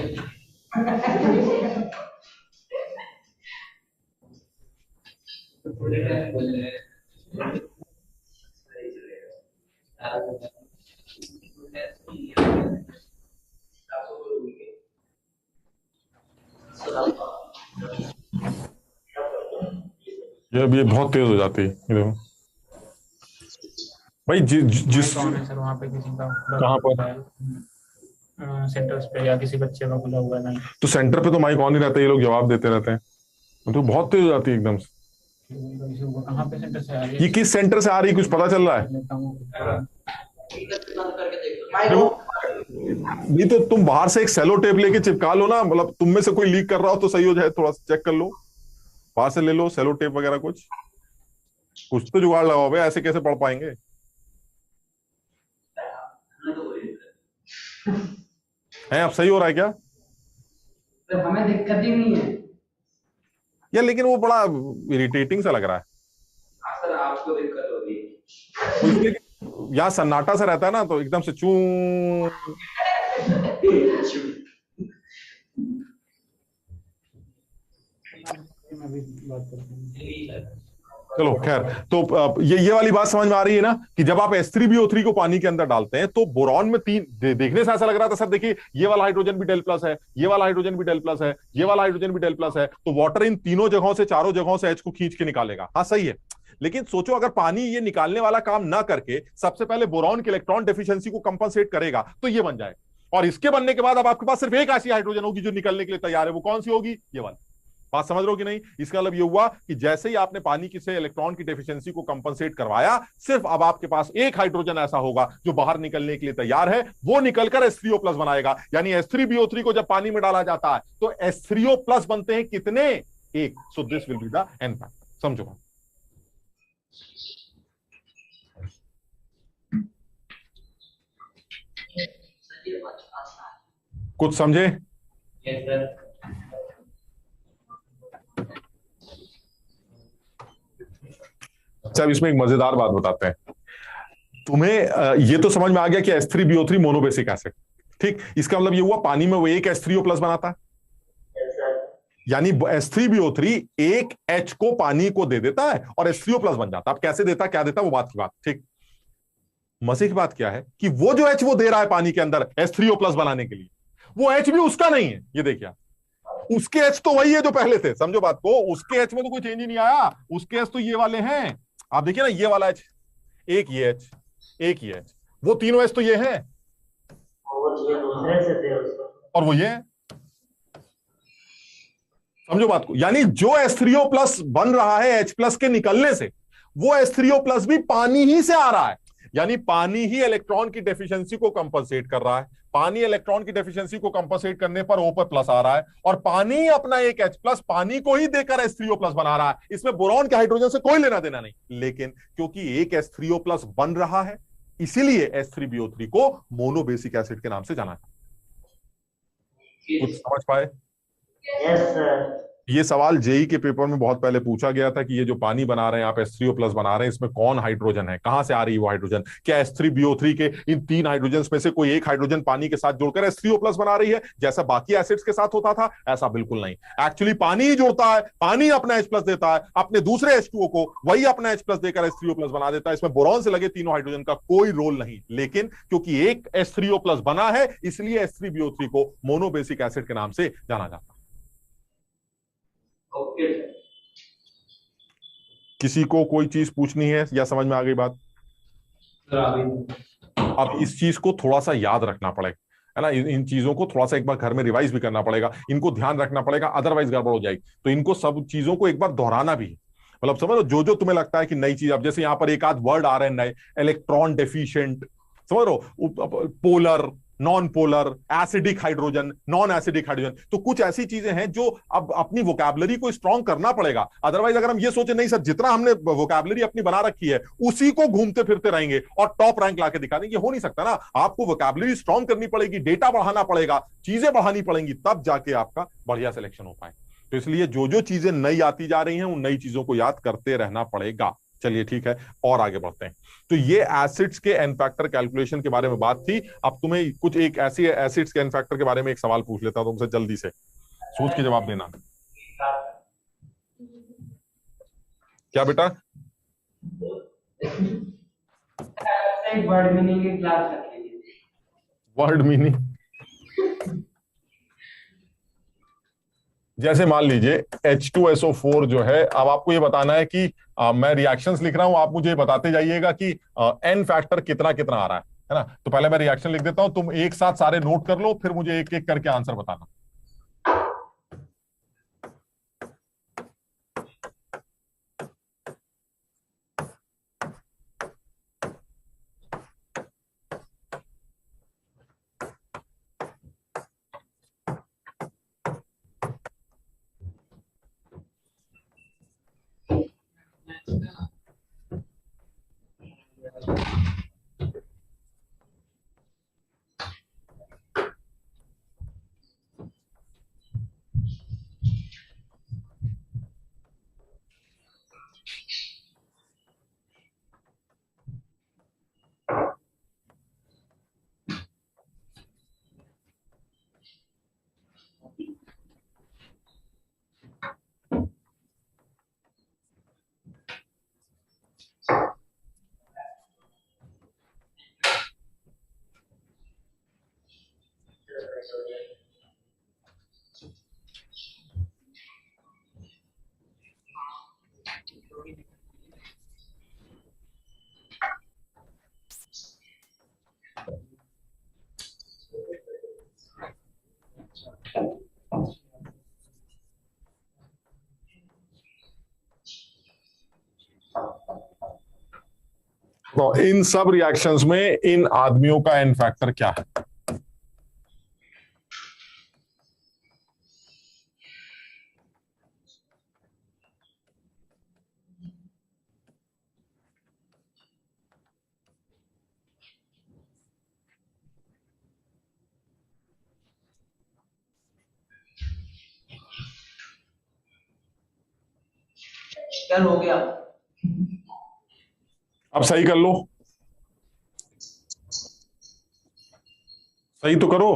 ये बहुत तेज हो जाती है, ये देखो भाई। जिस कौन है सर वहाँ पे किसी का कहाँ पर सेंटर्स पे या किसी बच्चे का खुला हुआ नहीं? तो सेंटर पे तो माइक ऑन ही रहता है, ये लोग जवाब देते रहते हैं, तो बहुत तेज हो जाती है एकदम से। कहाँ पे सेंटर से आ रही ये किस सेंटर से आ रही है, कुछ पता चल रहा है? नहीं तो तुम बाहर से एक सेलो टेप लेके चिपका लो ना, मतलब तुम में से कोई लीक कर रहा हो तो सही हो जाए, थोड़ा सा चेक कर लो, बाहर से ले लो सेलो टेप वगैरह, कुछ तो जुगाड़ लगाओ भाई, ऐसे कैसे पढ़ पाएंगे? है अब सही हो रहा है क्या? तो हमें दिक्कत ही नहीं है यार, लेकिन वो बड़ा इरिटेटिंग सा लग रहा है। हाँ सर, आपको दिक्कत होगी। यहाँ सन्नाटा सा रहता है ना, तो एकदम से चू। चलो खैर, तो ये वाली बात समझ में आ रही है ना कि जब आप H3BO3 को पानी के अंदर डालते हैं तो बोरॉन में तीन, देखने से ऐसा लग रहा था सर देखिए ये वाला हाइड्रोजन भी डेल प्लस है, ये वाला हाइड्रोजन भी डेल प्लस है, ये वाला हाइड्रोजन भी डेल प्लस है, तो वाटर इन तीनों जगहों से, चारों जगहों से H को खींच के निकालेगा। हाँ सही है, लेकिन सोचो अगर पानी ये निकालने वाला काम ना करके सबसे पहले बोरॉन के इलेक्ट्रॉन डेफिशिएंसी को कंपनसेट करेगा तो ये बन जाएगा, और इसके बनने के बाद अब आपके पास सिर्फ एक ऐसी हाइड्रोजन होगी जो निकलने के लिए तैयार है। वो कौन सी होगी? ये वाली। बात समझ रहे हो कि नहीं? इसका मतलब ये हुआ कि जैसे ही आपने पानी की से इलेक्ट्रॉन की डेफिशिएंसी को कंपनसेट करवाया, सिर्फ अब आपके पास एक हाइड्रोजन ऐसा होगा जो बाहर निकलने के लिए तैयार है, वो निकलकर H3O+ बनाएगा। यानी H3BO3 को जब पानी में डाला जाता है तो H3O+ बनते हैं कितने? एक। So this will be the n factor. समझो, कुछ समझे? अच्छा, अब इसमें एक मजेदार बात बताते हैं तुम्हें। ये तो समझ में आ गया कि H3BO3 मोनोबेसिक एसिड, ठीक। इसका मतलब ये हुआ पानी में वो एक H3O+ बनाता है, यानी H3BO3 एक H को पानी को दे देता है और H3O+ बन जाता है। अब कैसे देता, क्या देता, वो बात की बात, ठीक। मजे की बात क्या है कि वो जो H वो दे रहा है पानी के अंदर H3O+ बनाने के लिए, वो H भी उसका नहीं है। ये देखिए, उसके H तो वही है जो पहले थे, समझो बात को। उसके H में तो कोई चेंज ही नहीं आया, उसके H तो ये वाले हैं। आप देखिए ना, ये वाला H, एक ये H, एक ये H, वो तीनों H तो ये हैं, और वो ये है। समझो बात को, यानी जो H3O+ बन रहा है H+ के निकलने से, वो H3O+ भी पानी ही से आ रहा है। यानी पानी ही इलेक्ट्रॉन की डेफिशिएंसी को कंपनसेट कर रहा है। पानी इलेक्ट्रॉन की डेफिशिएंसी को कंपनसेट करने पर O पर प्लस आ रहा है, और पानी अपना एक H+ पानी को ही देकर H3O+ बना रहा है। इसमें बोरॉन के हाइड्रोजन से कोई लेना देना नहीं, लेकिन क्योंकि एक H3O+ बन रहा है, इसीलिए H3BO3 को मोनोबेसिक एसिड के नाम से जाना जाता है। कुछ समझ पाए? Yes sir. ये सवाल जेई के पेपर में बहुत पहले पूछा गया था कि ये जो पानी बना रहे हैं आप, H3O+ बना रहे हैं, इसमें कौन हाइड्रोजन है, कहां से आ रही है वो हाइड्रोजन? क्या H3BO3 के इन तीन हाइड्रोजन में से कोई एक हाइड्रोजन पानी के साथ जुड़कर H3O+ बना रही है जैसा बाकी एसिड्स के साथ होता था? ऐसा बिल्कुल नहीं। एक्चुअली पानी ही जुड़ता है, पानी अपना H+ देता है, अपने दूसरे H2O को वही अपना H+ देकर H3O+ बना देता है। इसमें बोरॉन से लगे तीनों हाइड्रोजन का कोई रोल नहीं, लेकिन क्योंकि एक H3O+ बना है, इसलिए H3BO3 को मोनोबेसिक एसिड के नाम से जाना जाता है। ओके। किसी को कोई चीज पूछनी है या समझ में आ गई बात? अब इस चीज को थोड़ा सा याद रखना पड़ेगा, है ना। इन चीजों को थोड़ा सा एक बार घर में रिवाइज भी करना पड़ेगा, इनको ध्यान रखना पड़ेगा, अदरवाइज गड़बड़ हो जाएगी। तो इनको सब चीजों को एक बार दोहराना भी है, मतलब समझ लो, जो जो तुम्हें लगता है कि नई चीज, अब जैसे यहां पर एक आध वर्ड आ रहे हैं नए, इलेक्ट्रॉन डेफिशिएंट, समझ लो, polar, non polar, acidic hydrogen, non acidic hydrogen, तो कुछ ऐसी चीजें हैं जो अब अपनी वोकैबुलरी को स्ट्रॉन्ग करना पड़ेगा। अदरवाइज अगर हम ये सोचे नहीं सर जितना हमने वोकैबुलरी अपनी बना रखी है उसी को घूमते फिरते रहेंगे और टॉप रैंक लाके दिखा देंगे, हो नहीं सकता ना। आपको वोकैबुलरी स्ट्रॉन्ग करनी पड़ेगी, डेटा बढ़ाना पड़ेगा, चीजें बढ़ानी पड़ेंगी, तब जाके आपका बढ़िया सिलेक्शन हो पाए। तो इसलिए जो जो चीजें नई आती जा रही हैं उन नई चीजों को याद करते रहना पड़ेगा। चलिए ठीक है, और आगे बढ़ते हैं। तो ये एसिड्स के एन फैक्टर कैलकुलेशन के बारे में बात थी। अब तुम्हें कुछ एक ऐसी एसिड्स के एन फैक्टर के बारे में एक सवाल पूछ लेता हूं तुमसे, जल्दी से सोच के जवाब देना। क्या बेटा? वर्ड मीनिंग की क्लास रख लीजिए। वर्ड मीनिंग, जैसे मान लीजिए H2SO4 जो है, अब आपको ये बताना है कि मैं रिएक्शंस लिख रहा हूं, आप मुझे बताते जाइएगा कि एन फैक्टर कितना कितना आ रहा है ना। तो पहले मैं रिएक्शन लिख देता हूं, तुम एक साथ सारे नोट कर लो, फिर मुझे एक एक करके आंसर बताना। तो इन सब रिएक्शंस में इन आदमियों का एन फैक्टर क्या है? चल हो गया। अब सही कर लो, सही तो करो।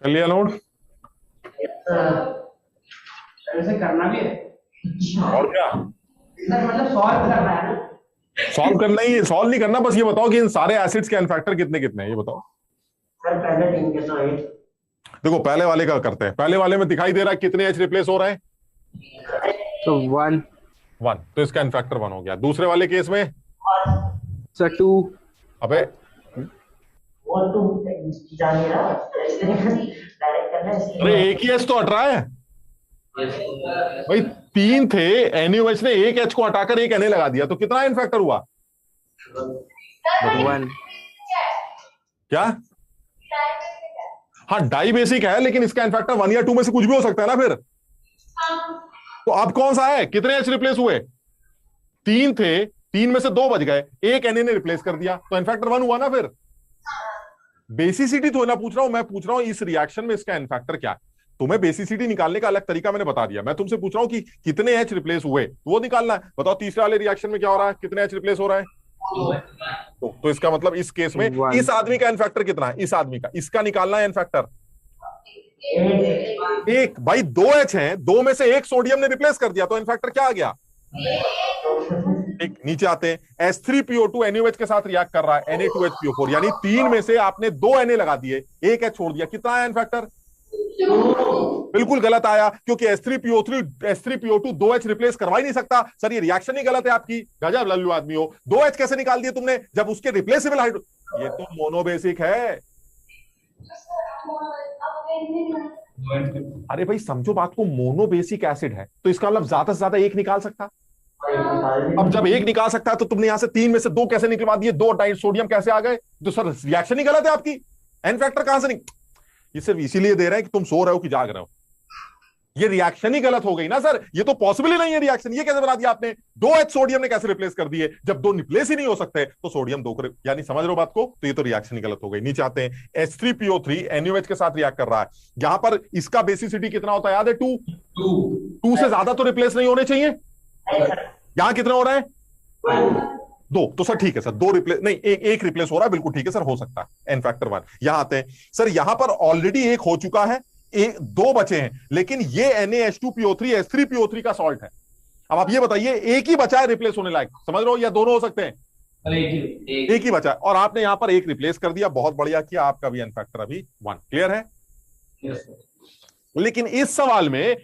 कर लिया नोट? ऐसे करना भी है और क्या सर, मतलब सॉल्व करना है ना? सॉल्व करना ही, सॉल्व नहीं करना, बस ये बताओ कि इन सारे एसिड्स के एन फैक्टर कितने कितने हैं, ये बताओ। सर पहले 3 के तो 8। देखो पहले वाले का करते हैं। पहले वाले में दिखाई दे रहा है कितने एच रिप्लेस हो रहे हैं? So 1, 1, तो इसका एन फैक्टर 1 हो गया। दूसरे वाले केस में so 2, अबे वो तो जान नहीं रहा, डायरेक्ट करना है इसलिए। अरे एक ही एच तो हट रहा है भाई। 3 थे, NaOH ने एक एच को हटाकर एक Na लगा दिया, तो कितना एन फैक्टर हुआ? 1. क्या? हाँ डाई बेसिक है, लेकिन इसका एन फैक्टर 1 या 2 में से कुछ भी हो सकता है ना फिर। तो अब कौन सा है? कितने एच रिप्लेस हुए? 3 थे, 3 में से 2 बच गए, एक Na ने रिप्लेस कर दिया, तो एन फैक्टर 1 हुआ ना फिर। बेसिसिटी तो ना पूछ रहा हूं, मैं पूछ रहा हूं इस रिएक्शन में इसका एन फैक्टर क्या है। तुम्हें बेसिसिटी निकालने का अलग तरीका मैंने बता दिया, मैं तुमसे पूछ रहा हूं कि कितने एच रिप्लेस हुए, तो वो निकालना है। बताओ तीसरे वाले रिएक्शन में क्या हो रहा है, कितने एच रिप्लेस हो रहा है? तो इसका मतलब इस केस में 1. इस आदमी का एन फैक्टर कितना है? इस आदमी का, इसका निकालना है एन फैक्टर 1। भाई 2 एच हैं, 2 में से एक सोडियम ने रिप्लेस कर दिया, तो एन फैक्टर क्या आ गया? एक। नीचे आते हैं, H3PO2 NaOH के साथ रिएक्ट कर रहा है, Na2HPO4, यानी 3 में से आपने 2 Na लगा दिए, एक एच छोड़ दिया, कितना है एन फैक्टर? बिल्कुल गलत आया, क्योंकि H3PO3 H3PO2 2H रिप्लेस करवा ही नहीं सकता। सर ये रिएक्शन ही गलत है आपकी, गजब लल्लू आदमी हो। 2H कैसे निकाल दिए तुमने जब उसके रिप्लेसेबल हाइड्रो, ये तो मोनोबेसिक है। अरे भाई समझो बात को, मोनोबेसिक एसिड है तो इसका मतलब ज्यादा से ज्यादा एक निकाल सकता। अब जब एक निकाल सकता है तो तुमने यहां से 3 में से 2 कैसे निकलवा दिए? 2 डाई सोडियम कैसे आ गए? तो सर रिएक्शन ही गलत है आपकी। एन फैक्टर कहां से ये सिर्फ इसीलिए दे रहे हैं कि तुम सो रहे हो कि जाग रहे हो। ये रिएक्शन ही गलत हो गई ना सर, ये तो पॉसिबल ही नहीं है रिएक्शन। ये कैसे बना दिया आपने? 2H सोडियम ने कैसे रिप्लेस कर दिए? जब 2 रिप्लेस ही नहीं हो सकते तो सोडियम 2 यानी समझ रहे हो बात को? तो ये तो रिएक्शन ही गलत हो गई। नीचे आते हैं, H3PO3 NaOH के साथ रिएक्ट कर रहा है। यहां पर इसका बेसिसिटी कितना होता है याद है? 2 से ज्यादा तो रिप्लेस नहीं होने चाहिए। यहां कितना हो रहा है? 2। तो सर ठीक है सर, 2 रिप्लेस नहीं, एक रिप्लेस हो रहा है, बिल्कुल ठीक है सर, हो सकता है। N factor 1। यहां आते हैं सर, यहां पर ऑलरेडी एक हो चुका है, 2 बचे हैं, लेकिन ये NaH2PO3 H3PO3 का सॉल्ट है। अब आप ये बताइए, एक ही बचा है रिप्लेस होने लायक, समझ रहे हो, या दोनों हो सकते हैं? एक ही बचा है, और आपने यहां पर एक रिप्लेस कर दिया, बहुत बढ़िया किया। आपका भी एन फैक्टर अभी 1 क्लियर है। लेकिन इस सवाल में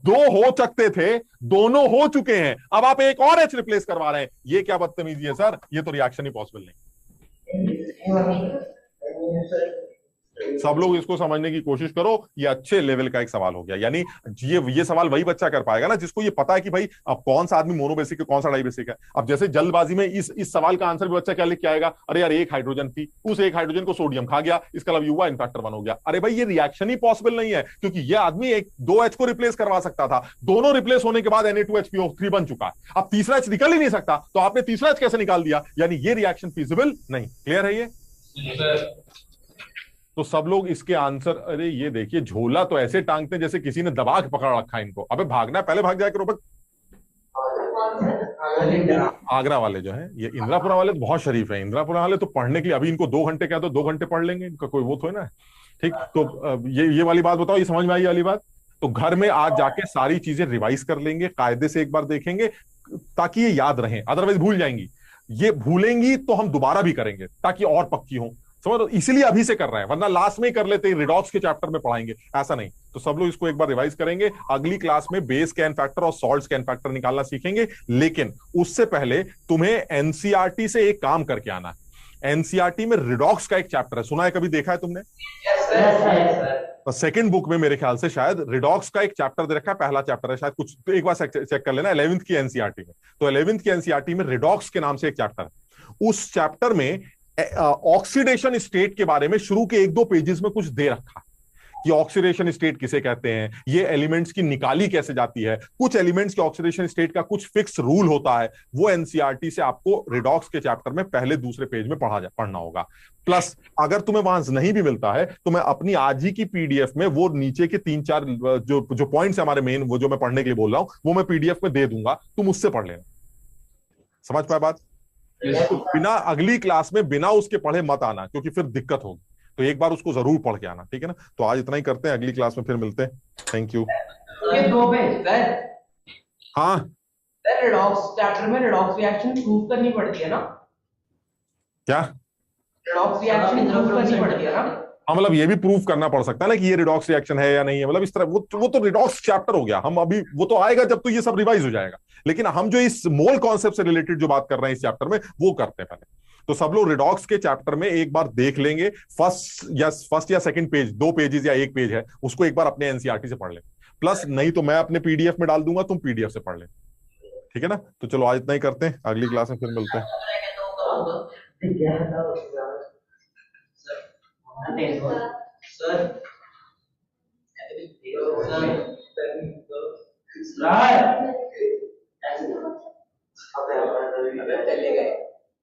2 हो सकते थे, दोनों हो चुके हैं, अब आप एक और H रिप्लेस करवा रहे हैं। ये क्या बदतमीजी है सर, ये तो रिएक्शन ही पॉसिबल नहीं। सब लोग इसको समझने की कोशिश करो, ये अच्छे लेवल का एक सवाल हो गया। यानी ये सवाल वही बच्चा कर पाएगा ना जिसको ये पता है कि भाई अब कौन सा आदमी मोनोबेसिक है, कौन सा डाइबेसिक है। अब जैसे जल्दबाजी में इस सवाल का आंसर भी बच्चा क्या लिख के आएगा? अरे यार एक हाइड्रोजन थी, उस एक हाइड्रोजन को सोडियम खा गया, इसका मतलब युवा इनफैक्टर 1 हो गया। अरे भाई ये रिएक्शन ही पॉसिबल नहीं है, क्योंकि ये आदमी एक 2H को रिप्लेस करवा सकता था, दोनों रिप्लेस होने के बाद Na2HPO3 बन चुका है। अब तीसरा H निकल ही नहीं सकता, तो आपने तीसरा H कैसे निकाल दिया? यानी ये रिएक्शन फिजिबल नहीं। क्लियर है ये? तो सब लोग इसके आंसर, अरे ये देखिए झोला तो ऐसे टांगते हैं जैसे किसी ने दबा के पकड़ रखा है इनको। अबे भागना है, पहले भाग जाए करो। आगरा वाले जो है, ये इंदिरापुरा वाले तो बहुत शरीफ है। इंदिरापुरा वाले तो पढ़ने के लिए अभी इनको 2 घंटे क्या तो 2 घंटे पढ़ लेंगे, इनका कोई वो तो है ना। ठीक, तो ये वाली बात बताओ, ये समझ में आई वाली बात? तो घर में आज जाके सारी चीजें रिवाइज कर लेंगे, कायदे से एक बार देखेंगे ताकि ये याद रहे, अदरवाइज भूल जाएंगी। ये भूलेंगी तो हम दोबारा भी करेंगे ताकि और पक्की हो, समझ लो। इसीलिए अभी से कर रहे हैं, वरना लास्ट में ही कर लेते हैं, रिडॉक्स के चैप्टर में पढ़ाएंगे, ऐसा नहीं। तो सब लोग इसको एक बार रिवाइज करेंगे। अगली क्लास में बेस कैन फैक्टर और सॉल्ट कैन फैक्टर निकालना सीखेंगे, लेकिन उससे पहले तुम्हें एनसीईआरटी से एक काम करके आना है। एनसीईआरटी में रिडॉक्स का एक चैप्टर है, सुना है, कभी देखा है तुमने? सेकंड बुक में मेरे ख्याल से शायद रिडॉक्स का एक चैप्टर दे रखा है, पहला चैप्टर है शायद, कुछ तो एक बार चेक कर लेना। 11th की एनसीईआरटी में, तो 11th की एनसीईआरटी में रिडॉक्स के नाम से एक चैप्टर है। उस चैप्टर में ऑक्सीडेशन स्टेट के बारे में शुरू के 1-2 पेजेस में कुछ दे रखा है कि ऑक्सीडेशन स्टेट किसे कहते हैं, ये एलिमेंट्स की निकाली कैसे जाती है, कुछ एलिमेंट्स के ऑक्सीडेशन स्टेट का कुछ फिक्स रूल होता है। वो एनसीईआरटी से आपको रिडॉक्स के चैप्टर में पहले दूसरे पेज में पढ़ना होगा। प्लस अगर तुम्हें वहां नहीं भी मिलता है तो मैं अपनी आज ही की पीडीएफ में वो नीचे के 3-4 जो पॉइंट्स हमारे मेन, वो जो मैं पढ़ने के लिए बोल रहा हूं, वो मैं पीडीएफ में दे दूंगा, तुम उससे पढ़ लेना। समझ पाए बात? तो बिना अगली क्लास में बिना उसके पढ़े मत आना, क्योंकि फिर दिक्कत होगी। तो एक बार उसको जरूर पढ़ के आना, ठीक है ना? तो आज इतना ही करते हैं, अगली क्लास में फिर मिलते हैं। Thank you. ये 2 पेज सर। हाँ सर रिडॉक्स चैप्टर में रिडॉक्स रिएक्शन प्रूव करनी पड़ती है ना? क्या रिडॉक्स रिएक्शन प्रूव करनी पड़ती है ना? हाँ, मतलब ये भी प्रूफ करना पड़ सकता है ना कि ये रिडॉक्स रिएक्शन है या नहीं है, मतलब इस तरह। वो तो रिडॉक्स चैप्टर हो गया, हम अभी वो तो आएगा जब तो ये सब रिवाइज हो जाएगा। लेकिन हम जो इस मोल कॉन्सेप्ट से रिलेटेड जो बात कर रहे हैं इस चैप्टर में, वो करते हैं पहले। तो सब लोग रिडॉक्स के चैप्टर में एक बार देख लेंगे, फर्स्ट या सेकंड पेज, 2 पेजेस या 1 पेज है, उसको एक बार अपने एनसीईआरटी से पढ़ लें। प्लस नहीं तो मैं अपने पीडीएफ में डाल दूंगा, तुम पीडीएफ से पढ़ लें, ठीक है ना? तो चलो आज इतना ही करते हैं, अगली क्लास में फिर मिलते हैं। सर